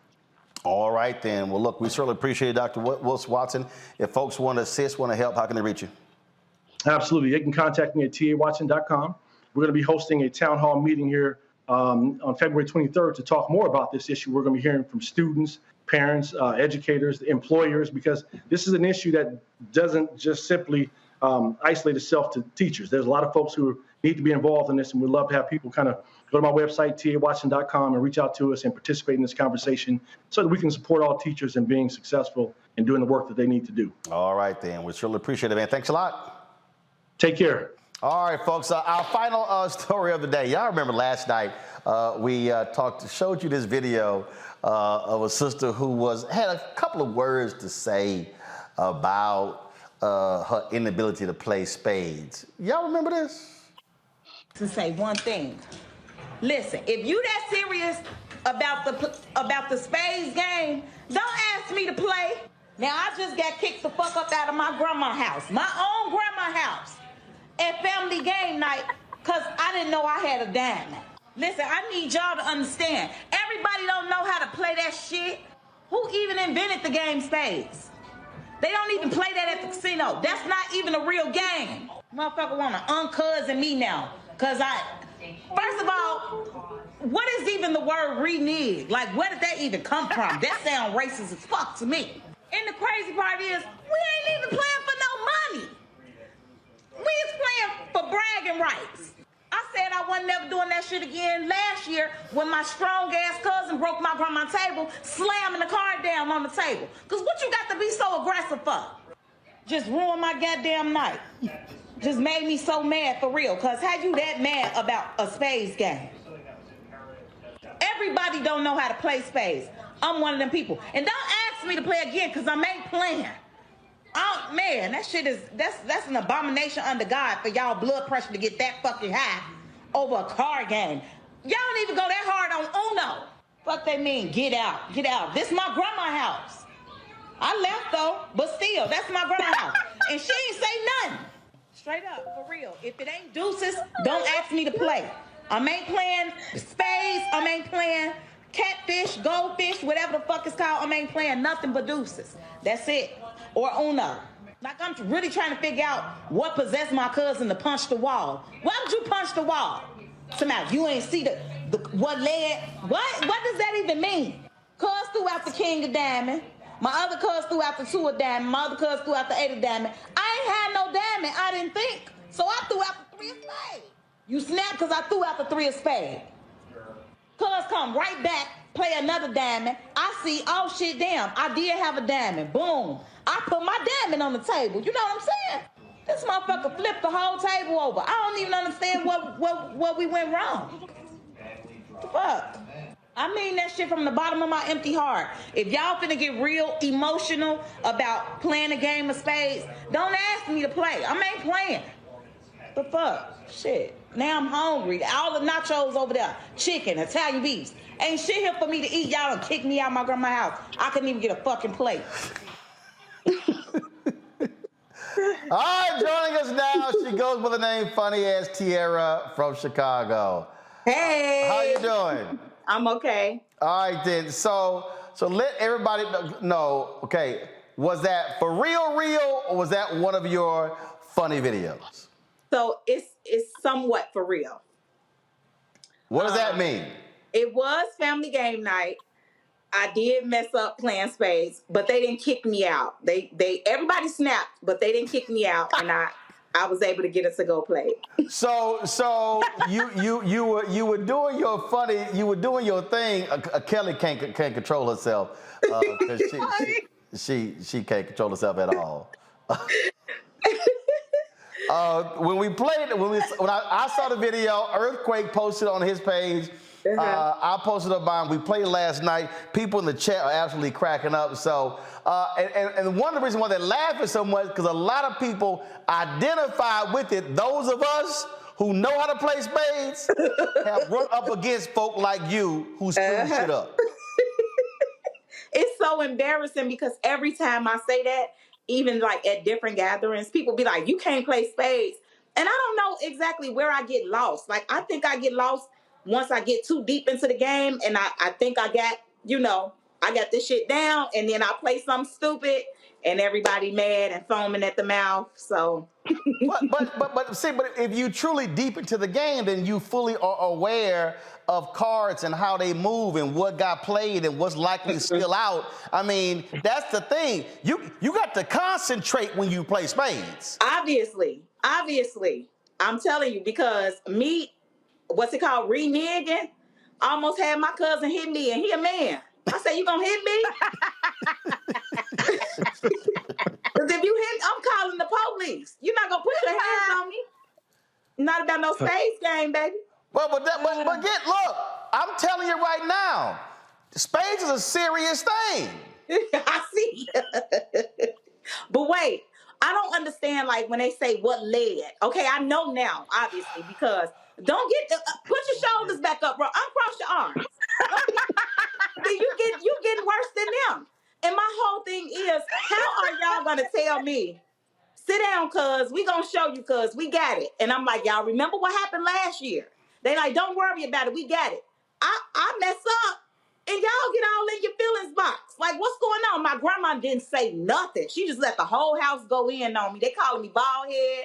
All right, then. Well, look, we certainly appreciate it, Dr. Watson. If folks want to assist, want to help, how can they reach you? Absolutely. They can contact me at tawatson.com. We're going to be hosting a town hall meeting here on February 23rd to talk more about this issue. We're going to be hearing from students, parents, educators, employers, because this is an issue that doesn't just simply isolate itself to teachers. There's a lot of folks who need to be involved in this, and we'd love to have people kind of go to my website, tawatson.com, and reach out to us and participate in this conversation so that we can support all teachers in being successful and doing the work that they need to do. All right, then. We certainly appreciate it, man. Thanks a lot. Take care. All right, folks. Our final story of the day. Y'all remember last night we showed you this video of a sister who had a couple of words to say about her inability to play spades. Y'all remember this? To say one thing. Listen, if you that serious about the Spades game, don't ask me to play. Now, I just got kicked the fuck up out of my grandma's house, my own grandma's house, at family game night, because I didn't know I had a diamond. Listen, I need y'all to understand. Everybody don't know how to play that shit. Who even invented the game Spades? They don't even play that at the casino. That's not even a real game. Motherfucker want to uncousin me now. Because first of all, what is even the word renege? Like, where did that even come from? That sounds racist as fuck to me. And the crazy part is, we ain't even playing for no money. We is playing for bragging rights. I said I wasn't never doing that shit again last year when my strong-ass cousin broke my grandma's table, slamming the card down on the table. Because what you got to be so aggressive for? Just ruined my goddamn night. Just made me so mad for real. Because how you that mad about a Spades game? Everybody don't know how to play Spades. I'm one of them people. And don't ask me to play again because I ain't playing. Oh, man, that shit is, that's an abomination under God for y'all blood pressure to get that fucking high over a card game. Y'all don't even go that hard on Uno. Fuck they mean, get out, get out. This my grandma's house. I left though, but still, that's my grandma's house. And she ain't say nothing. Straight up, for real. If it ain't deuces, don't ask me to play. I ain't playing Spades, I ain't playing catfish, goldfish, whatever the fuck it's called. I ain't playing nothing but deuces. That's it. Or Uno. Like, I'm really trying to figure out what possessed my cousin to punch the wall. Why would you punch the wall? Somehow you ain't see the what led. What does that even mean? Cuz threw out the king of diamond. My other cuz threw out the two of diamond. My other cuz threw out the eight of diamond. I ain't had no diamond. I didn't think. So I threw out the three of spades. You snapped because I threw out the three of spades. Cuz come right back, play another diamond. I see, oh shit, damn, I did have a diamond. Boom. I put my diamond on the table. You know what I'm saying? This motherfucker flipped the whole table over. I don't even understand what we went wrong. What the fuck? I mean that shit from the bottom of my empty heart. If y'all finna get real emotional about playing a game of Spades, don't ask me to play. I ain't playing. The fuck? Shit. Now I'm hungry. All the nachos over there, chicken, Italian beefs. Ain't shit here for me to eat. Y'all done kicked me out of my grandma's house. I couldn't even get a fucking plate. All right, joining us now, she goes by the name Funny Ass Tiara from Chicago. Hey. How you doing? I'm okay. All right then. So let everybody know. Okay, was that for real, or was that one of your funny videos? So it's somewhat for real. What does that mean? It was family game night. I did mess up playing Spades, but they didn't kick me out. They everybody snapped, but they didn't kick me out, and I was able to get us to go play. So you were doing your funny, you were doing your thing. Kelly can't control herself because she can't control herself at all. When I saw the video, Earthquake posted on his page. I posted up mine. We played last night. People in the chat are absolutely cracking up. So, and one of the reasons why they're laughing so much because a lot of people identify with it. Those of us who know how to play Spades have run up against folk like you who screw shit up. It's so embarrassing because every time I say that, even like at different gatherings, people be like, "You can't play Spades," and I don't know exactly where I get lost. Like I think I get lost once I get too deep into the game and I think I got, I got this shit down and then I play something stupid and everybody mad and foaming at the mouth. So but if you truly deep into the game, then you fully are aware of cards and how they move and what got played and what's likely to spill out. I mean, that's the thing. You got to concentrate when you play Spades. Obviously. I'm telling you, because what's it called? Reneging. I almost had my cousin hit me, and he a man. I said, "You gonna hit me?" Because if you hit, I'm calling the police. You're not gonna put your hands on me. Not about no Spades game, baby. Well, but look, I'm telling you right now, Spades is a serious thing. I see. But wait, I don't understand, like, when they say what led. Okay, I know now, obviously, because don't put your shoulders back up, bro. Uncross your arms. trying to tell me, sit down, cuz we gonna show you, cuz we got it. And I'm like, y'all remember what happened last year? They like, don't worry about it, we got it. I mess up and y'all get all in your feelings box. Like, what's going on? My grandma didn't say nothing. She just let the whole house go in on me. They calling me bald head.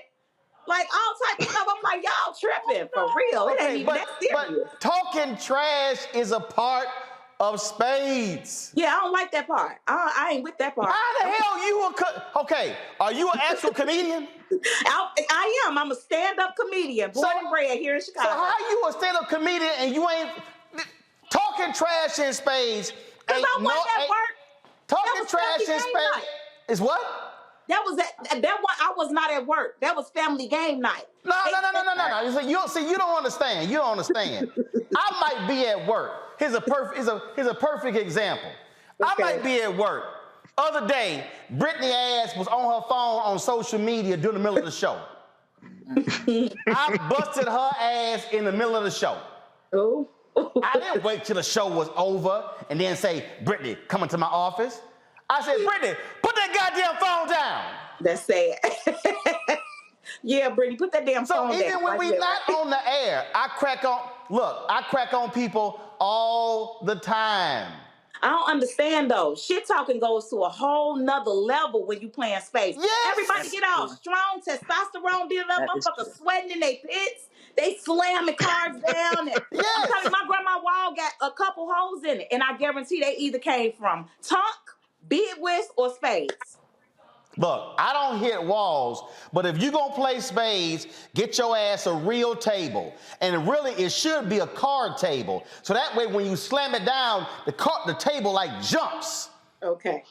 Like all type of stuff. I'm like, y'all tripping for real. It ain't even that serious. But talking trash is a part of Spades. Yeah, I don't like that part. I ain't with that part. How the hell you okay? Are you an actual comedian? I am. I'm a stand-up comedian, born and bred here in Chicago. So how you a stand-up comedian and you ain't talking trash in Spades? Because I wasn't at work. Talking trash in Spades is what? That one. I was not at work. That was family game night. No. You don't understand. You don't understand. I might be at work. Here's a perfect example. I might be at work. Other day, Brittany ass was on her phone on social media during the middle of the show. I busted her ass in the middle of the show. Oh. I didn't wait till the show was over and then say, Brittany, come into my office. I said, Brittany, put that goddamn phone down. That's sad. Yeah, Brittany, put that damn phone down. So even when we not on the air, I crack on people all the time. I don't understand though. Shit talking goes to a whole nother level when you playing Spades. Yes. Everybody get all strong, testosterone build up, motherfuckers sweating in their pits. They slamming cars down. And yes. I'm telling you, my grandma wall got a couple holes in it, and I guarantee they either came from Tunk, Bid Whist, or Spades. Look, I don't hit walls, but if you gonna play Spades, get your ass a real table. And really, it should be a card table. So that way, when you slam it down, the table like jumps. Okay.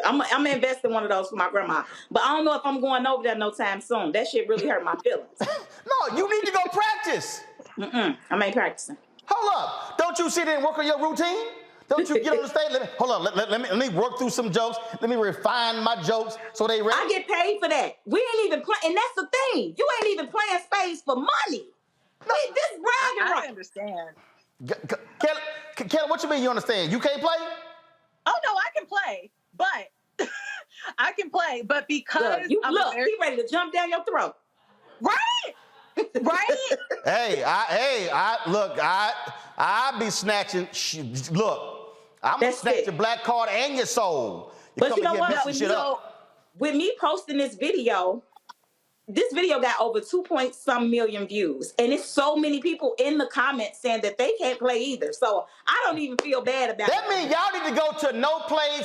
I'm gonna invest in one of those for my grandma. But I don't know if I'm going over there no time soon. That shit really hurt my feelings. No, you need to go practice. I ain't practicing. Hold up. Don't you sit there and work on your routine? Don't you get on the stage? Let me work through some jokes. Let me refine my jokes so they ready. I get paid for that. We ain't even playing, and that's the thing. You ain't even playing Spades for money. No, this bragging right. I understand. Kelly, what you mean you understand? You can't play? Oh no, I can play, but I can play, but because he ready to jump down your throat. Right? Right? Hey, I be snatching. Look, I'm gonna snatch your black card and your soul. But you know what? With me posting this video got over 2-point-some million views, and it's so many people in the comments saying that they can't play either. So I don't even feel bad about that. That means y'all need to go to no playing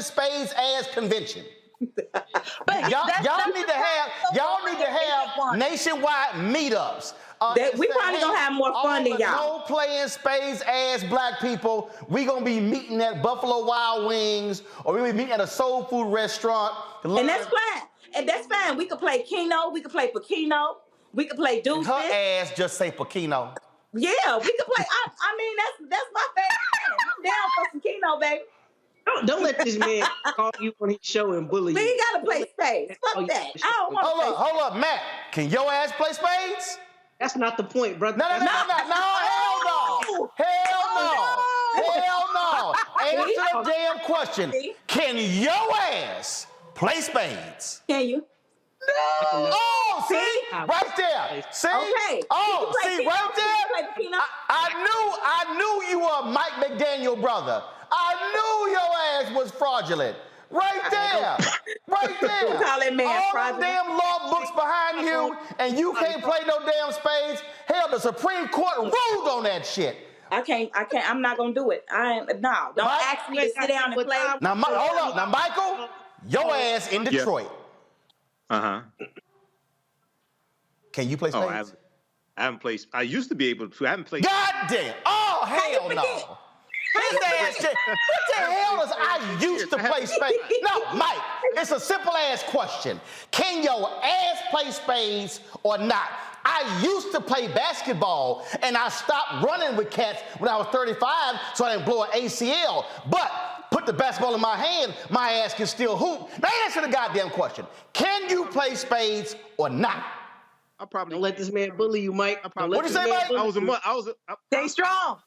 Spades ass convention. But y'all need to have nationwide meetups. We probably gonna have more fun than y'all. No playing Spades ass black people. We gonna be meeting at Buffalo Wild Wings, or we be meeting at a soul food restaurant. And that's fine. And that's fine. We could play Keno. We could play Pekino. We could play Deuces. Her ass just say Pekino. Yeah, we could play. I mean, that's my favorite. I'm down for some Keno, baby. Don't let this man call you on his show and bully you. We ain't gotta play Spades. Fuck that. I don't want to play. Hold up, Matt. Can your ass play Spades? That's not the point, brother. No, hell no. Hell no. Answer the damn question. Can your ass play Spades? Can you? No. Oh, see? Right there. See? Okay. Oh, see, right there? I knew you were a Mike McDaniel brother. I knew your ass was fraudulent. Right there. Right there. Call that man all fraudulent. them damn law books behind you, and you can't play no damn Spades. Hell, the Supreme Court ruled on that shit. I can't. I'm not gonna do it. Don't ask me to sit down and play. Now, hold up. Now, Michael, your ass in Detroit. Can you play Spades? I haven't played. I used to be able to. I haven't played. God damn. Oh, hell no. His ass shit. What the hell is I used to play Spades? No, Mike, it's a simple ass question. Can your ass play Spades or not? I used to play basketball, and I stopped running with cats when I was 35 so I didn't blow an ACL. But put the basketball in my hand, my ass can still hoop. Now answer the goddamn question. Can you play Spades or not? Don't let this man bully you, Mike. What'd you say, Mike? I was Stay strong.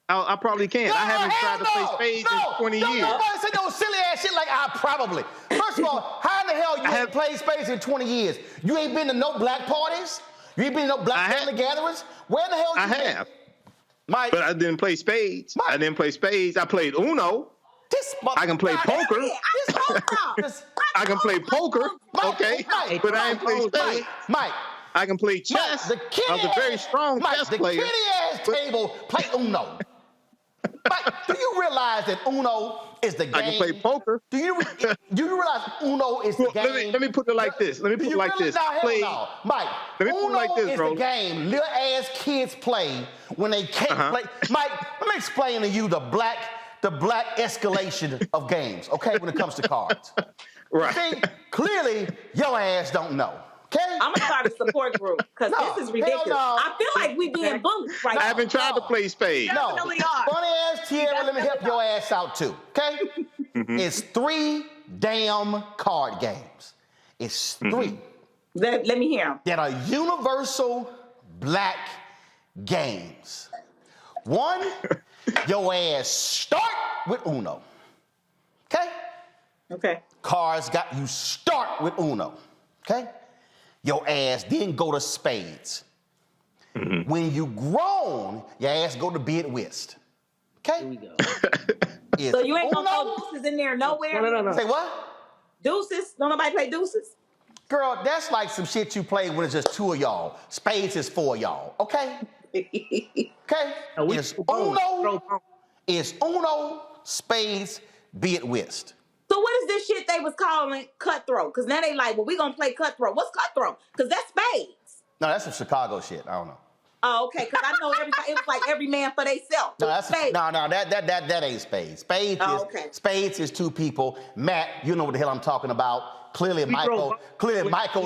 I probably can. I haven't tried to play spades in 20 years. Nobody say no silly ass shit like I probably. First of all, how in the hell you haven't played spades in 20 years? You ain't been to no black parties? You ain't been to no black family gatherings? Where the hell you been? I have. Mike. But I didn't play spades. I didn't play spades. I played Uno. I can play poker. I can play poker. Okay. But I ain't play spades. Mike. I can play chess. I was a very strong chess player. The kitty-ass table play Uno. Mike, do you realize that Uno is the game? I can play poker. Do you realize Uno is the game? Let me put it like this. Let me put it like this. No. Mike, let me put it like this, is Roland. the game little ass kids play when they can't play. Mike, let me explain to you the black escalation of games, okay, when it comes to cards. Right. See, clearly, your ass don't know. Okay? I'm gonna start a support group because this is ridiculous. No. I feel like we being bullied right now. I haven't tried to play spades. No. Funny ass Tierra, let me help your ass out too. Okay? It's 3 damn card games. It's 3. Let me hear them. That are universal black games. 1, your ass start with Uno. Okay? Okay. Cards got you start with Uno. Okay? Your ass then go to spades. When you grown, your ass go to bid whist. Okay? Here we go. So you ain't gonna throw deuces in there nowhere? No. Say what? Deuces? Don't nobody play deuces? Girl, that's like some shit you play when it's just 2 of y'all. Spades is 4 of y'all. Okay? Okay? It's Uno, spades, bid whist. So what is this shit they was calling cutthroat? Because now they like, well, we gonna play cutthroat. What's cutthroat? Because that's spades. No, that's some Chicago shit. I don't know. Oh, okay. Because I know everybody. It was like every man for themselves. No, spades. That ain't spades. Spades is 2 people. Matt, you know what the hell I'm talking about. Clearly, Michael,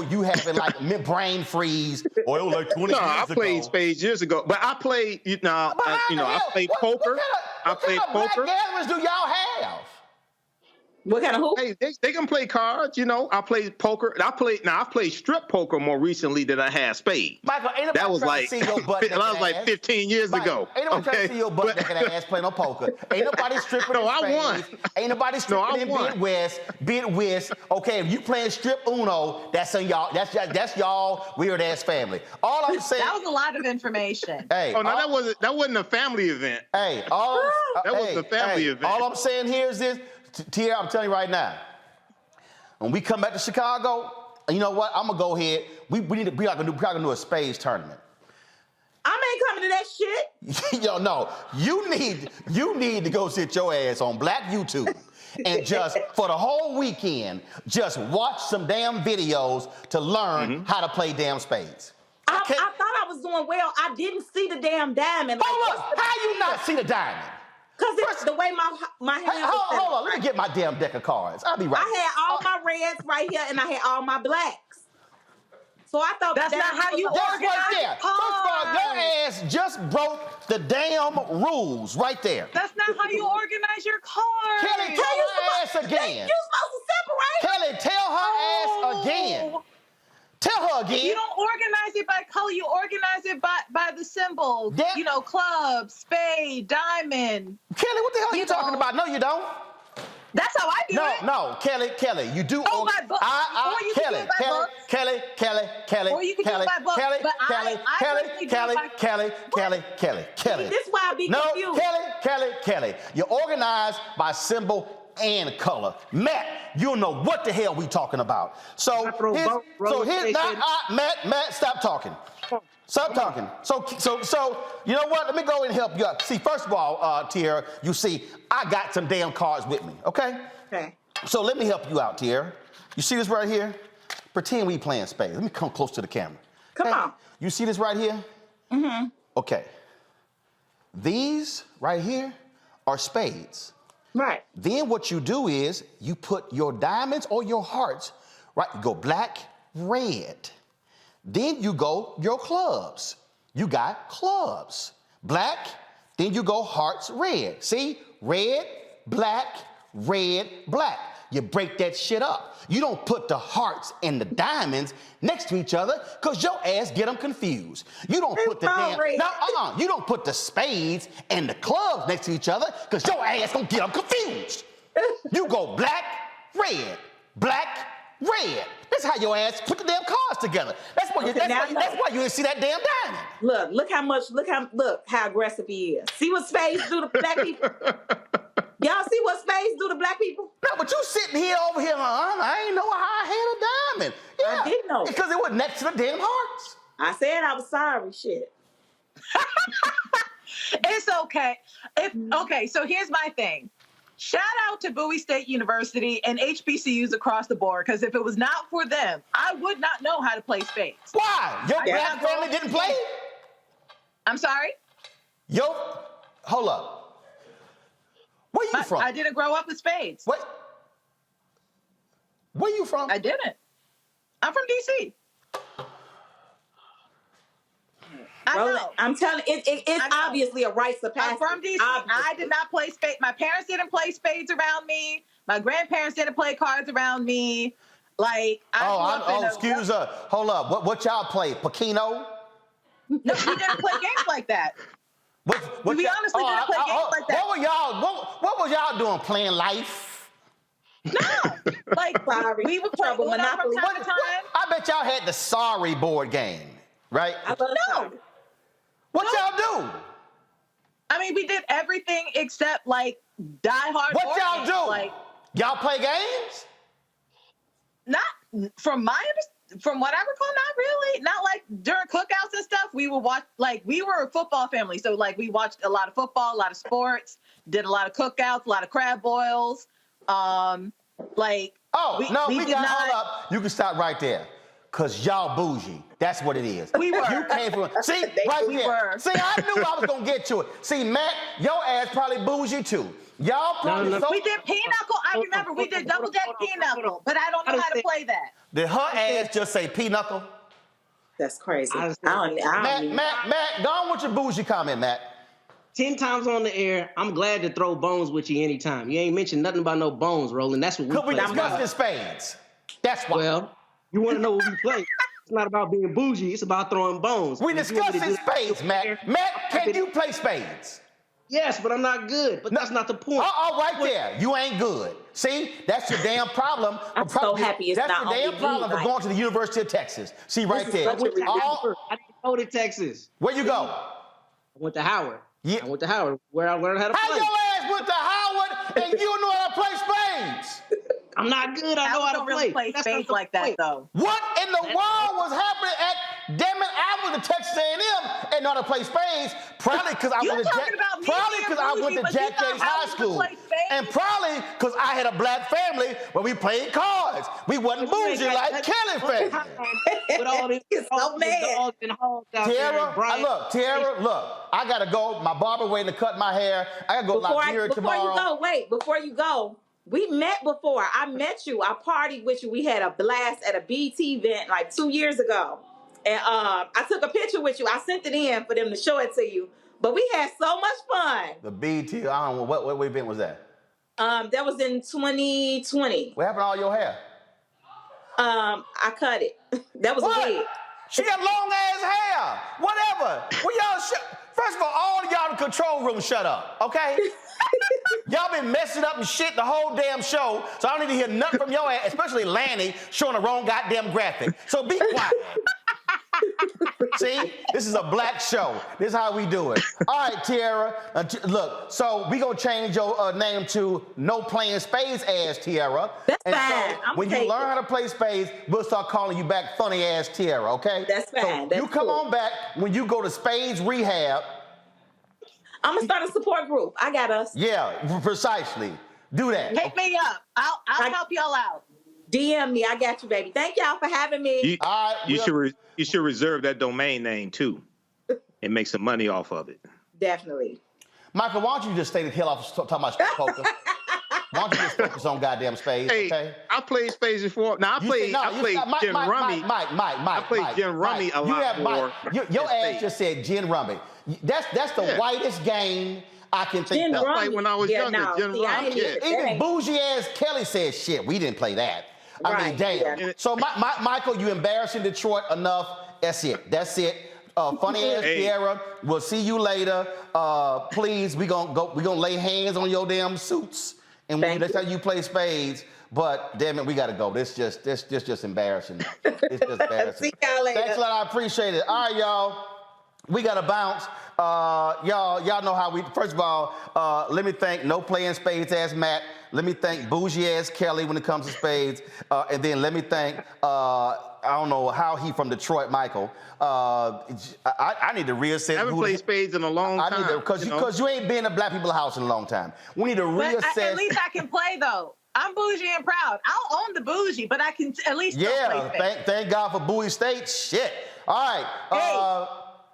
you having like brain freeze. Or it was like 20 years ago. I played spades years ago, but I played, I played poker. What kind of black gatherings do y'all have? What kind of who? Hey, they can play cards, I played poker. I played strip poker more recently than I had spades. Michael, ain't nobody that was trying like, to see your butt that was like 15 years ago. Ain't nobody trying to see your butt naked ass playing no poker. Ain't nobody stripping in spades. I won. Ain't nobody stripping in bid whist. Okay, if you playing strip Uno, that's on y'all. That's y'all weird ass family. All I'm saying. That was a lot of information. Hey, that wasn't a family event. Hey, that wasn't a family event. All I'm saying here is this. Tia, I'm telling you right now, when we come back to Chicago, you know what? I'm gonna go ahead. We gotta do a spades tournament. I ain't coming to that shit. Yo, no, you need to go sit your ass on Black YouTube and just for the whole weekend, just watch some damn videos to learn how to play damn spades. I thought I was doing well. I didn't see the damn diamond. Hold up, how you not see the diamond? Because it's the way my hand was set. Hold on, let me get my damn deck of cards. I'll be right. I had all my reds right here, and I had all my blacks. So I thought that's not how you organize right there. cards. First of all, your ass just broke the damn rules right there. That's not how you organize your cards. Kelly, tell her ass again. You supposed to separate. Kelly, tell her ass again. Tell her again. You don't organize it by color. You organize it by the symbol. Club, spade, diamond. Kelly, what the hell are you talking about? No, you don't. That's how I do it. No, Kelly, you do. Oh, by books. Or you can do it by books. Kelly. Or you can do it by books. But Kelly. This is why I be confused. No, Kelly. You organize by symbol and color. Matt, you don't know what the hell we talking about. Matt, stop talking. Stop talking. So, you know what? Let me go and help you out. See, first of all, Tierra, you see, I got some damn cards with me, okay? Okay. So let me help you out, Tierra. You see this right here? Pretend we playing spades. Let me come close to the camera. Come on. You see this right here? Mm-hmm. Okay. These right here are spades. Right. Then what you do is you put your diamonds or your hearts, right? You go black, red. Then you go your clubs. You got clubs. Black, then you go hearts, red. See? Red, black, red, black. you break that shit up. You don't put the hearts and the diamonds next to each other because your ass get them confused. You don't put the you don't put the spades and the clubs next to each other because your ass gonna get them confused. You go black, red, black, red. That's how your ass put the damn cards together. That's why you didn't see that damn diamond. Look how aggressive he is. See what spades do to black people? Y'all see what spades do to black people? No, but you sitting here over here, I ain't know how I had a diamond. Yeah, I did know. Because it was next to the damn hearts. I said I was sorry, shit. It's okay. Okay, so here's my thing. Shout out to Bowie State University and HBCUs across the board, because if it was not for them, I would not know how to play spades. Why? Your black family didn't play? I'm sorry? Hold up. Where you from? I didn't grow up with spades. What? Where you from? I didn't. I'm from D.C. Roland, I'm telling you, it's obviously a rites of passage. I'm from D.C. I did not play spades. My parents didn't play spades around me. My grandparents didn't play cards around me. Like, excuse us. Hold up. What y'all play? Pacino? No, we didn't play games like that. We honestly didn't play games like that. What was y'all doing? Playing life? No. Like, we would play Monopoly from time to time. I bet y'all had the Sorry board game, right? No. What y'all do? I mean, we did everything except, like, Die Hard. What y'all do? Like, y'all play games? Not from what I recall, not really. Not like during cookouts and stuff. We would watch, like, we were a football family. So, like, we watched a lot of football, a lot of sports, did a lot of cookouts, a lot of crab boils. Hold up. You can stop right there. Because y'all bougie. That's what it is. We were. You came from, see, right there. See, I knew I was going to get to it. See, Matt, your ass probably bougie too. Y'all probably We did pinochle. I remember we did double deck pinochle, but I don't know how to play that. Did her ass just say pinochle? That's crazy. Matt, go on with your bougie comment, Matt. 10 times on the air, I'm glad to throw bones with you anytime. You ain't mentioned nothing about no bones, Roland. That's what we play. Could we discuss the spades? That's why. Well, you want to know what we play. It's not about being bougie. It's about throwing bones. We discussing spades, Matt. Matt, can you play spades? Yes, but I'm not good. But that's not the point. Right there. You ain't good. See, that's your damn problem. I'm so happy it's that's not your damn problem for going to the University of Texas. See, right there. I didn't go to Texas. Where you go? I went to Howard. Yeah. I went to Howard, where I learned how to play. How your ass went to Howard and you don't know how to play spades? I'm not good. I know how to really play spades like that, though. What in the world was happening at? Damn it! I went to Texas A&M and know how to play spades. Probably because I went to Jack Yates High School, and probably because I had a black family where we played cards. We wasn't bougie like Kelly family. With all these dogs and hogs out there. Tierra, look. I gotta go. My barber waiting to cut my hair. I gotta go Liberia tomorrow. Before you go. We met before. I met you. I partied with you. We had a blast at a BT event like 2 years ago. And I took a picture with you. I sent it in for them to show it to you. But we had so much fun. The BT, I don't know, what event was that? That was in 2020. What happened to all your hair? I cut it. That was a wig. She got long ass hair. Whatever. Well, y'all first of all of y'all in the control room shut up, okay? Y'all been messing up and shit the whole damn show, so I don't need to hear nothing from your ass, especially Lanny showing the wrong goddamn graphic. So be quiet. See, this is a black show. This is how we do it. All right, Tierra. Look, so we gonna change your name to No Playing Spades Ass Tierra. That's fine. So when you learn how to play spades, we'll start calling you back Funny Ass Tierra. Okay? That's fine. So you come on back when you go to Spades Rehab. I'm gonna start a support group. I got us. Yeah, precisely. Do that. Hit me up. I'll help y'all out. DM me. I got you, baby. Thank y'all for having me. You should reserve that domain name too, and make some money off of it. Definitely. Michael, why don't you just stay the hell off talking about poker? Why don't you just focus on goddamn spades, okay? I played spades before. Now I played gin rummy. I played gin rummy a lot more. Your ass just said gin rummy. That's the whitest game I can think Gen of. Ron- Like when I was yeah, younger, no, Gen see, I Ron, ain't yeah. even- that Even ain't- bougie ass Kelly said shit. We didn't play that. I mean, Right, damn. yeah. So Michael, you embarrassing Detroit enough. That's it. That's it. Funny ass Hey. Kiara. We'll see you later. Please, we gonna lay hands on your damn suits, and that's how you play spades. But damn it, we gotta go. This just embarrassing. It's just embarrassing. See y'all later. Thanks a lot. I appreciate it. All right, y'all. We gotta bounce. Y'all know how we. First of all, let me thank no playing spades ass Matt. Let me thank bougie ass Kelly when it comes to spades, and then let me thank I don't know how he from Detroit, Michael. I need to reassess. I haven't played spades in a long time. I need to because you ain't been in Black People's House in a long time. We need to But reassess. at least I can play though. I'm bougie and proud. I'll own the bougie, but I can at least still play spades. Thank God for Bowie State. Shit. All right.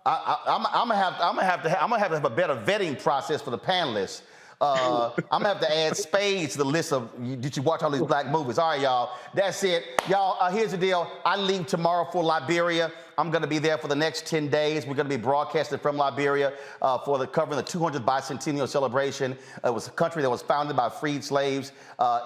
I'm gonna have to have a better vetting process for the panelists. I'm gonna have to add spades to the list of did you watch all these black movies? All right, y'all. That's it. Y'all, here's the deal. I leave tomorrow for Liberia. I'm gonna be there for the next 10 days. We're gonna be broadcasting from Liberia covering the 200th bicentennial celebration. It was a country that was founded by freed slaves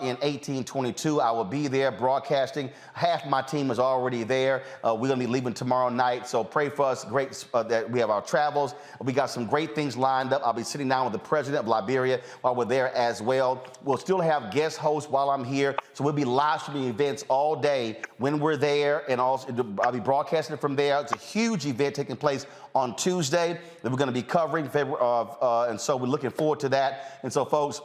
in 1822. I will be there broadcasting. Half my team is already there. We're gonna be leaving tomorrow night, so pray for us. Great that we have our travels. We got some great things lined up. I'll be sitting down with the president of Liberia while we're there as well. We'll still have guest hosts while I'm here, so we'll be live streaming events all day when we're there, and also I'll be broadcasting it from there. It's a huge event taking place on Tuesday that we're going to be covering, and so we're looking forward to that. And so, folks,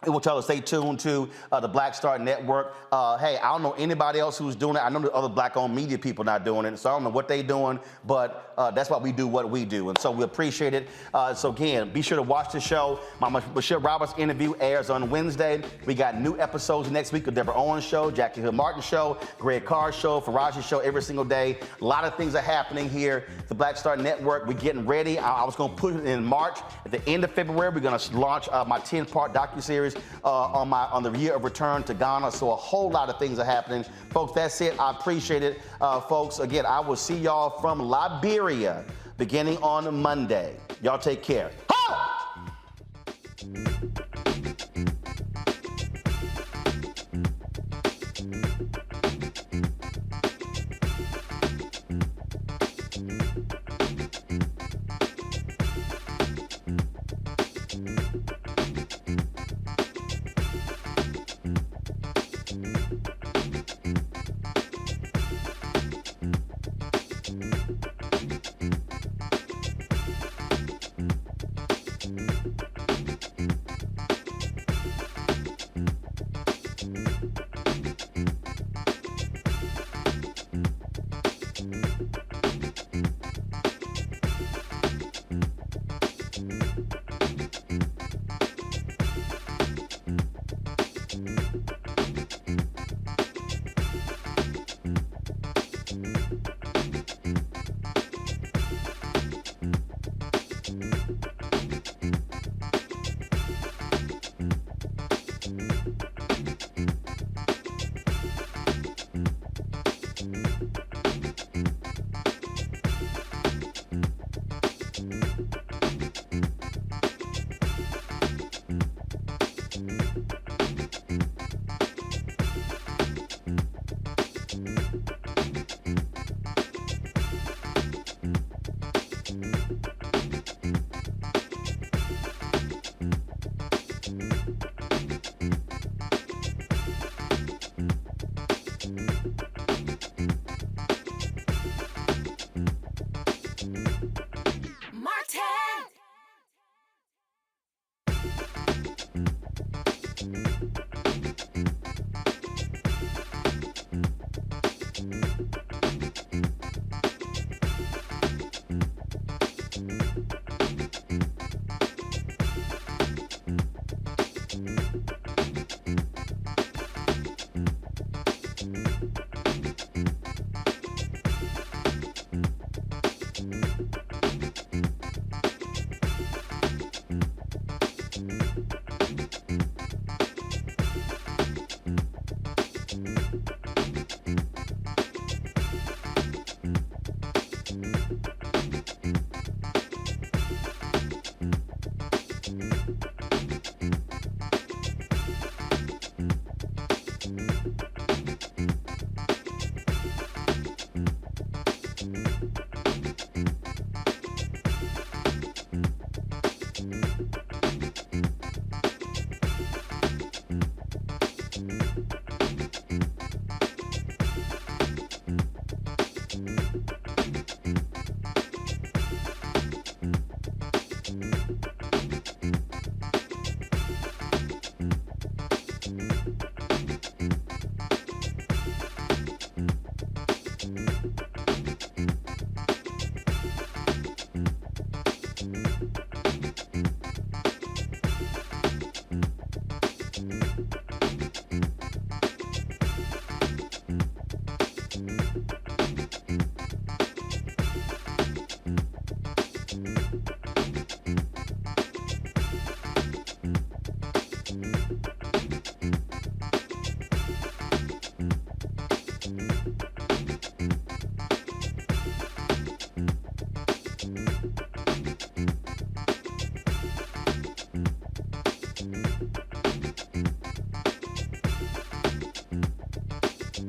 it will tell us stay tuned to the Black Star Network. Hey, I don't know anybody else who's doing it. I know the other black-owned media people not doing it, so I don't know what they're doing, but that's why we do what we do, and so we appreciate it. So again, be sure to watch the show. My Michelle Roberts interview airs on Wednesday. We got new episodes next week of Deborah Owens' show, Jackie Hill Martin show, Greg Carr's show, Faraji's show every single day. A lot of things are happening here at the Black Star Network. We're getting ready. I was going to put it in March. At the end of February, we're going to launch my 10-part docuseries on the year of return to Ghana. So a whole lot of things are happening. Folks, that's it. I appreciate it. Folks, again, I will see y'all from Liberia beginning on Monday. Y'all take care.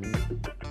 Peace.